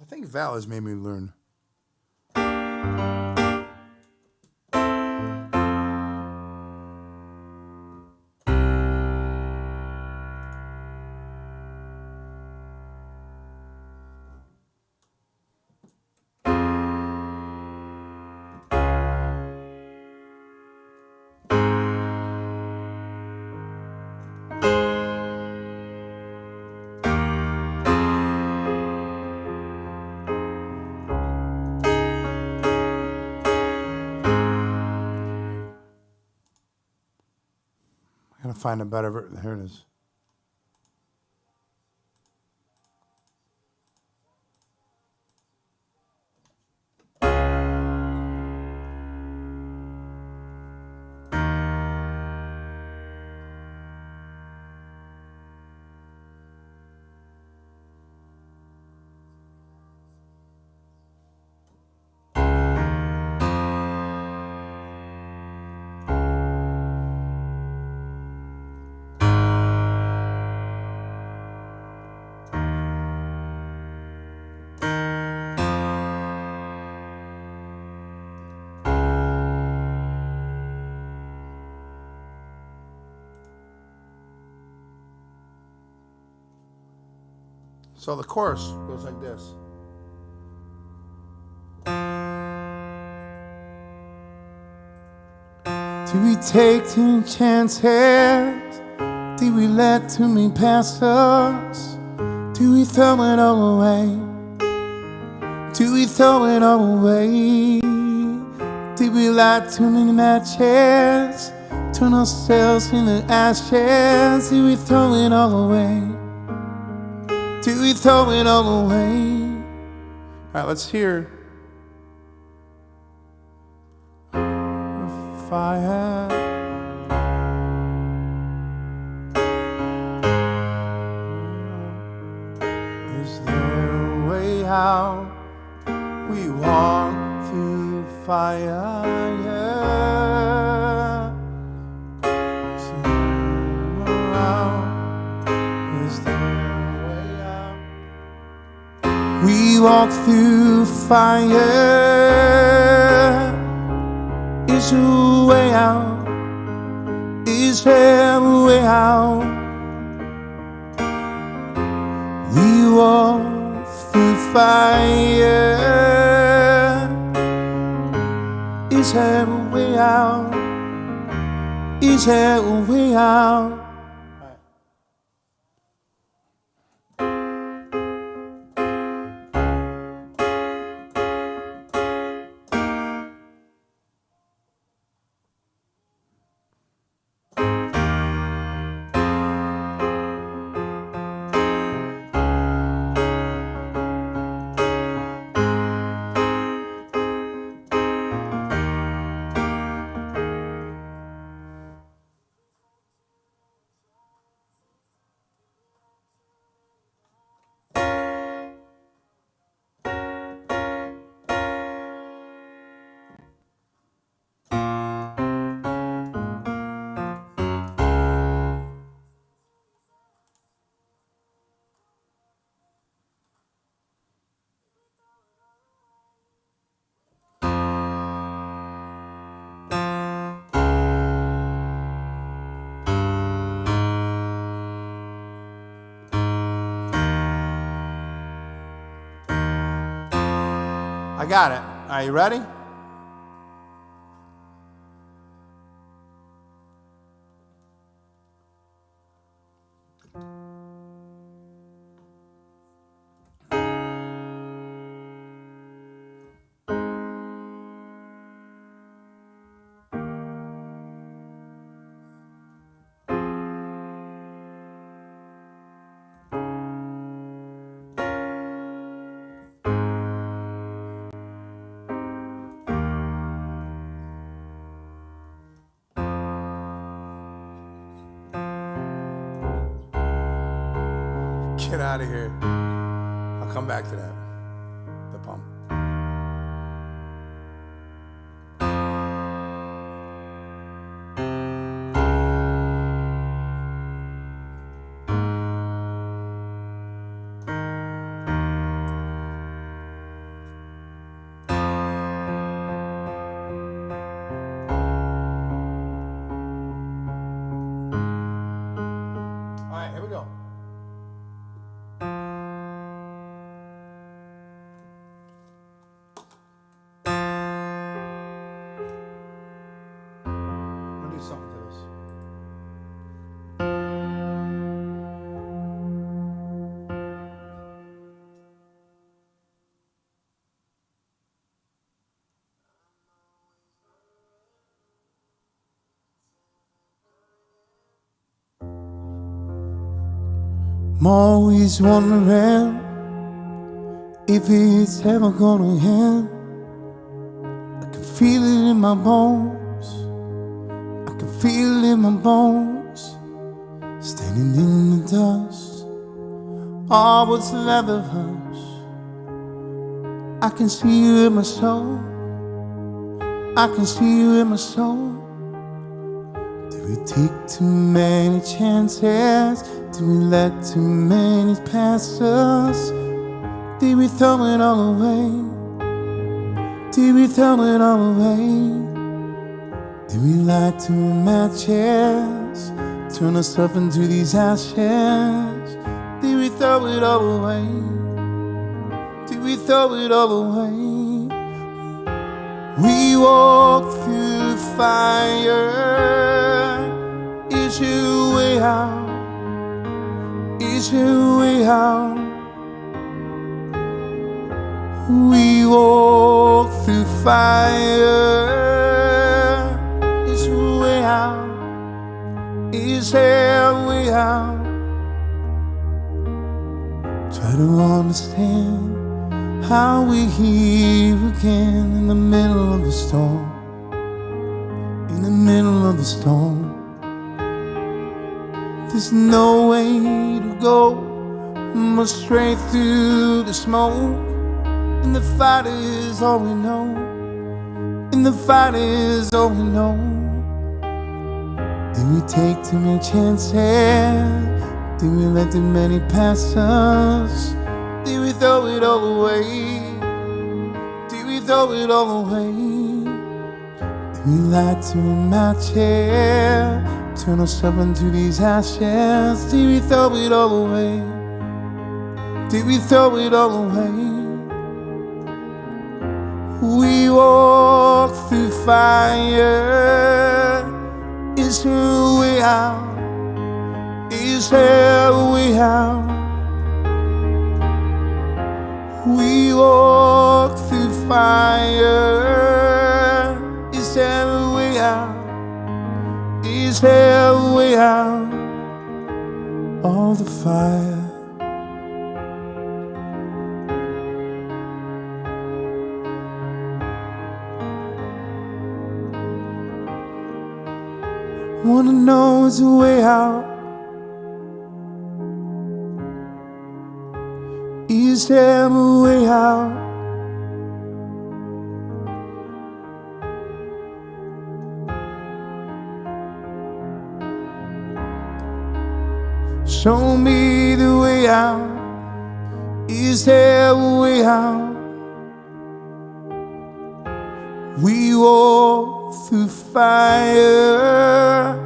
I think Val has made me learn. I gotta find a better version. Here it is. So the chorus goes like this. Do we take too many chances? Do we let too many pass us? Do we throw it all away? Do we throw it all away? Did we light too many matches? Turn ourselves into ashes? Do we throw it all away? Do we throw it all away? All right, let's hear fire. Is there a way out? We walk through fire. Yeah. Is there a way out? Is there a way out? We walk through fire. Is there a way out? Is there a way out? We walk through fire. Is there a way out? Is there a way out? I got it. Are you ready? Get out of here. I'll come back to that. The pump. All right, here we go. Something to this. I'm always wondering if it's ever gonna end. I can feel it in my bones. Feel in my bones, standing in the dust. All what's left of us. I can see you in my soul. I can see you in my soul. Did we take too many chances? Did we let too many pass us? Did we throw it all away? Did we throw it all away? Did we light too many matches? Turn ourselves into these ashes? Did we throw throw it all away? Did we throw it all away? We walk through fire. Is your way out? Is your way out? We walk through fire. Is your way out? Is there a way out? Try to understand how we here again in the middle of the storm. In the middle of the storm. There's no way to go but straight through the smoke. And the fight is all we know. And the fight is all we know. Did we take too many chances? Did we let too many pass us? Did we throw it all away? Did we throw it all away? Did we light to the matches? Turn ourselves into these ashes? Did we throw it all away? Did we throw it all away? We walk through fire. Is there a way out? Is there a way out? We walk through fire. Is there a way out? Is there a way out of the fire? Wanna know is a way out? Is there a way out? Show me the way out. Is there a way out? We walk through fire.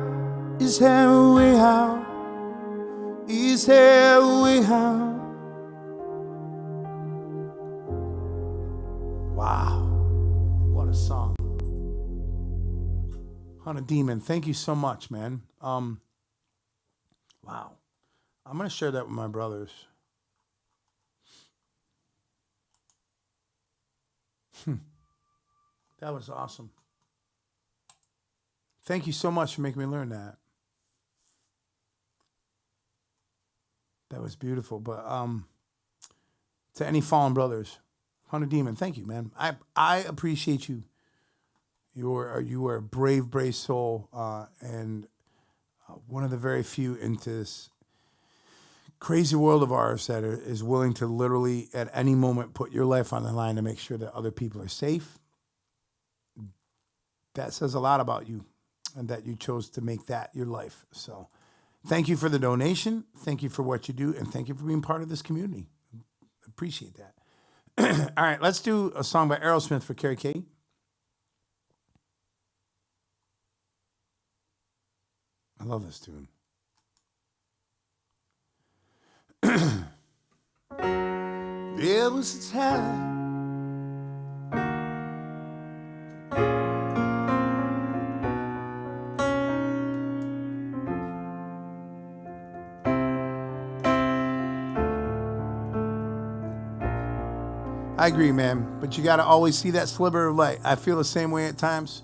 Is there a way out? Is there a way out? Wow, what a song. Hunter Demon, thank you so much, man. Wow. I'm going to share that with my brothers. That was awesome. Thank you so much for making me learn that. That was beautiful. But to any fallen brothers, Hunter Demon, thank you, man. I appreciate you. You are a brave, brave soul, and one of the very few into this crazy world of ours that is willing to literally at any moment put your life on the line to make sure that other people are safe. That says a lot about you and that you chose to make that your life. So thank you for the donation. Thank you for what you do. And thank you for being part of this community. Appreciate that. All right, let's do a song by Aerosmith for Carrie K. I love this tune. There was a time I agree, man, but you got to always see that sliver of light. I feel the same way at times,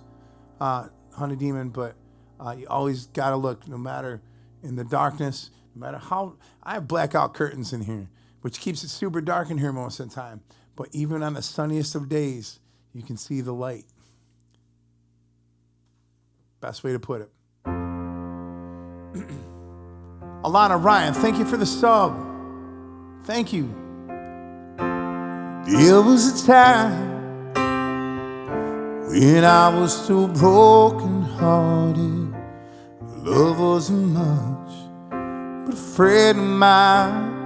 Honey Demon, but you always got to look, no matter in the darkness, no matter how. I have blackout curtains in here, which keeps it super dark in here most of the time. But even on the sunniest of days, you can see the light. Best way to put it. Alana Ryan, thank you for the sub. Thank you. There was a time when I was so broken hearted. Love wasn't much but a friend of mine.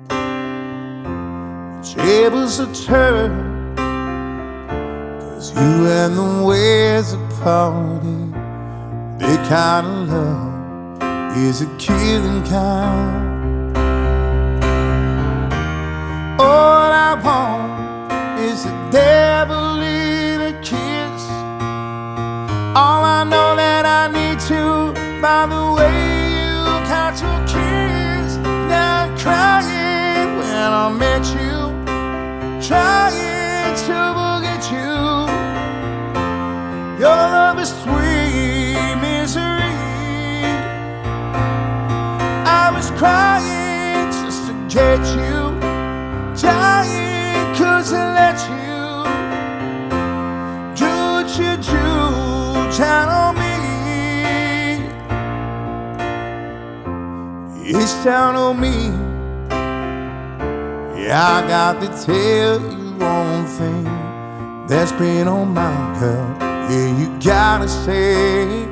The tables are turned, 'cause you and the ways are parted. That kind of love is a killing kind. I want is a devil in a kiss. All I know that I need to, by the way you count your kiss. Now I'm crying when I met you, trying to forget you. Your love is sweet misery. I was crying just to get you, dying 'cause I let you do what you do down on me. It's down on me. Yeah, I got to tell you one thing that's been on my heart. Yeah, you gotta say,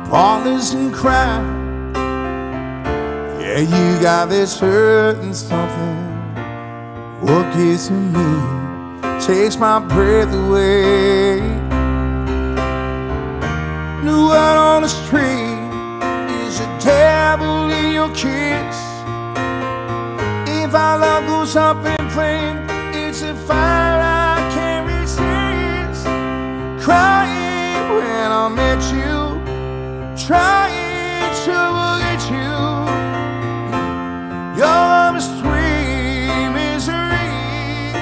partners and cry. Yeah, you got this hurting something. What gets to me takes my breath away. The word on the street is a devil in your kiss. If our love goes up in flame, it's a fire I can't resist. Crying when I met you, trying to forget you. Your love is sweet misery.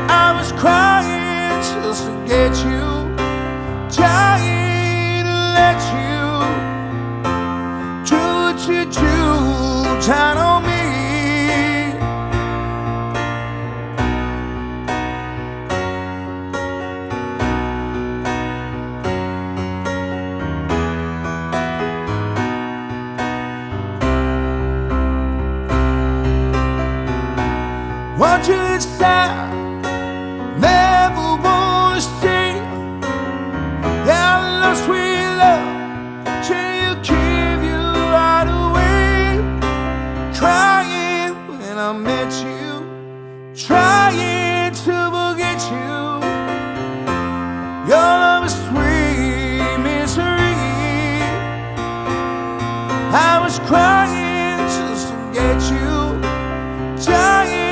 I was crying just to get you, trying to let you do what you do down on me. Want you inside, never wanna stay. Yeah, I love sweet love till you give your heart away. Crying when I met you, trying to forget you. Your love is sweet misery. I was crying just to get you, trying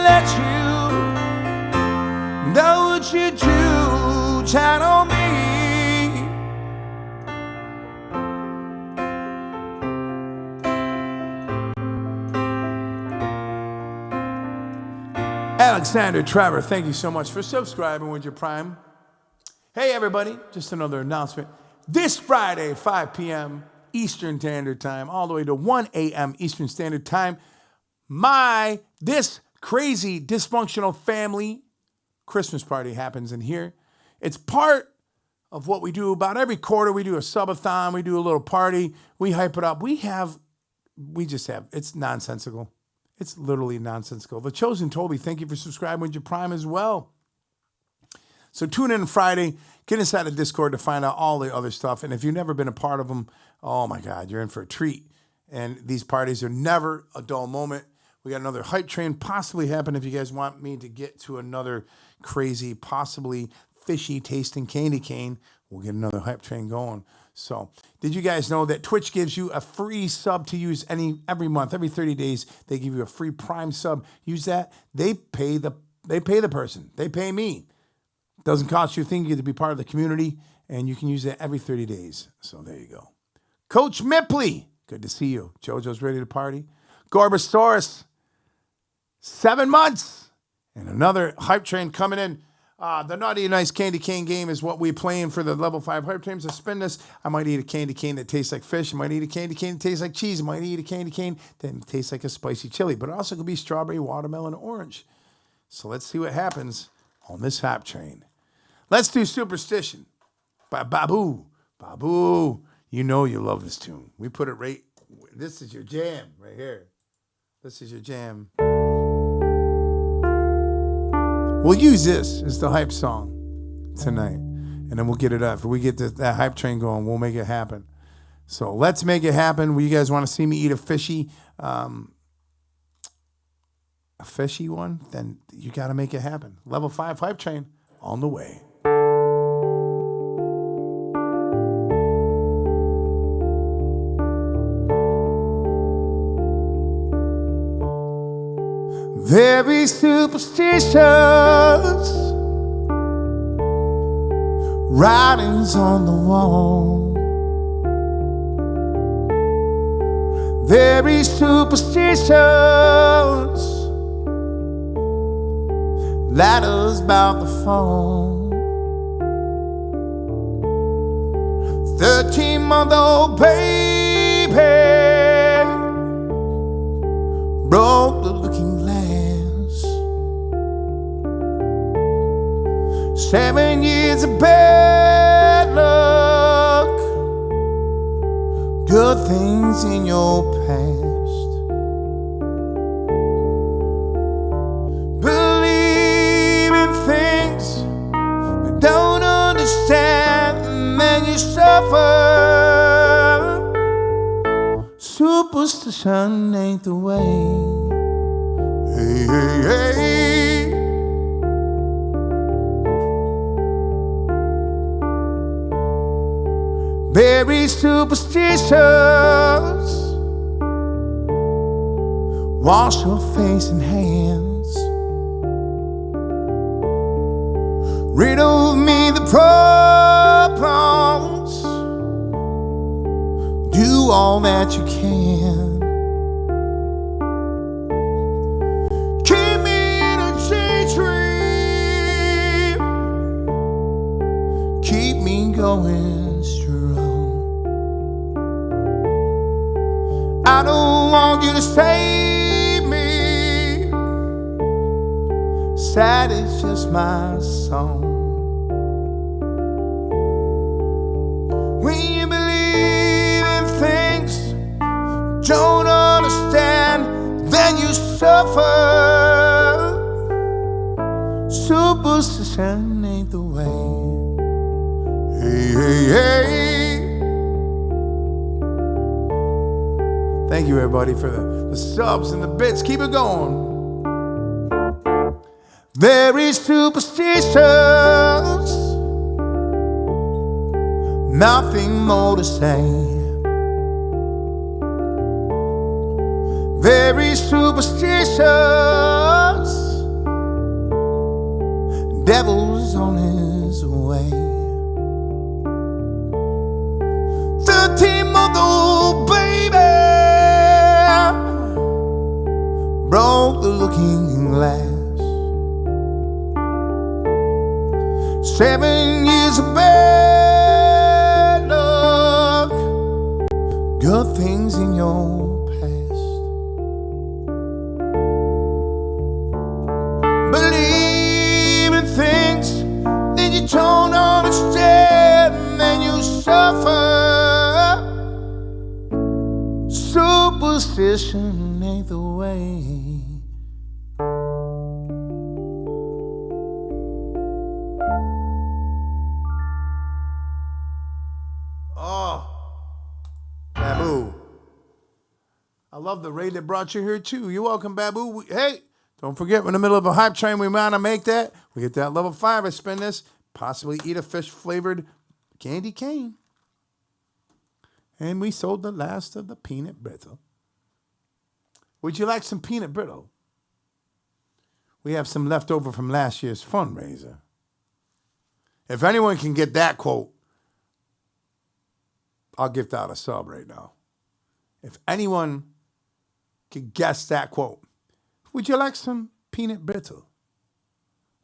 let you know what you do down on me. Alexander Trevor, thank you so much for subscribing with your Prime. Hey everybody, just another announcement. This Friday, 5 p.m. Eastern Standard Time, all the way to 1 a.m. Eastern Standard Time, this crazy dysfunctional family Christmas party happens in here. It's part of what we do about every quarter. We do a subathon, we do a little party, we hype it up. It's nonsensical. It's literally nonsensical. The Chosen Toby, thank you for subscribing with your Prime as well. So tune in Friday, get inside the Discord to find out all the other stuff. And if you've never been a part of them, oh my God, you're in for a treat. And these parties are never a dull moment. We got another hype train possibly happen if you guys want me to get to another crazy, possibly fishy tasting candy cane. We'll get another hype train going. So did you guys know that Twitch gives you a free sub to use every month, every 30 days, they give you a free Prime sub. Use that. They pay the person. They pay me. Doesn't cost you a thing. You get to be part of the community and you can use that every 30 days. So there you go. Coach Mipley, good to see you. JoJo's ready to party. Gorbasaurus, 7 months, and another hype train coming in. The Naughty and Nice candy cane game is what we're playing for the level 5 hype trains. To spin this, I might eat a candy cane that tastes like fish. I might eat a candy cane that tastes like cheese. I might eat a candy cane that tastes like a spicy chili. But it also could be strawberry, watermelon, or orange. So let's see what happens on this hype train. Let's do Superstition by Babu. Babu, you know you love this tune. We put it right. This is your jam right here. This is your jam. We'll use this as the hype song tonight, and then we'll get it up. If we get that hype train going, we'll make it happen. So let's make it happen. You guys want to see me eat a fishy one? Then you got to make it happen. Level 5 hype train on the way. very superstitious. Writings on the wall, very superstitious. Ladders about to fall. 13-month-old baby broke the looking glass. 7 years of bad luck, good things in your past. Believe in things you don't understand, and then you suffer. Superstition ain't the way. Hey, hey, hey. Very superstitious. Wash your face and hands. Riddle me the problems. Do all that you can. Keep me in a daydream. Keep me going strong. I don't want you to save me. Sad is just my song. When you believe in things don't understand, then you suffer. Superstition ain't the way. Hey, hey, hey. Thank you, everybody, for the subs and the bits. Keep it going. Very superstitious. Nothing more to say. Very superstitious. Devil's on his way. 13-month-old baby broke the looking glass. 7 years of bad luck, good things in your past. Believe in things that you don't understand, and then you suffer. Superstition ain't the way. Babu. I love the raid that brought you here too. You're welcome, Babu. Hey, don't forget, we're in the middle of a hype train. We want to make that. We get that level 5. I spin this. Possibly eat a fish-flavored candy cane. And we sold the last of the peanut brittle. Would you like some peanut brittle? We have some left over from last year's fundraiser. If anyone can get that quote, I'll gift out a sub right now. If anyone can guess that quote, would you like some peanut brittle?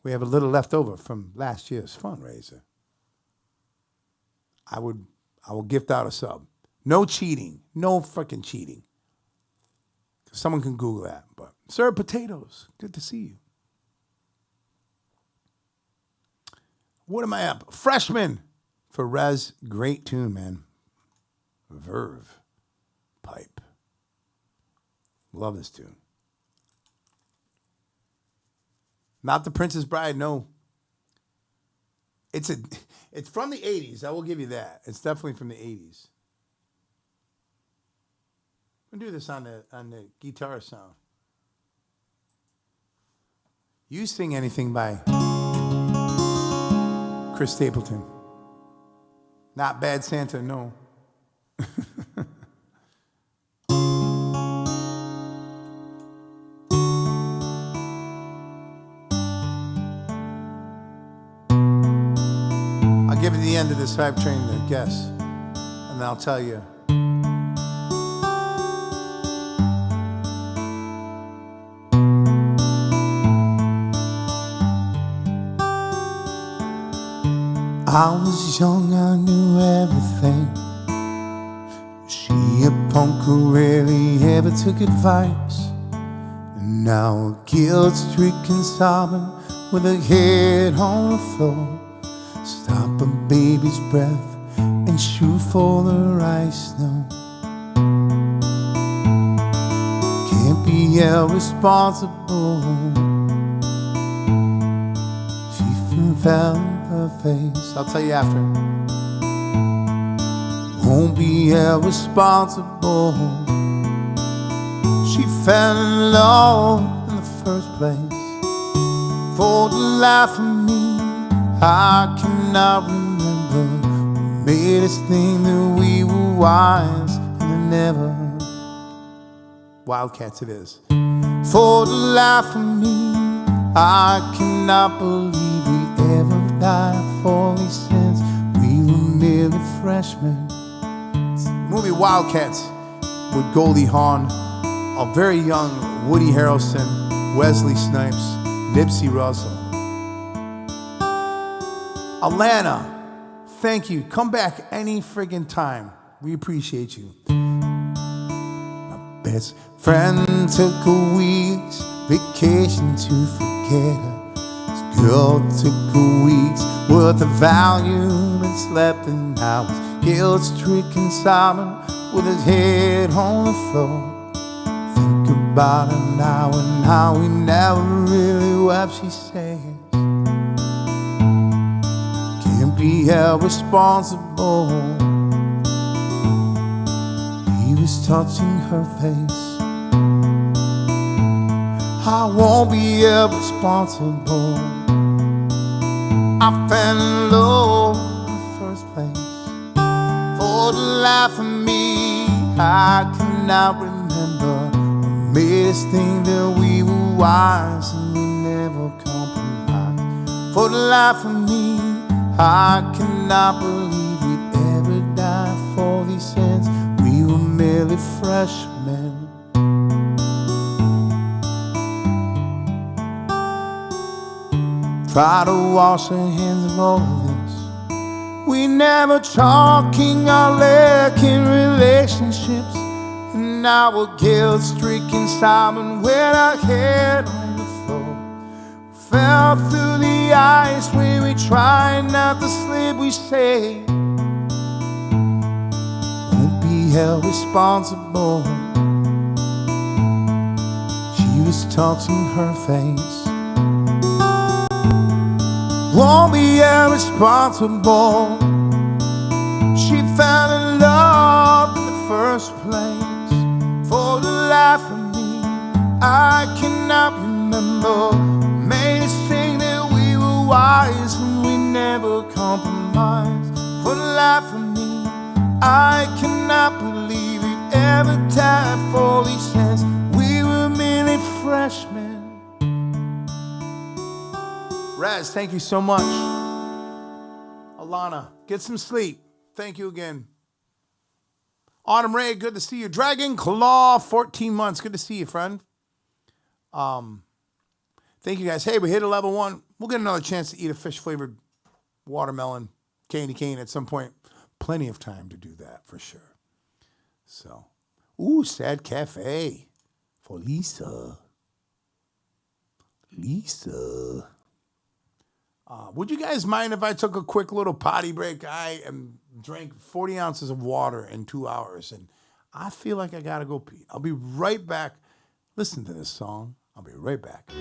We have a little left over from last year's fundraiser. I will gift out a sub. No cheating. No freaking cheating. Someone can Google that. But Sir Potatoes, good to see you. What am I up? Freshman for Rez. Great tune, man. Verve pipe. Love this tune. Not the Princess Bride, no. It's from the 80s. I will give you that. It's definitely from the 80s. I'm gonna do this on the guitar sound. You sing anything by Chris Stapleton. Not Bad Santa, no. give you the end of this hype train to guess, and then I'll tell you. I was young, I knew everything. She a punk who rarely ever took advice. And now a guilt-stricken sobbing with her head on the floor. Stop a baby's breath and shoot for the ice. No, can't be held responsible. She fell her face. I'll tell you after. Won't be held responsible. She fell in love in the first place. For the life of me, I cannot remember what made us think that we were wise and never. Wildcats it is. For the life of me, I cannot believe we ever died for these sins. We were merely freshmen. It's the movie Wildcats with Goldie Hawn, a very young Woody Harrelson, Wesley Snipes, Nipsey Russell. Alana, thank you. Come back any friggin' time. We appreciate you. My best friend took a week's vacation to forget her. This girl took a week's worth of Valium and slept, and I was guilt-stricken, sobbing with his head on the floor. Think about her now and how we never really wept, she says. Can't be held responsible. He was touching her face. I won't be held responsible. I fell in love in the first place. For the life of me, I cannot remember what made us think that we were wise and we never compromised. For the life of me, I cannot believe we'd ever die for these sins. We were merely freshmen. Try to wash our hands of all of this. We never talking our lacking relationships. And now we're guilt-stricken, sobbing with our head on the floor. Fell through the ice when we tried not to slip, we say. Won't be held responsible. She was touching her face. Won't be irresponsible. She fell in love in the first place. For the life of me, I cannot remember. Made us think that we were wise and we never compromised. For the life of me, I cannot believe we'd ever died for these sins. We were merely freshmen. Raz, thank you so much. Alana, get some sleep. Thank you again. Autumn Ray, good to see you. Dragon Claw, 14 months. Good to see you, friend. Thank you, guys. Hey, we hit a level 1. We'll get another chance to eat a fish-flavored watermelon candy cane at some point. Plenty of time to do that, for sure. So, ooh, Sad Cafe for Lisa. Lisa. Would you guys mind if I took a quick little potty break? I drank 40 ounces of water in 2 hours, and I feel like I gotta go pee. I'll be right back. Listen to this song. I'll be right back.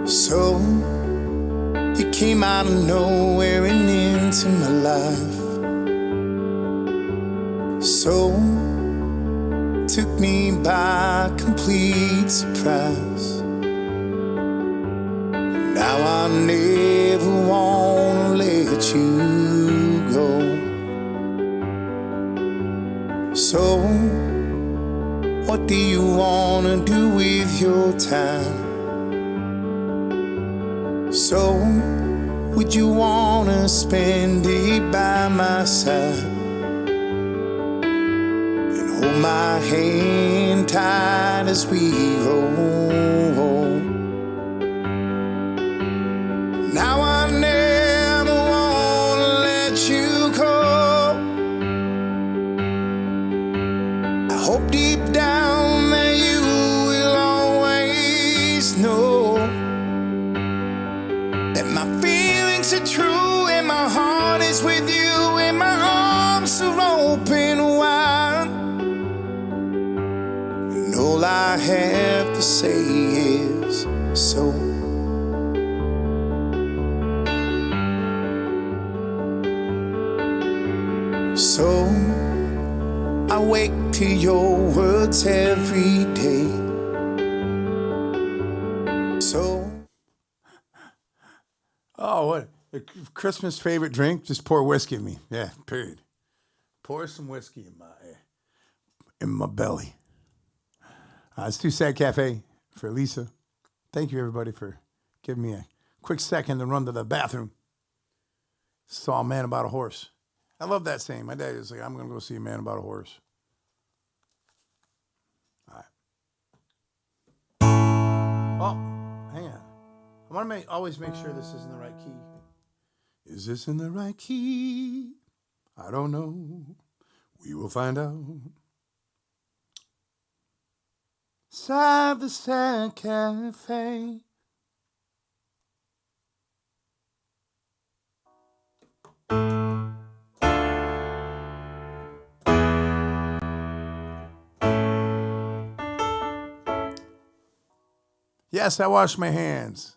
So you came out of nowhere and into my life. So took me by complete surprise. Now I never wanna let you go. So, what do you wanna do with your time? So, would you wanna spend it by my side and hold my hand tight as we roll? Now I never wanna let you go. I hope deep down that you will always know that my feelings are true and my heart is with you and my arms are open wide. And all I have to say is so. So I wake to your words every day. So. Oh, what? A Christmas favorite drink? Just pour whiskey in me. Yeah, period. Pour some whiskey in my belly. It's Too Sad Cafe for Lisa. Thank you, everybody, for giving me a quick second to run to the bathroom. Saw a man about a horse. I love that saying. My dad was like, I'm going to go see a man about a horse. All right. Oh, hang on. I want to always make sure this is in the right key. Is this in the right key? I don't know. We will find out. Inside the Sad Cafe. Yes, I wash my hands.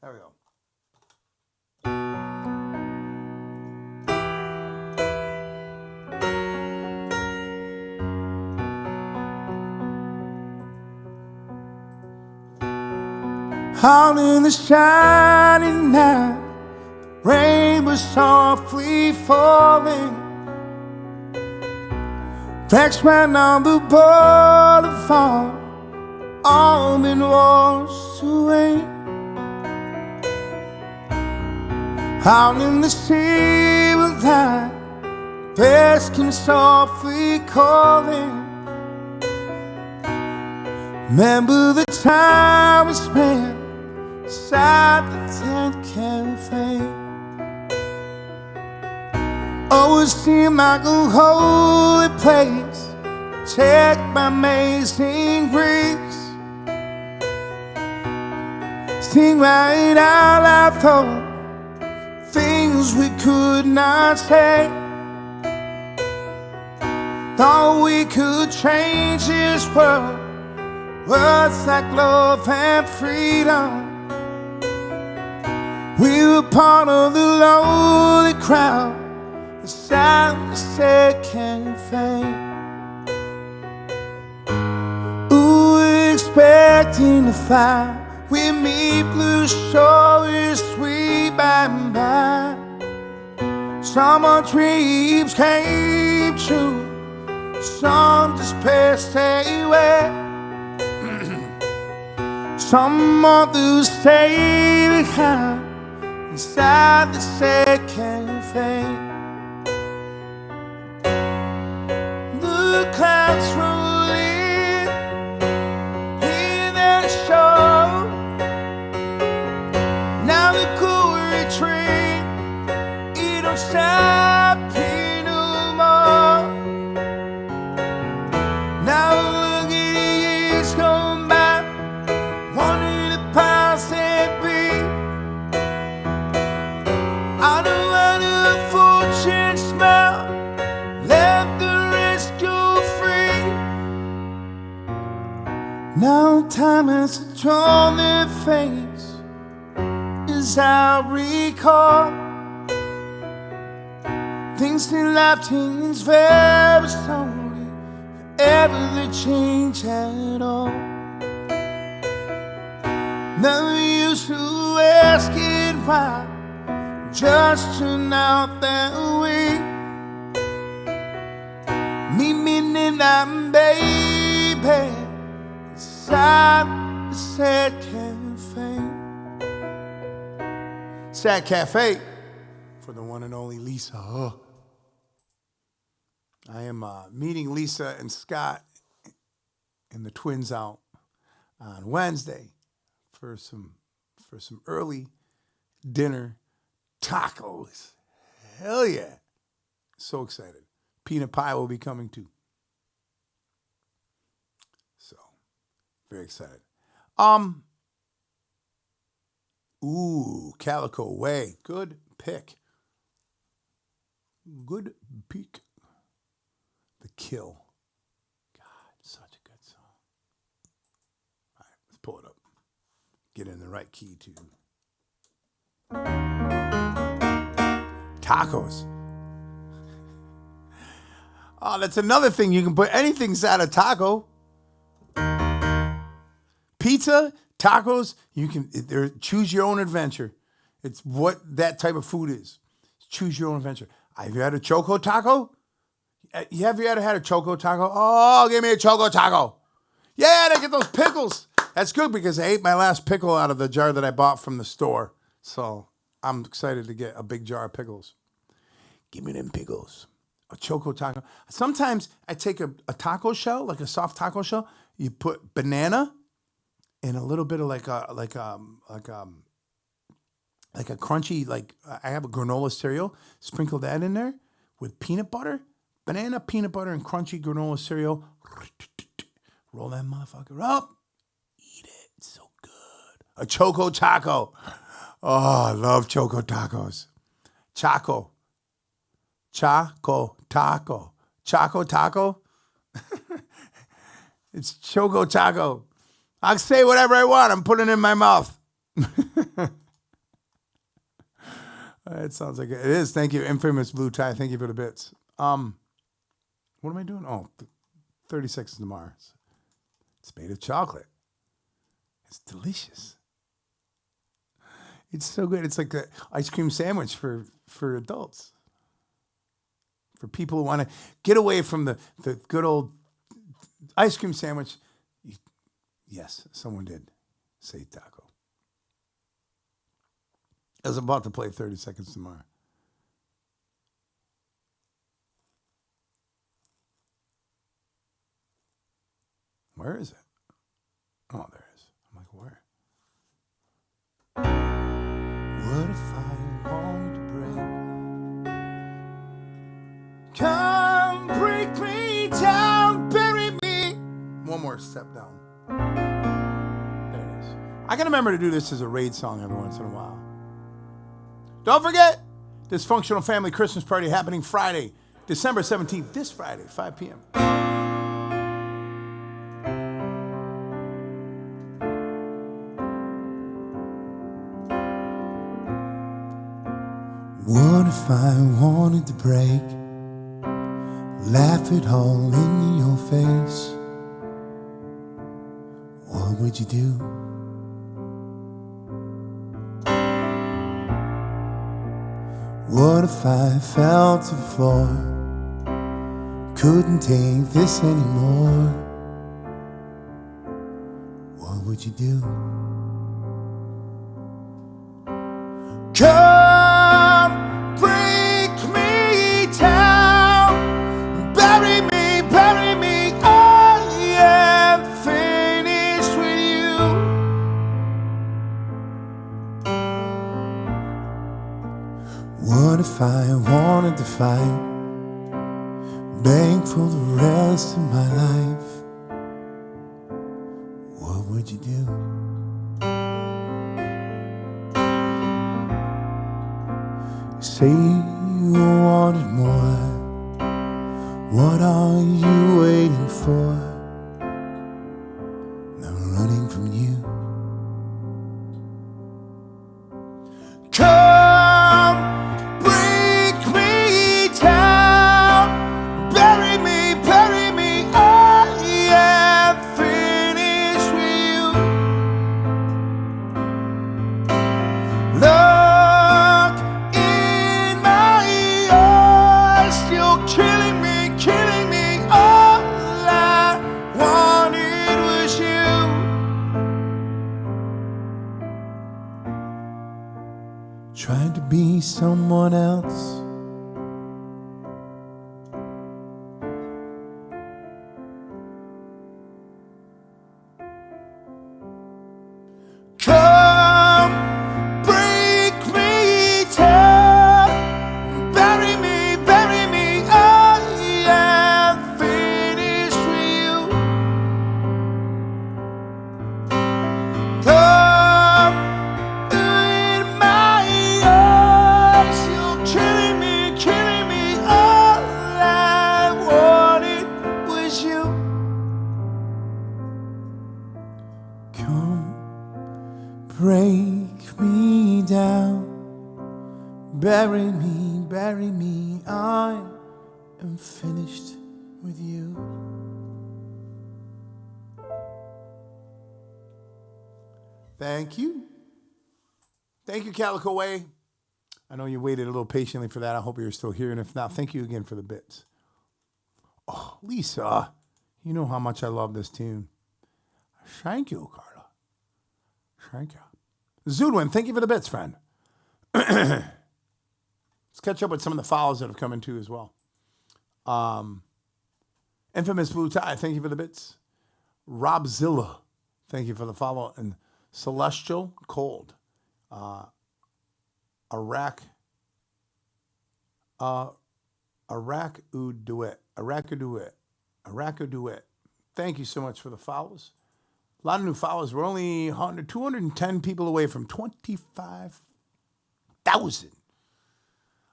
There we go. Out in the shining night, rain was softly falling. Tracks ran on the boulevard, all been washed away. Out in the silver light, birds came softly calling. Remember the time we spent inside the tent cafe. Oh, it seemed like a holy place, protected by amazing grace. Sing right out loud, thought things we could not say. Thought we could change this world, words like love and freedom. We were part of the lonely crowd inside the Sad Cafe. Ooh, expecting to find we meet blue shores sweet by and by. Some our dreams came true, some just passed away. Some others stay behind inside the Sad Cafe. The clouds roll in the show. Now the cool retreat, it don't stop here no more. Now look at the years gone by, wanting the past and be. Now time has drawn their face as I recall things they left, things very slowly, ever they change at all. Never used to ask it why, just turned out that way. Me meaning I'm baby inside the sad cafe. Sad cafe for the one and only Lisa. Oh. I am meeting Lisa and Scott and the twins out on Wednesday for some early dinner tacos. Hell yeah. So excited. Peanut pie will be coming too. So, very excited. Ooh, Calico Way. Good pick. Good pick. The Kill. God, such a good song. All right, let's pull it up. Get in the right key too. Tacos. Oh, that's another thing. You can put anything inside a taco. Pizza, tacos, you can choose your own adventure. It's what that type of food is. Choose your own adventure. Have you had a choco taco? Have you ever had a choco taco? Oh, give me a choco taco. Yeah, they get those pickles. That's good because I ate my last pickle out of the jar that I bought from the store. So I'm excited to get a big jar of pickles. Give me them pickles. A choco taco. Sometimes I take a taco shell, like a soft taco shell. You put banana and a little bit of like a crunchy, like I have a granola cereal. Sprinkle that in there with peanut butter. Banana, peanut butter, and crunchy granola cereal. Roll that motherfucker up. Eat it. It's so good. A choco taco. Oh, I love choco tacos. Choco taco. Choco taco. It's choco taco. I'll say whatever I want. I'm putting it in my mouth. It sounds like it is. Thank you, Infamous Blue Tie. Thank you for the bits. What am I doing? Oh, 36 tomorrow. It's made of chocolate. It's delicious. It's so good. It's like an ice cream sandwich for adults. For people who want to get away from the good old ice cream sandwich. Yes, someone did say taco. I was about to play 30 Seconds Tomorrow. Where is it? Oh, there it is. I'm like, where? What if I want to break? Come break me down, bury me. One more step down. There it is. I can remember to do this as a raid song every once in a while. Don't forget, Dysfunctional Family Christmas Party happening Friday, December 17th, this Friday, 5 p.m. What if I wanted to break? Laugh it all in your face. What would you do? What if I fell to the floor? Couldn't take this anymore. What would you do? Come break me down, bury me, I am finished with you. What if I wanted to fight, beg for the rest of my life? What would you do? Say you wanted more. What are you waiting for? Now be someone else. Come, break me down, bury me, I am finished with you. Come, in my arms, you're killing me, all I wanted was you. Come, break me down, bury me, I am finished with you. Thank you. Thank you, Calico Way. I know you waited a little patiently for that. I hope you're still here. And if not, thank you again for the bits. Oh, Lisa, you know how much I love this tune. Thank you, Carla. Thank you. Zoodwin, thank you for the bits, friend. Let's catch up with some of the follows that have come in too as well. Infamous Blue Tie, thank you for the bits. Robzilla, thank you for the follow. And Celestial Cold. Iraq Uduit. Thank you so much for the follows. A lot of new follows. We're only 210 people away from 25,000.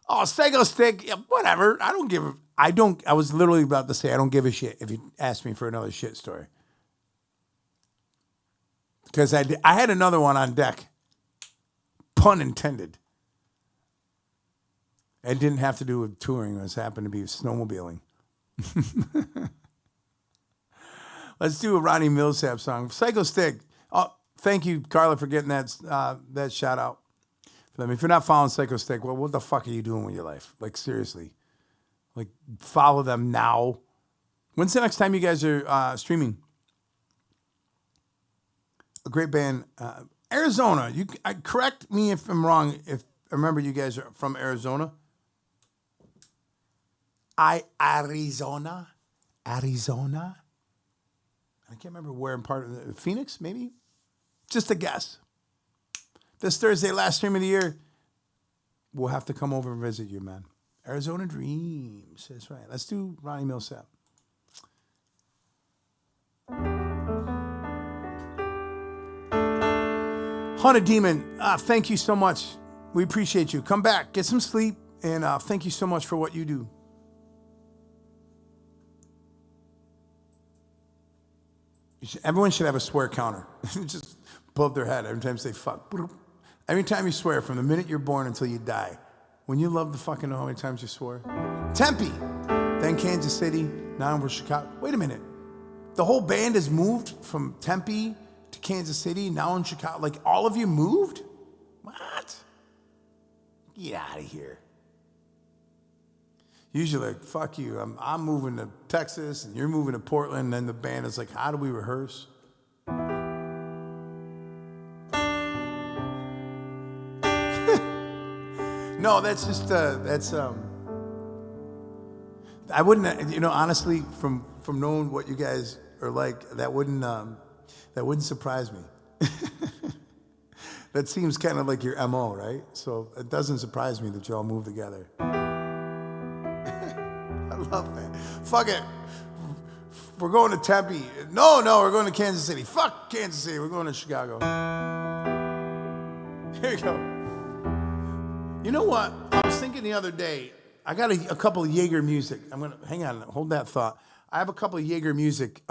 Oh, Stego Stick, yeah, whatever. I was literally about to say I don't give a shit if you ask me for another shit story. Because I had another one on deck. Pun intended. It didn't have to do with touring. It was happened to be snowmobiling. Let's do a Ronnie Millsap song. Psycho Stick. Oh, thank you, Carla, for getting that shout out. For them. If you're not following Psycho Stick, well, what the fuck are you doing with your life? Like, seriously. Like, follow them now. When's the next time you guys are streaming? A great band. Arizona. Correct me if I'm wrong. If I remember, you guys are from Arizona. Arizona. I can't remember where in part of Phoenix, maybe. Just a guess. This Thursday, last stream of the year, we'll have to come over and visit you, man. Arizona Dreams. That's right. Let's do Ronnie Millsap. Haunted Demon, thank you so much. We appreciate you. Come back, get some sleep, and thank you so much for what you do. Everyone should have a swear counter. Just above their head every time you say fuck. Every time you swear, from the minute you're born until you die. When you love to fucking know how many times you swore. Tempe, then Kansas City, now we're Chicago. Wait a minute. The whole band has moved from Tempe to Kansas City, now in Chicago. Like, all of you moved? What? Get out of here. Usually, like, fuck you. I'm moving to Texas, and you're moving to Portland, and then the band is like, how do we rehearse? No, that's just, I wouldn't, honestly, from knowing what you guys are like, that wouldn't surprise me. That seems kind of like your MO, right? So it doesn't surprise me that you all move together. I love that. Fuck it. We're going to Tempe. No, we're going to Kansas City. Fuck Kansas City. We're going to Chicago. Here you go. You know what? I was thinking the other day, I got a couple of Jaeger music. Hang on, hold that thought. I have a couple of Jaeger music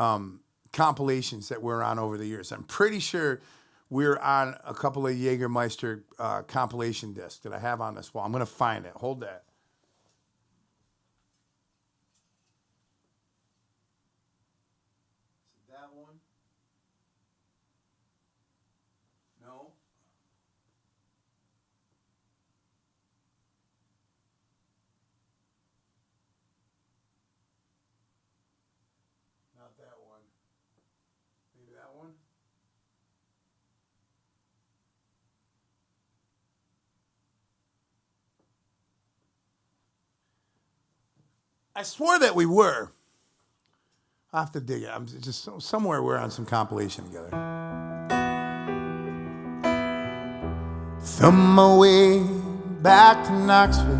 compilations that we're on over the years. I'm pretty sure we're on a couple of Jägermeister compilation discs that I have on this wall. I'm going to find it. Hold that. Is it that one? No. Not that one. Maybe that one? I swore that we were. I'll have to dig it. I'm just somewhere we're on some compilation together. From my way back to Knoxville,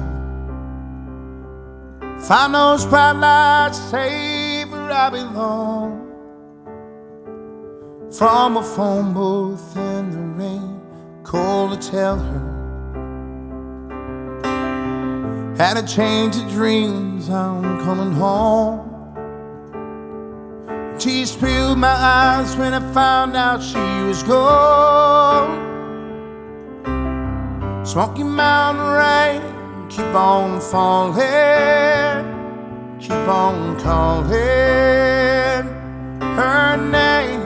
find those bright lights, safe where I belong. From a phone booth in the rain, cold to tell her, had a change of dreams, I'm coming home. Tears filled my eyes when I found out she was gone. Smoky Mountain rain, keep on falling, keep on calling her name.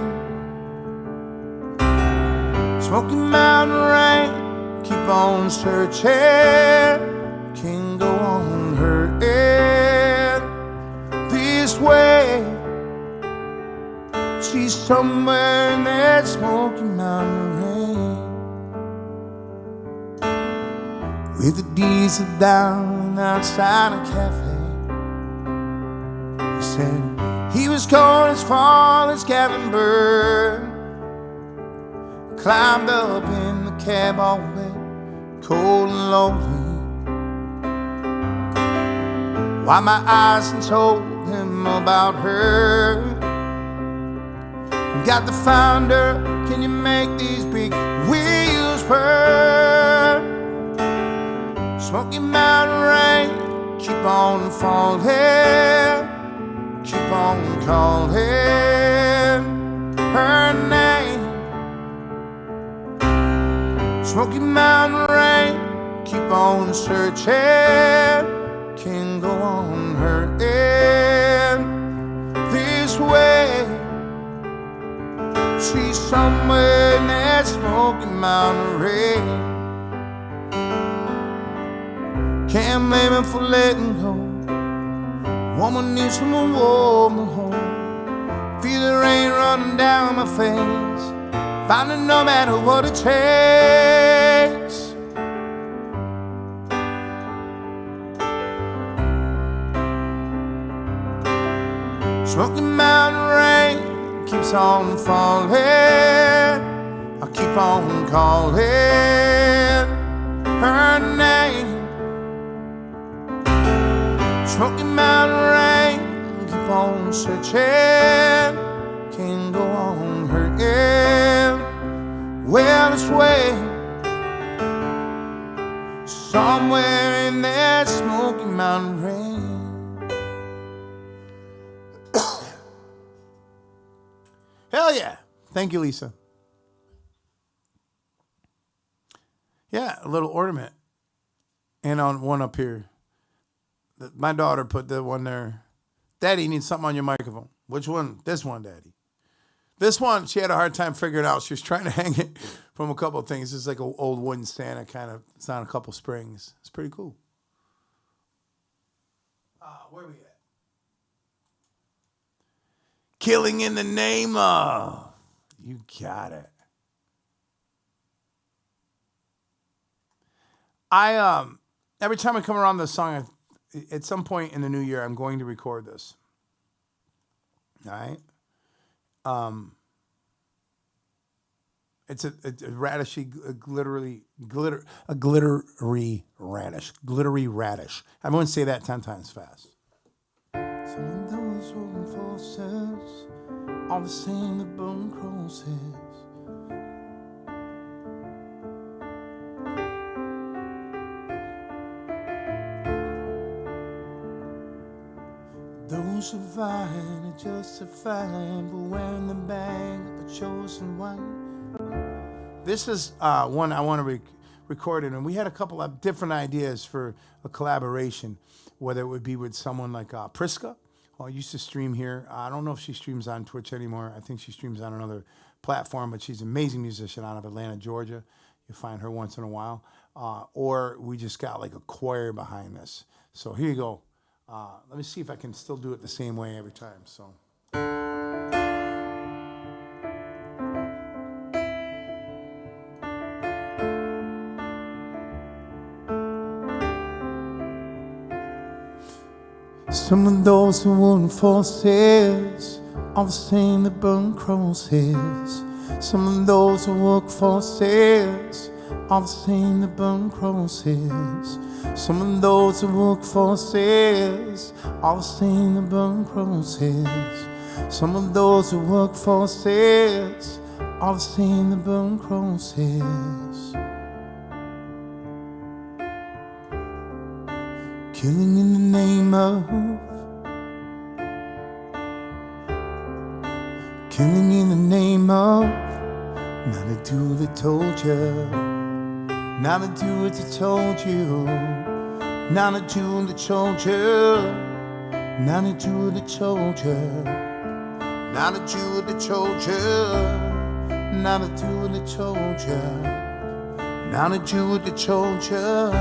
Smoky Mountain rain, keep on searching, can't go on her end this way. She's somewhere in that Smoky Mountain rain, with the diesel down outside a cafe. He said he was going as far as Gatlinburg. Climbed up in the cab all wet, cold and lonely, while my eyes told him about her. Got to find her, can you make these big wheels burn? Smoky Mountain rain, keep on falling, keep on calling her name. Smoky Mountain rain, keep on searching, can't go on her end this way. She's somewhere in that Smoky Mountain rain. Can't blame him for letting go. Woman needs someone warm to hold. Feel the rain running down my face, finding no matter what it takes. Smoky Mountain rain keeps on falling, I keep on calling her name. Smoky Mountain rain, keep on searching, can't go on her end. Well, it's way somewhere in that Smoky Mountain rain. Hell yeah. Thank you, Lisa. Yeah, a little ornament. And on one up here. My daughter put the one there. Daddy, you need something on your microphone. Which one? This one, Daddy. This one, she had a hard time figuring it out. She was trying to hang it from a couple of things. It's like an old wooden Santa kind of. It's on a couple springs. It's pretty cool. Where are we at? Killing in the name of. You got it. Every time I come around this song, at some point in the new year, I'm going to record this. All right. It's a radishy, glittery radish. Glittery radish. Everyone say that 10 times fast. Some of those rolling forces, all the same the bone crosses. Those survive are justified, but when the bag of the chosen one. This is one I want to record it, and we had a couple of different ideas for a collaboration, whether it would be with someone like Priska, who used to stream here. I don't know if she streams on Twitch anymore. I think she streams on another platform, but she's an amazing musician out of Atlanta, Georgia. You'll find her once in a while. Or we just got like a choir behind this. So here you go. Let me see if I can still do it the same way every time. So. Some of those who wouldn't forces are the same that burn crosses. Some of those who work forces are the same that burn crosses. Some of those who work forces are the same that burn crosses. Some of those who work forces are the same that burn crosses. Killing in the name of, killing in the name of, not to do what they told you, not to do what they told you, not to do what they told you, not to do what they told you, not to do what they told you, not to do what they told you, not to do what they told you.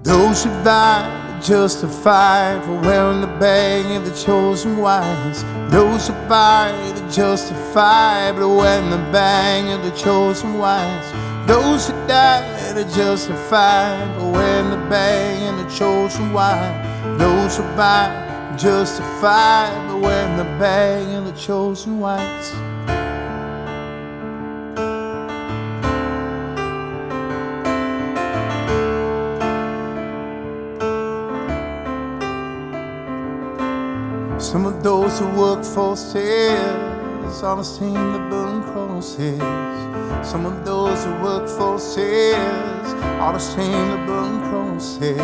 Those who died are justified for wearing the bang of the chosen ones. Those who died are justified for wearing the bang of the chosen ones. Those who died are justified for wearing the bang of the chosen ones. Those who died are justified for wearing the bang of the chosen ones. Some of those who work for sales are the same that burn crosses. Some of those who work for sales are the same that burn crosses.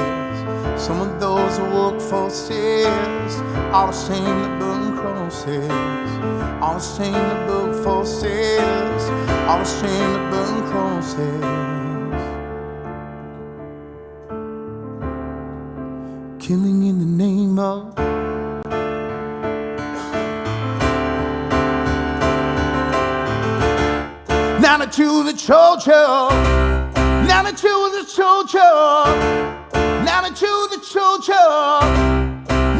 Some of those who work for sales are the same that burn crosses. Are the same that burn for sales. Are the same that burn crosses. Killing in the name of, now that you the told you, now that you the told you, now that you the told you,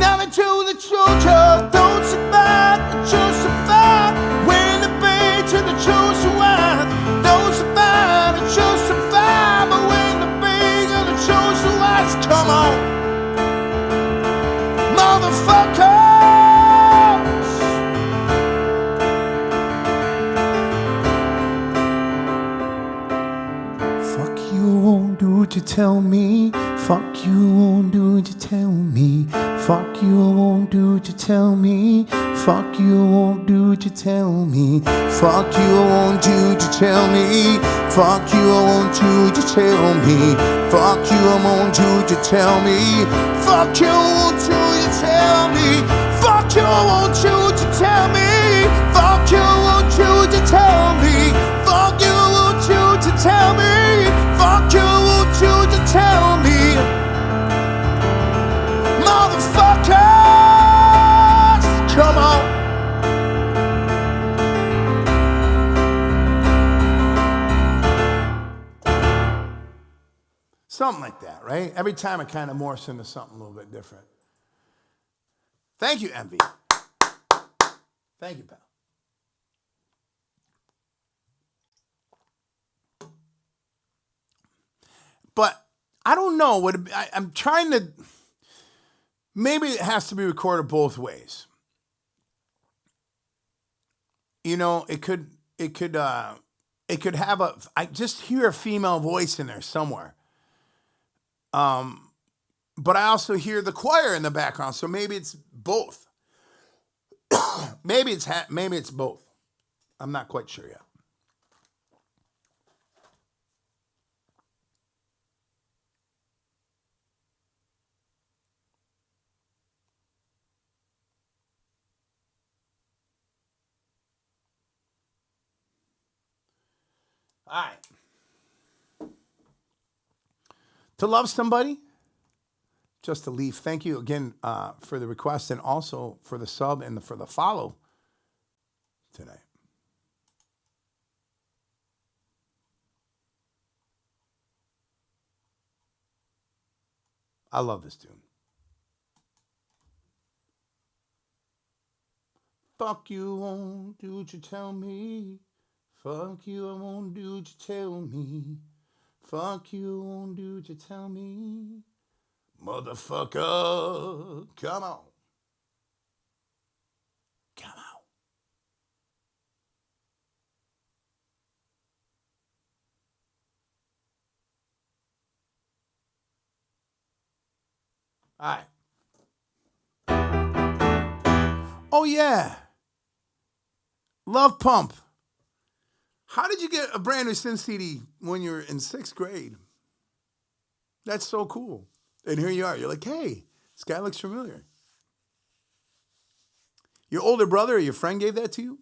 now that you the told you, don't survive, justified, when the page of the chosen ones, don't survive, justified, but when the page of the chosen ones, come on, motherfucker. You tell me, fuck you, won't do what you tell me. Fuck you, won't do what you tell me. Fuck you, won't do what you tell me. Fuck you, won't do what you tell me. Fuck you, won't do what you tell me. Fuck you, won't do what you tell me. Fuck you, won't do what you tell me. Fuck you, won't do what you tell me. Fuck you, won't do what you tell me. Fuck you, won't do what you tell me. Fuck you, won't do what you tell me. Motherfuckers, come on. Something like that, right? Every time it kind of morphs into something a little bit different. Thank you, Envy. Thank you, pal. But I don't know what I'm trying to. Maybe it has to be recorded both ways. You know, it could have a. I just hear a female voice in there somewhere. But I also hear the choir in the background, so maybe it's both. maybe it's both. I'm not quite sure yet. All right. To love somebody, just to leave. Thank you again for the request and also for the sub and for the follow tonight. I love this tune. Fuck you, won't do what you tell me. Fuck you, I won't do what you tell me. Fuck you, won't do what you tell me. Motherfucker, come on. Come on. All right. Oh, yeah. Love Pump. How did you get a brand new Sin CD when you were in 6th grade? That's so cool. And here you are. You're like, hey, this guy looks familiar. Your older brother or your friend gave that to you?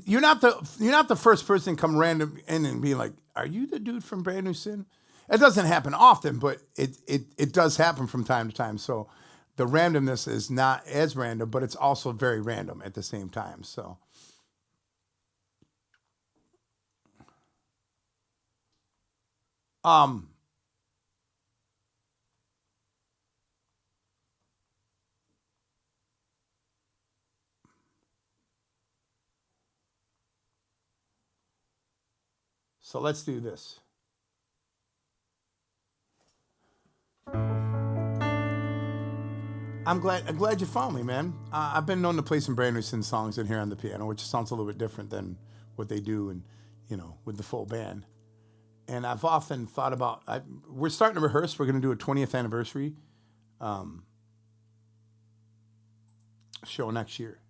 You're not the first person to come random in and be like, "Are you the dude from Brand New Sin?" It doesn't happen often, but it does happen from time to time. So the randomness is not as random, but it's also very random at the same time. So um so let's do this. I'm glad you found me, man. I've been known to play some Brand New Sin songs in here on the piano, which sounds a little bit different than what they do, and with the full band. And I've often thought about. We're starting to rehearse. We're going to do a 20th anniversary show next year.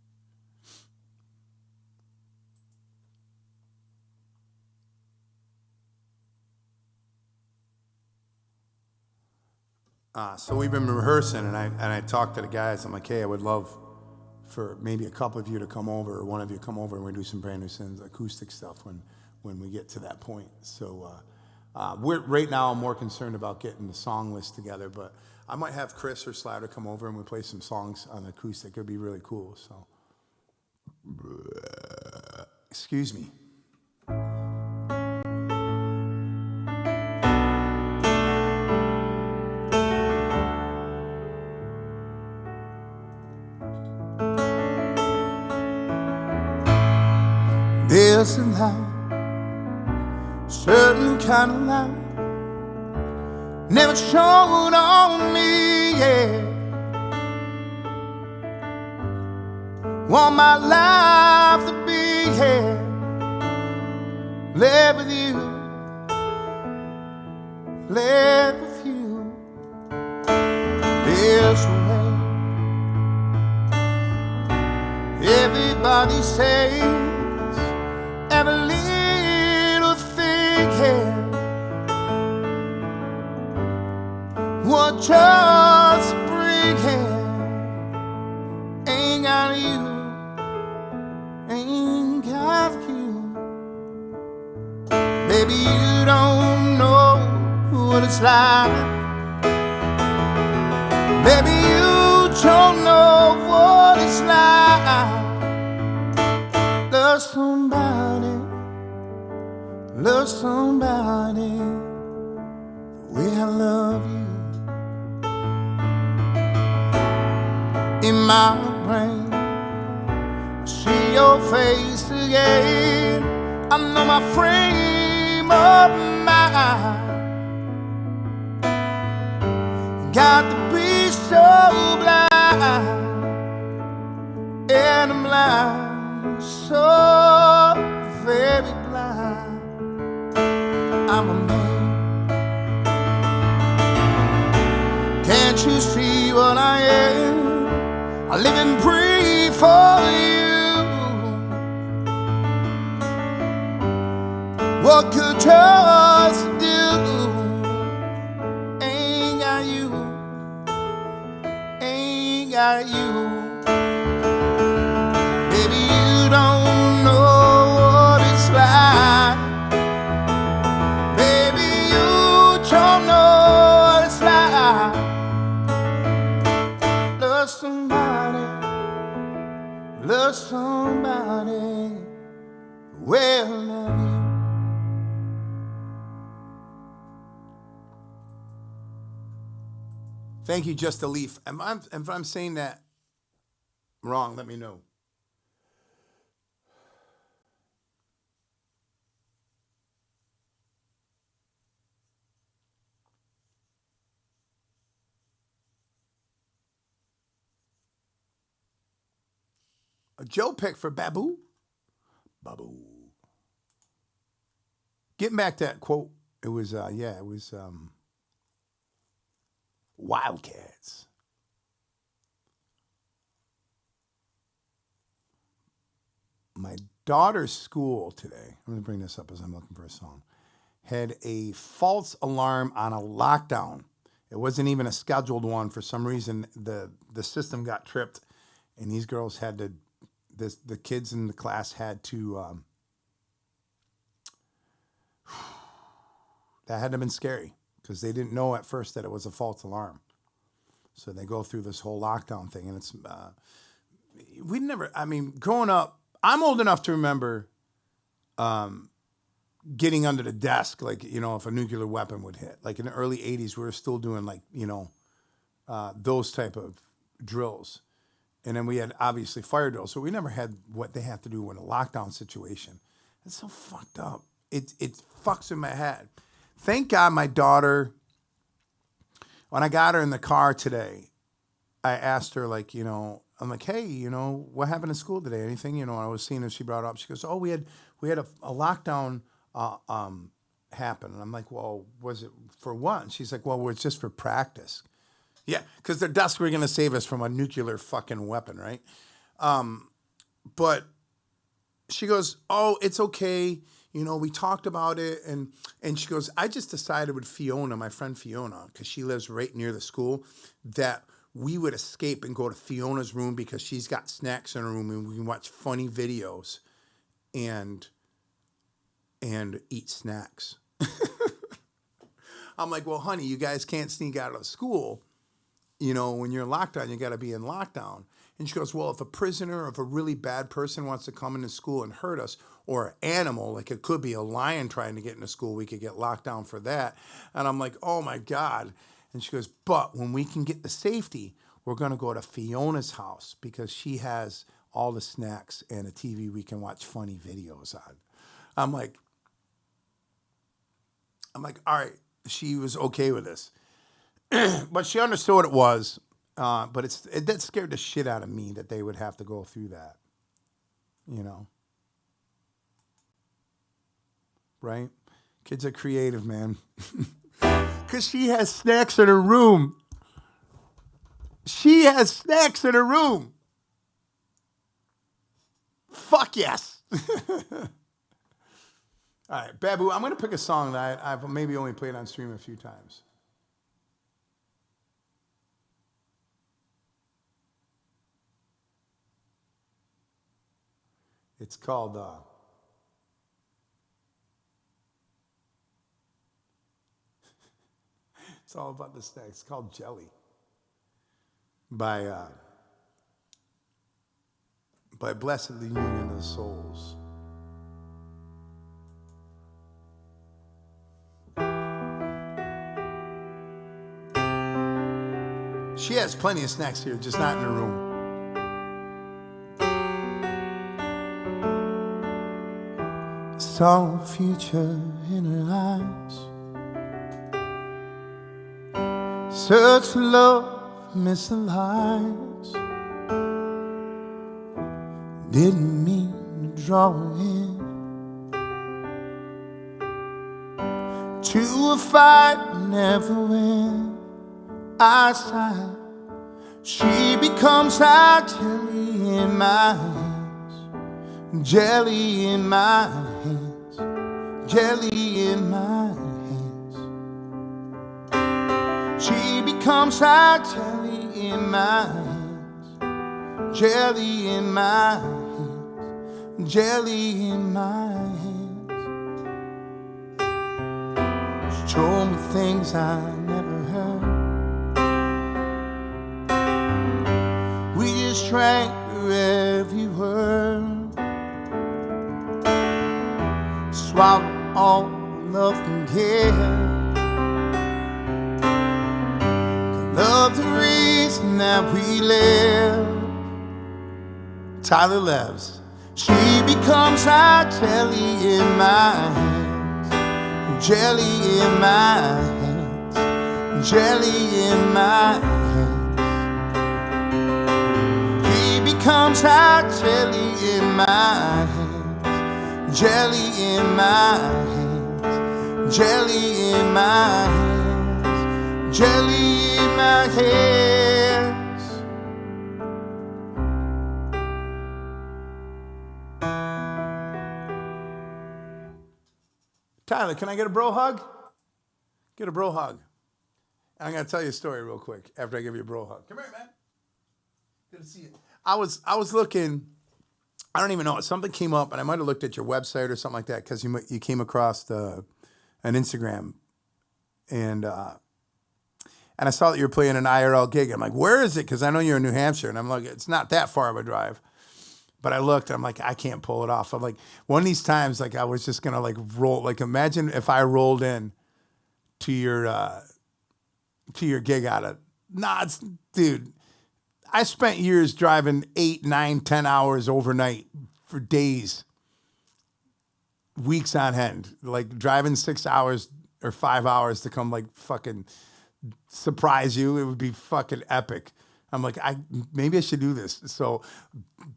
So we've been rehearsing, and I talked to the guys. I'm like, hey, I would love for maybe a couple of you to come over, or one of you come over, and we do some Brand New Sins acoustic stuff when we get to that point. So we're right now. I'm more concerned about getting the song list together, but I might have Chris or Slider come over and we play some songs on the acoustic. It'd be really cool. So, excuse me. There's a light, certain kind of light, never shone on me, yeah. Want my life to be here, live with you, live with you. There's a way, everybody says, every little thing here, what just bring here, ain't got you, ain't got you. Baby, you don't know what it's like. Baby, you don't know what it's like. Love somebody, love somebody the way I love you. In my brain, I see your face again. I know my frame of mind got to be so blind, and I'm blind, so very blind. I'm a man. Can't you see what I am? I live and breathe for you. What could just do? Ain't got you, ain't got you. Baby, you don't know what it's like. Baby, you don't know what it's like. Love somebody, love somebody, well, love you. Thank you, Just a Leaf. If I'm saying that wrong, let me know. A Joe pick for Babu. Babu. Getting back to that quote, it was Wildcats. My daughter's school today, I'm going to bring this up as I'm looking for a song, had a false alarm on a lockdown. It wasn't even a scheduled one. For some reason, the system got tripped, and these girls had to, the kids in the class had to, that had to have been scary because they didn't know at first that it was a false alarm. So they go through this whole lockdown thing, and it's, growing up, I'm old enough to remember getting under the desk, like, if a nuclear weapon would hit. Like in the early 80s, we were still doing like, those type of drills. And then we had obviously fire drills. So we never had what they have to do in a lockdown situation. It's so fucked up. It fucks in my head. Thank God my daughter, when I got her in the car today, I asked her, like, I'm like, hey, what happened at school today? Anything? I was seeing if she brought it up. She goes, oh, we had a lockdown happen. And I'm like, well, was it for what? And she's like, well, it's just for practice. Yeah, because they're desperately going to save us from a nuclear fucking weapon, right? But she goes, oh, it's okay. We talked about it. And she goes, I just decided with Fiona, my friend Fiona, because she lives right near the school, that we would escape and go to Fiona's room because she's got snacks in her room and we can watch funny videos and eat snacks. I'm like, well, honey, you guys can't sneak out of school. When you're in lockdown, you got to be in lockdown. And she goes, well, if a prisoner or if a really bad person wants to come into school and hurt us, or an animal, like it could be a lion trying to get into school, we could get locked down for that. And I'm like, oh my God. And she goes, but when we can get the safety, we're going to go to Fiona's house because she has all the snacks and a TV we can watch funny videos on. I'm like, all right. She was okay with this. But she understood what it was. But that scared the shit out of me that they would have to go through that. Right? Kids are creative, man. Because she has snacks in her room. She has snacks in her room. Fuck yes. All right, Babu, I'm going to pick a song that I've maybe only played on stream a few times. It's called it's all about the snacks. It's called Jelly by Blessedly Union of the Souls. She has plenty of snacks here, just not in her room. Saw a future in her eyes. Such love misaligned. Didn't mean to draw her in to a fight never win. I sigh. She becomes our jelly in my hands, jelly in my hands, jelly in my hands. She becomes our jelly in my hands, jelly in my hands, jelly in my hands. She told me things I never heard. We just drank her every word, swallowed all love and care. The Love the reason that we live. Tyler Levs. She becomes hot jelly in my hands. Jelly in my hands. Jelly in my hands. He becomes hot jelly in my hands. Jelly in my hands. Jelly in my hands. Jelly in my hands. Tyler, can I get a bro hug? Get a bro hug. I'm going to tell you a story real quick after I give you a bro hug. Come here, man. Good to see you. I was looking, I don't even know, something came up, and I might have looked at your website or something like that because you came across an Instagram, and I saw that you were playing an IRL gig. I'm like, where is it? Because I know you're in New Hampshire, and I'm like, it's not that far of a drive. But I looked, I'm like, I can't pull it off. I'm like, one of these times, like I was just gonna like roll. Like imagine if I rolled in to your gig out of dude. I spent years driving 8, 9, 10 hours overnight for days, weeks on end, like driving 6 hours or 5 hours to come like fucking surprise you. It would be fucking epic. I'm like, maybe I should do this. So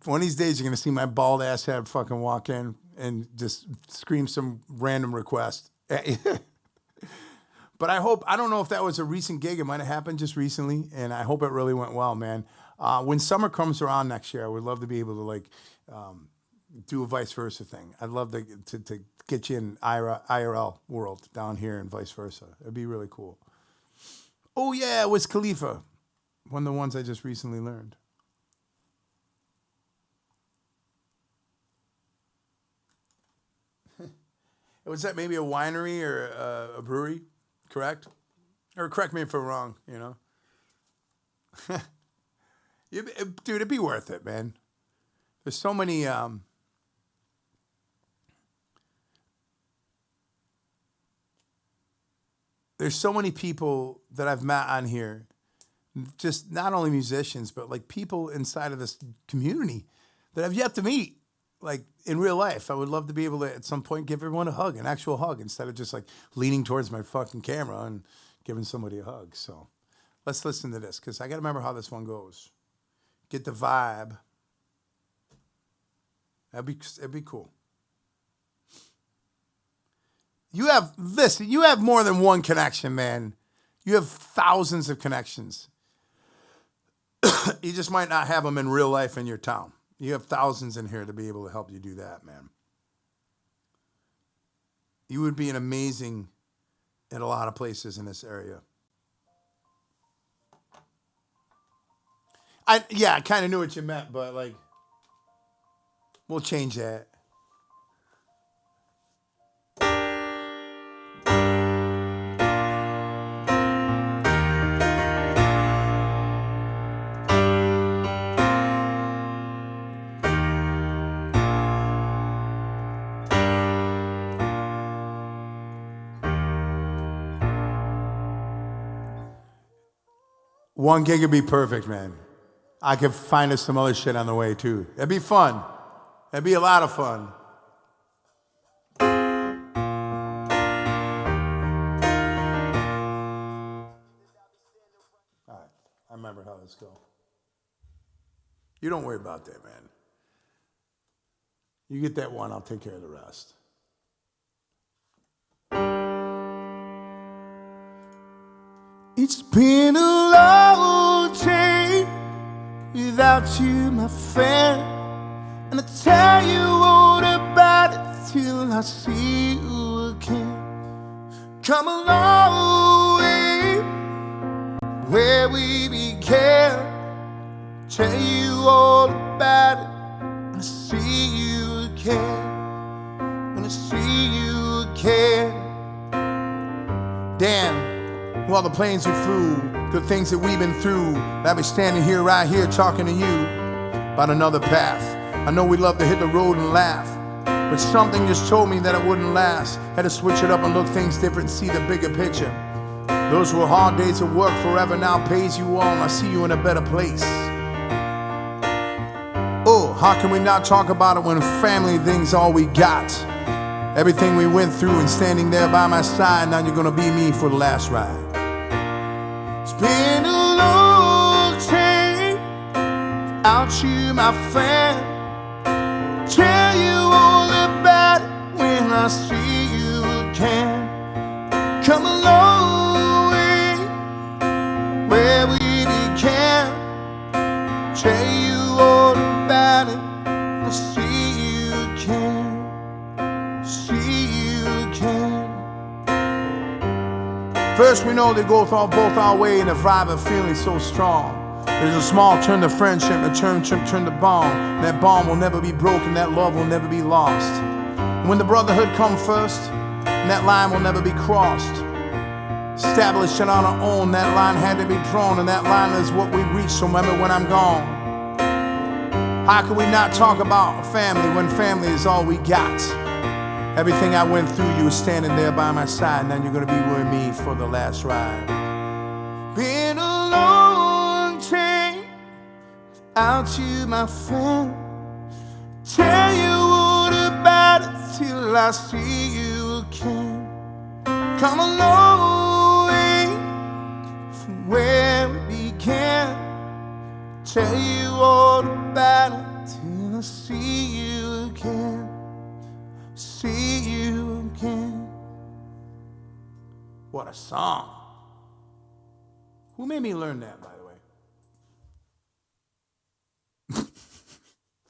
one of these days, you're going to see my bald ass head fucking walk in and just scream some random request. But I don't know if that was a recent gig. It might have happened just recently. And I hope it really went well, man. When summer comes around next year, I would love to be able to like do a vice versa thing. I'd love to get you in IRL world down here and vice versa. It'd be really cool. Oh yeah, Wiz Khalifa. One of the ones I just recently learned. Was that maybe a winery or a brewery? Correct? Or correct me if I'm wrong, you know? Dude, it'd be worth it, man. There's so many... there's so many people that I've met on here, just not only musicians, but like people inside of this community that I've yet to meet, like in real life. I would love to be able to at some point give everyone a hug, an actual hug, instead of just like leaning towards my fucking camera and giving somebody a hug. So let's listen to this because I got to remember how this one goes. Get the vibe. It'd be cool. You have more than one connection, man. You have thousands of connections. You just might not have them in real life in your town. You have thousands in here to be able to help you do that, man. You would be an amazing at a lot of places in this area. I kind of knew what you meant, but like, we'll change that. One gig would be perfect, man. I could find us some other shit on the way, too. It'd be fun. It'd be a lot of fun. All right. I remember how this goes. You don't worry about that, man. You get that one, I'll take care of the rest. It's been a long day without you, my friend. And I tell you all about it till I see you again. Come a long way where we began. Tell you all about it when I see you again. When I see you again. Damn. All the planes we flew, good things that we've been through. I'll be standing here, right here, talking to you about another path. I know we love to hit the road and laugh, but something just told me that it wouldn't last. Had to switch it up and look things different, see the bigger picture. Those were hard days of work, forever now pays you all. I see you in a better place. Oh, how can we not talk about it when family thing's all we got? Everything we went through and standing there by my side, now you're gonna be me for the last ride. It's been a long time out you, my friend. Tell you all about it when I see you again. Come a long way where we began. Tell you all about it. I see you again. See you again. First we know they go both our way, and the vibe of feeling so strong. There's a small turn to friendship, a turn to bond. That bond will never be broken, that love will never be lost. When the brotherhood come first, and that line will never be crossed. Established it on our own, that line had to be drawn, and that line is what we reach, so remember when I'm gone. How can we not talk about family when family is all we got? Everything I went through, you were standing there by my side, and then you're gonna be with me for the last ride. Been a long time out to my friend. Tell you all about it till I see you again. Come a long way from where we began. Tell you all about it till I see you again. See you again. What a song. Who made me learn that, by the way?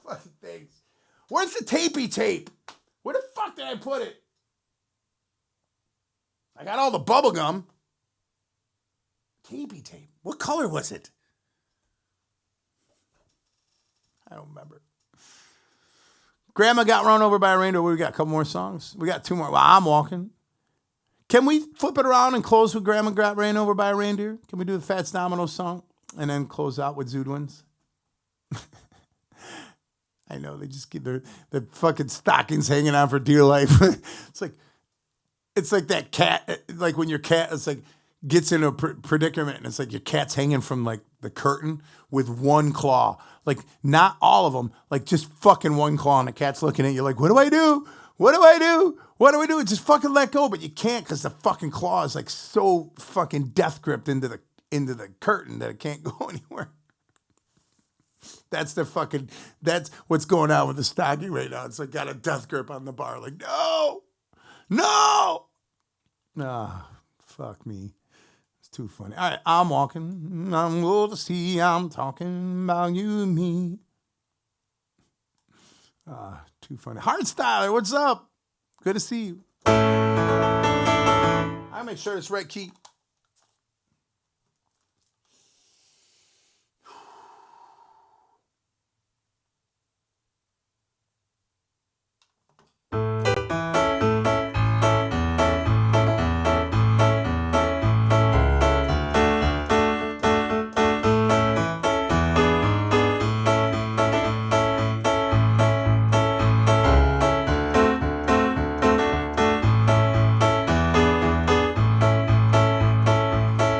Fucking thanks. Where's the tapey tape? Where the fuck did I put it? I got all the bubble gum. Tapey tape. What color was it? I don't remember. Grandma got run over by a reindeer. We got a couple more songs. We got two more. Well, I'm walking. Can we flip it around and close with Grandma got ran over by a reindeer? Can we do the Fats Domino song and then close out with Zoodwins? I know they just keep their fucking stockings hanging on for dear life. It's like that cat. Like when your cat is like gets in a predicament, and it's like your cat's hanging from like the curtain with one claw. Like not all of them, like just fucking one claw, and the cat's looking at you like, what do I do? What do I do? What do I do? Just fucking let go, but you can't because the fucking claw is like so fucking death gripped into the curtain that it can't go anywhere. That's what's going on with the stocking right now. It's like got a death grip on the bar. Like, no. Ah, fuck me. It's too funny. All right, I'm walking. I'm going to see. I'm talking about you and me. Ah, too funny. Hardstyler, what's up? Good to see you. I make sure it's right key.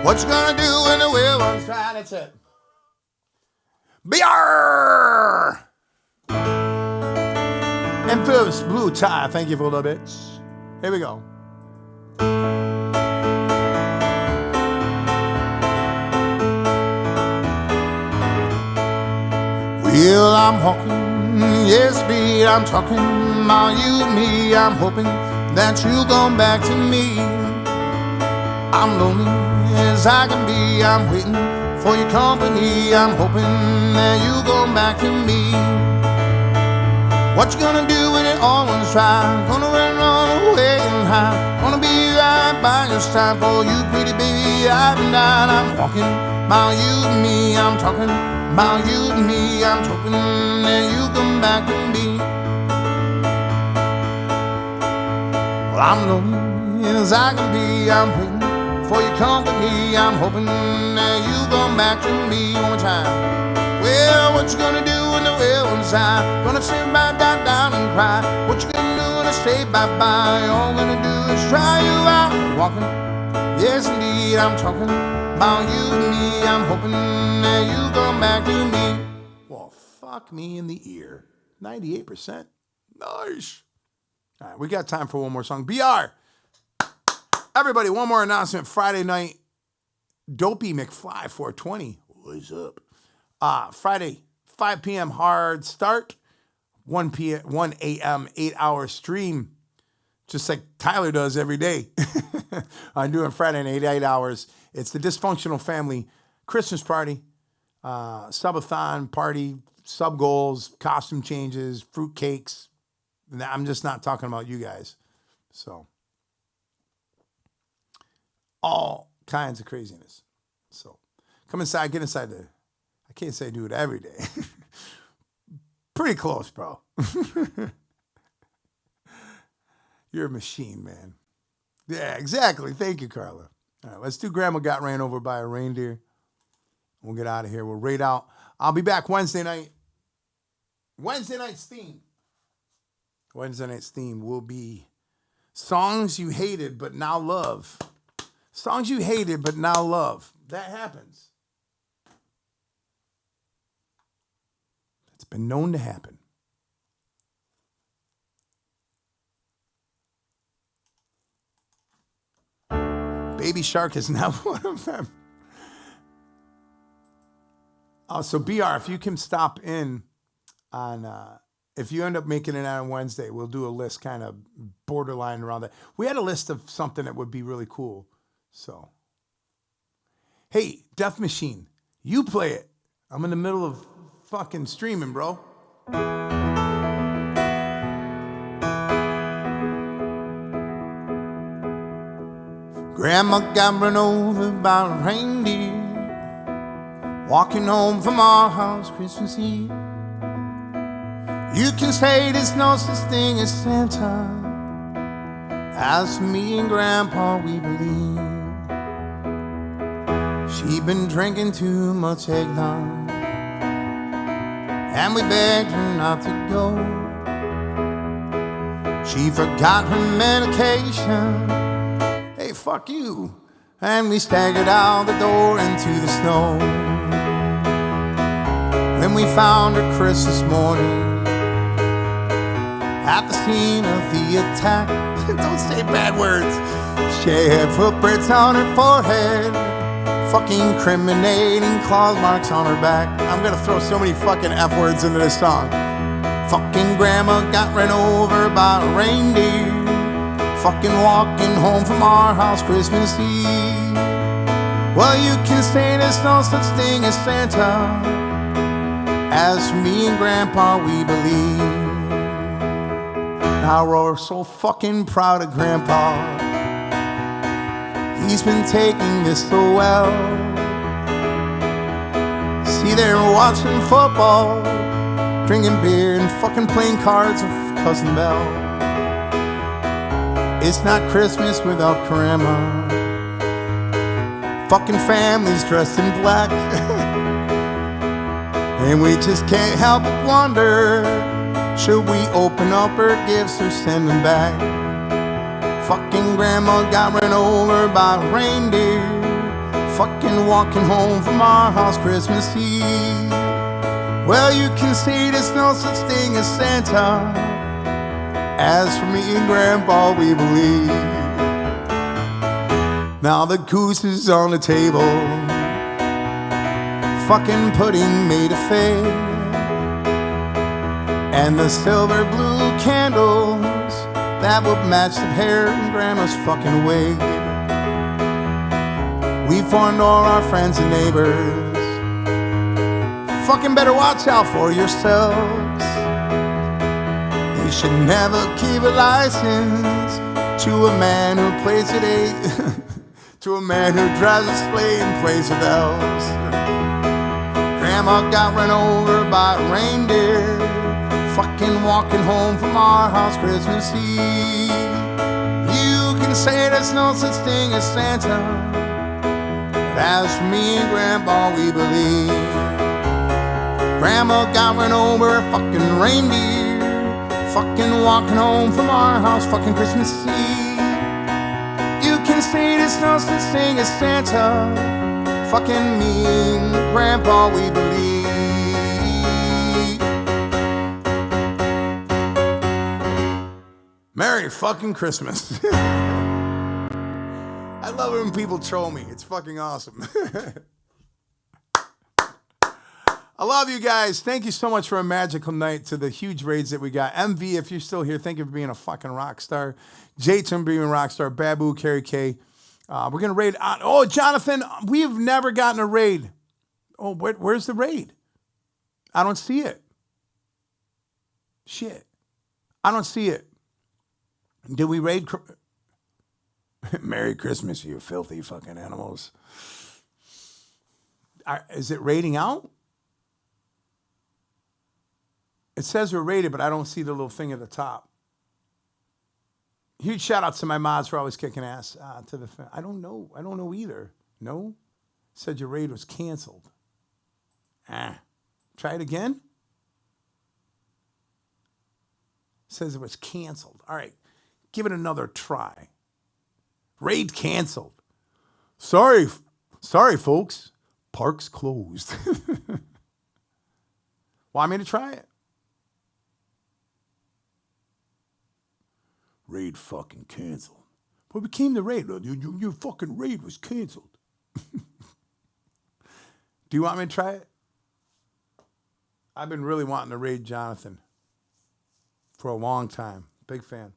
What you gonna do when the wheel runs dry? That's it. BR! Memphis Blue Tie, thank you for the bits. Here we go. Well, I'm walking, yes, babe, I'm talking about you and me. I'm hoping that you'll come back to me. I'm lonely as I can be. I'm waiting for your company. I'm hoping that you'll come back to me. What you gonna do when it all runs dry? Gonna run away and hide. Gonna be right by your side for you, pretty baby. I've been dying. I'm walking about you and me. I'm talking about you and me. I'm hoping that you come back to me. Well, I'm lonely as I can be. I'm waiting for your company. I'm hoping that you come back to me one more time. Well, what you gonna do when the wheel runs dry? Gonna sit right down and cry. What you gonna do when I say bye-bye? All I'm gonna do is try you out. Walking, Yes, indeed, I'm talking about you and me. I'm hoping that you come back to me. Well, fuck me in the ear. 98%. Nice. All right, we got time for one more song. BR. Everybody, one more announcement. Friday night, Dopey McFly 420. What's up? Friday, 5 p.m. hard start. 1 a.m. 8-hour stream. Just like Tyler does every day. I'm doing Friday in 8 hours. It's the Dysfunctional Family Christmas party, subathon party, sub goals, costume changes, fruit cakes. I'm just not talking about you guys. So, all kinds of craziness. So, come inside, get inside I can't say do it every day. Pretty close, bro. You're a machine, man. Yeah, exactly. Thank you, Carla. All right, let's do Grandma Got Ran Over by a Reindeer. We'll get out of here. We'll raid out. I'll be back Wednesday night. Wednesday night's theme. Wednesday night's theme will be songs you hated but now love. Songs you hated but now love. That happens. It's been known to happen. Baby Shark is now one of them. So BR, if you can stop in on, if you end up making it out on Wednesday, we'll do a list kind of borderline around that. We had a list of something that would be really cool. So, hey, Death Machine, you play it. I'm in the middle of fucking streaming, bro. Grandma got run over by a reindeer walking home from our house Christmas Eve. You can say there's no such thing as Santa. As for me and Grandpa, we believe she'd been drinking too much eggnog, and we begged her not to go. She forgot her medication. Hey, fuck you. And we staggered out the door into the snow. When we found her Christmas morning at the scene of the attack. Don't say bad words. She had footprints on her forehead, fucking incriminating claw marks on her back. I'm gonna throw so many fucking F words into this song. Fucking grandma got run over by a reindeer, fucking walking home from our house Christmas Eve. Well, you can say there's no such thing as Santa. As for me and Grandpa, we believe. Now we're so fucking proud of Grandpa. He's been taking this so well. See, they're watching football, drinking beer, and fucking playing cards with Cousin Belle. It's not Christmas without Grandma. Fucking families dressed in black. And we just can't help but wonder, should we open up her gifts or send them back? Fucking grandma got run over by a reindeer, fucking walking home from our house Christmas Eve. Well, you can see there's no such thing as Santa. As for me and Grandpa, we believe. Now the goose is on the table, fucking pudding made of fake, and the silver blue candles that would match the hair in Grandma's fucking wig. We warned all our friends and neighbors, fucking better watch out for yourselves. They should never give a license to a man who plays at 8 to a man who drives a sleigh and plays with elves. Grandma got run over by a reindeer, fucking walking home from our house Christmas Eve. You can say there's no such thing as Santa, but as for me and Grandpa, we believe. Grandma got run over a fucking reindeer, fucking walking home from our house fucking Christmas Eve. You can and say there's no such thing as Santa. Fucking me and Grandpa, we believe. Merry fucking Christmas. I love it when people troll me. It's fucking awesome. I love you guys. Thank you so much for a magical night to the huge raids that we got. MV, if you're still here, thank you for being a fucking rock star. Jayton being a rock star. Babu, Carrie K. We're going to raid on. Oh, Jonathan, we've never gotten a raid. Oh, where's the raid? I don't see it. Shit. I don't see it. Did we raid? Merry Christmas, you filthy fucking animals. Is it raiding out? It says we're rated, but I don't see the little thing at the top. Huge shout out to my mods for always kicking ass. I don't know. I don't know either. No? Said your raid was canceled. Try it again. Says it was canceled. All right. Give it another try. Raid canceled. Sorry, folks. Park's closed. Want me to try it? Raid fucking canceled. What became the raid? Your fucking raid was canceled. Do you want me to try it? I've been really wanting to raid Jonathan for a long time. Big fan.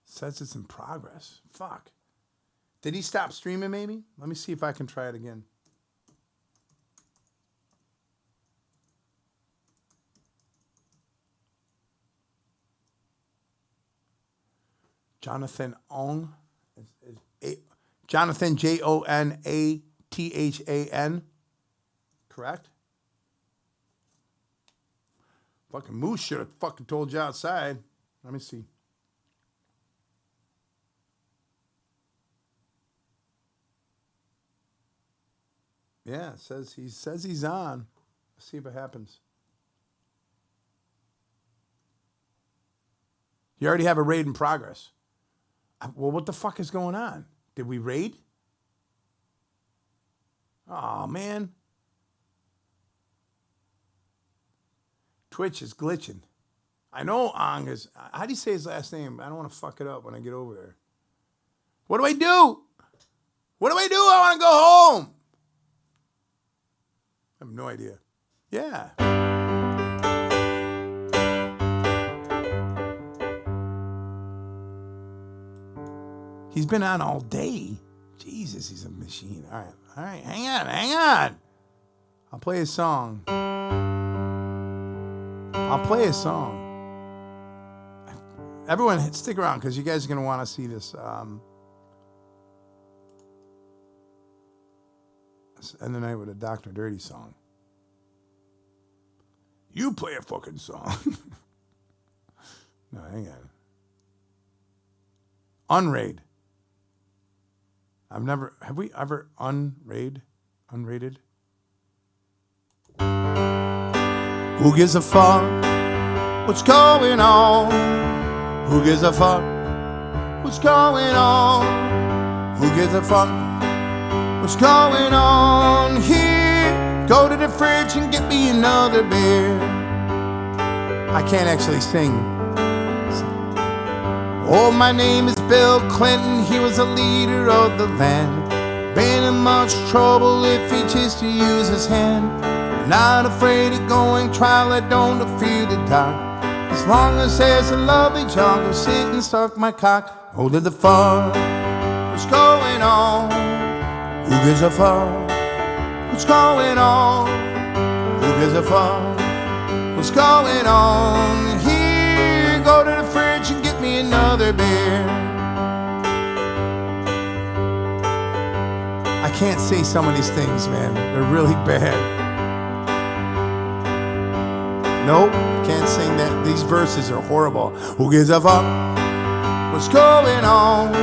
Says it's in progress. Fuck. Did he stop streaming maybe? Let me see if I can try it again. Jonathan Ong. Jonathan, Jonathan. Correct? Fucking Moose should have fucking told you outside. Let me see. Yeah, it says he's on. Let's see if it happens. You already have a raid in progress. Well, what the fuck is going on? Did we raid? Oh, man. Twitch is glitching. I know Ong is. How do you say his last name? I don't want to fuck it up when I get over there. What do I do? What do I do? I want to go home. I have no idea. Yeah. He's been on all day. Jesus, he's a machine. All right. Hang on. I'll play a song. Everyone, stick around because you guys are going to want to see this. Let's end the night with a Dr. Dirty song. You play a fucking song. No, hang on. Unraid. Have we ever unrated? Who gives a fuck? What's going on? Who gives a fuck? What's going on? Who gives a fuck? What's going on here? Go to the fridge and get me another beer. I can't actually sing. Oh, my name is Bill Clinton. He was a leader of the land. Been in much trouble if he chose to use his hand. Not afraid of going trial, I don't fear the dark. As long as there's a lovely jog, I'll sit and suck my cock. Hold to the fuck. What's going on? Who gives a fuck? What's going on? Who gives a fuck? What's going on here? Go to the fridge and get me another beer. I can't say some of these things, man. They're really bad. Nope, can't sing that. These verses are horrible. Who gives a fuck? What's going on?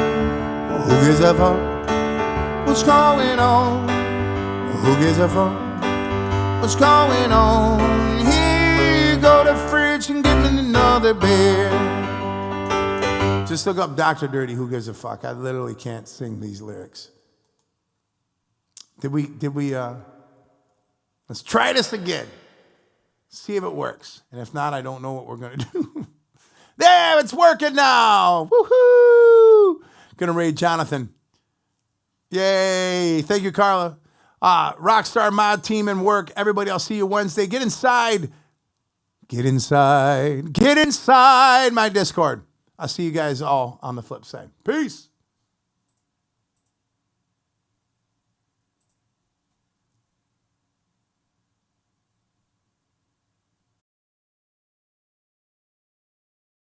Who gives a fuck? What's going on? Who gives a fuck? What's going on? Here, go to the fridge and get me another beer. Just just look up Dr. Dirty. Who gives a fuck? I literally can't sing these lyrics. Did we, let's try this again. See if it works. And if not, I don't know what we're going to do. There, it's working now. Woohoo! Gonna raid Jonathan. Yay. Thank you, Carla. Rockstar Mod team and work. Everybody, I'll see you Wednesday. Get inside. Get inside. Get inside my Discord. I'll see you guys all on the flip side. Peace.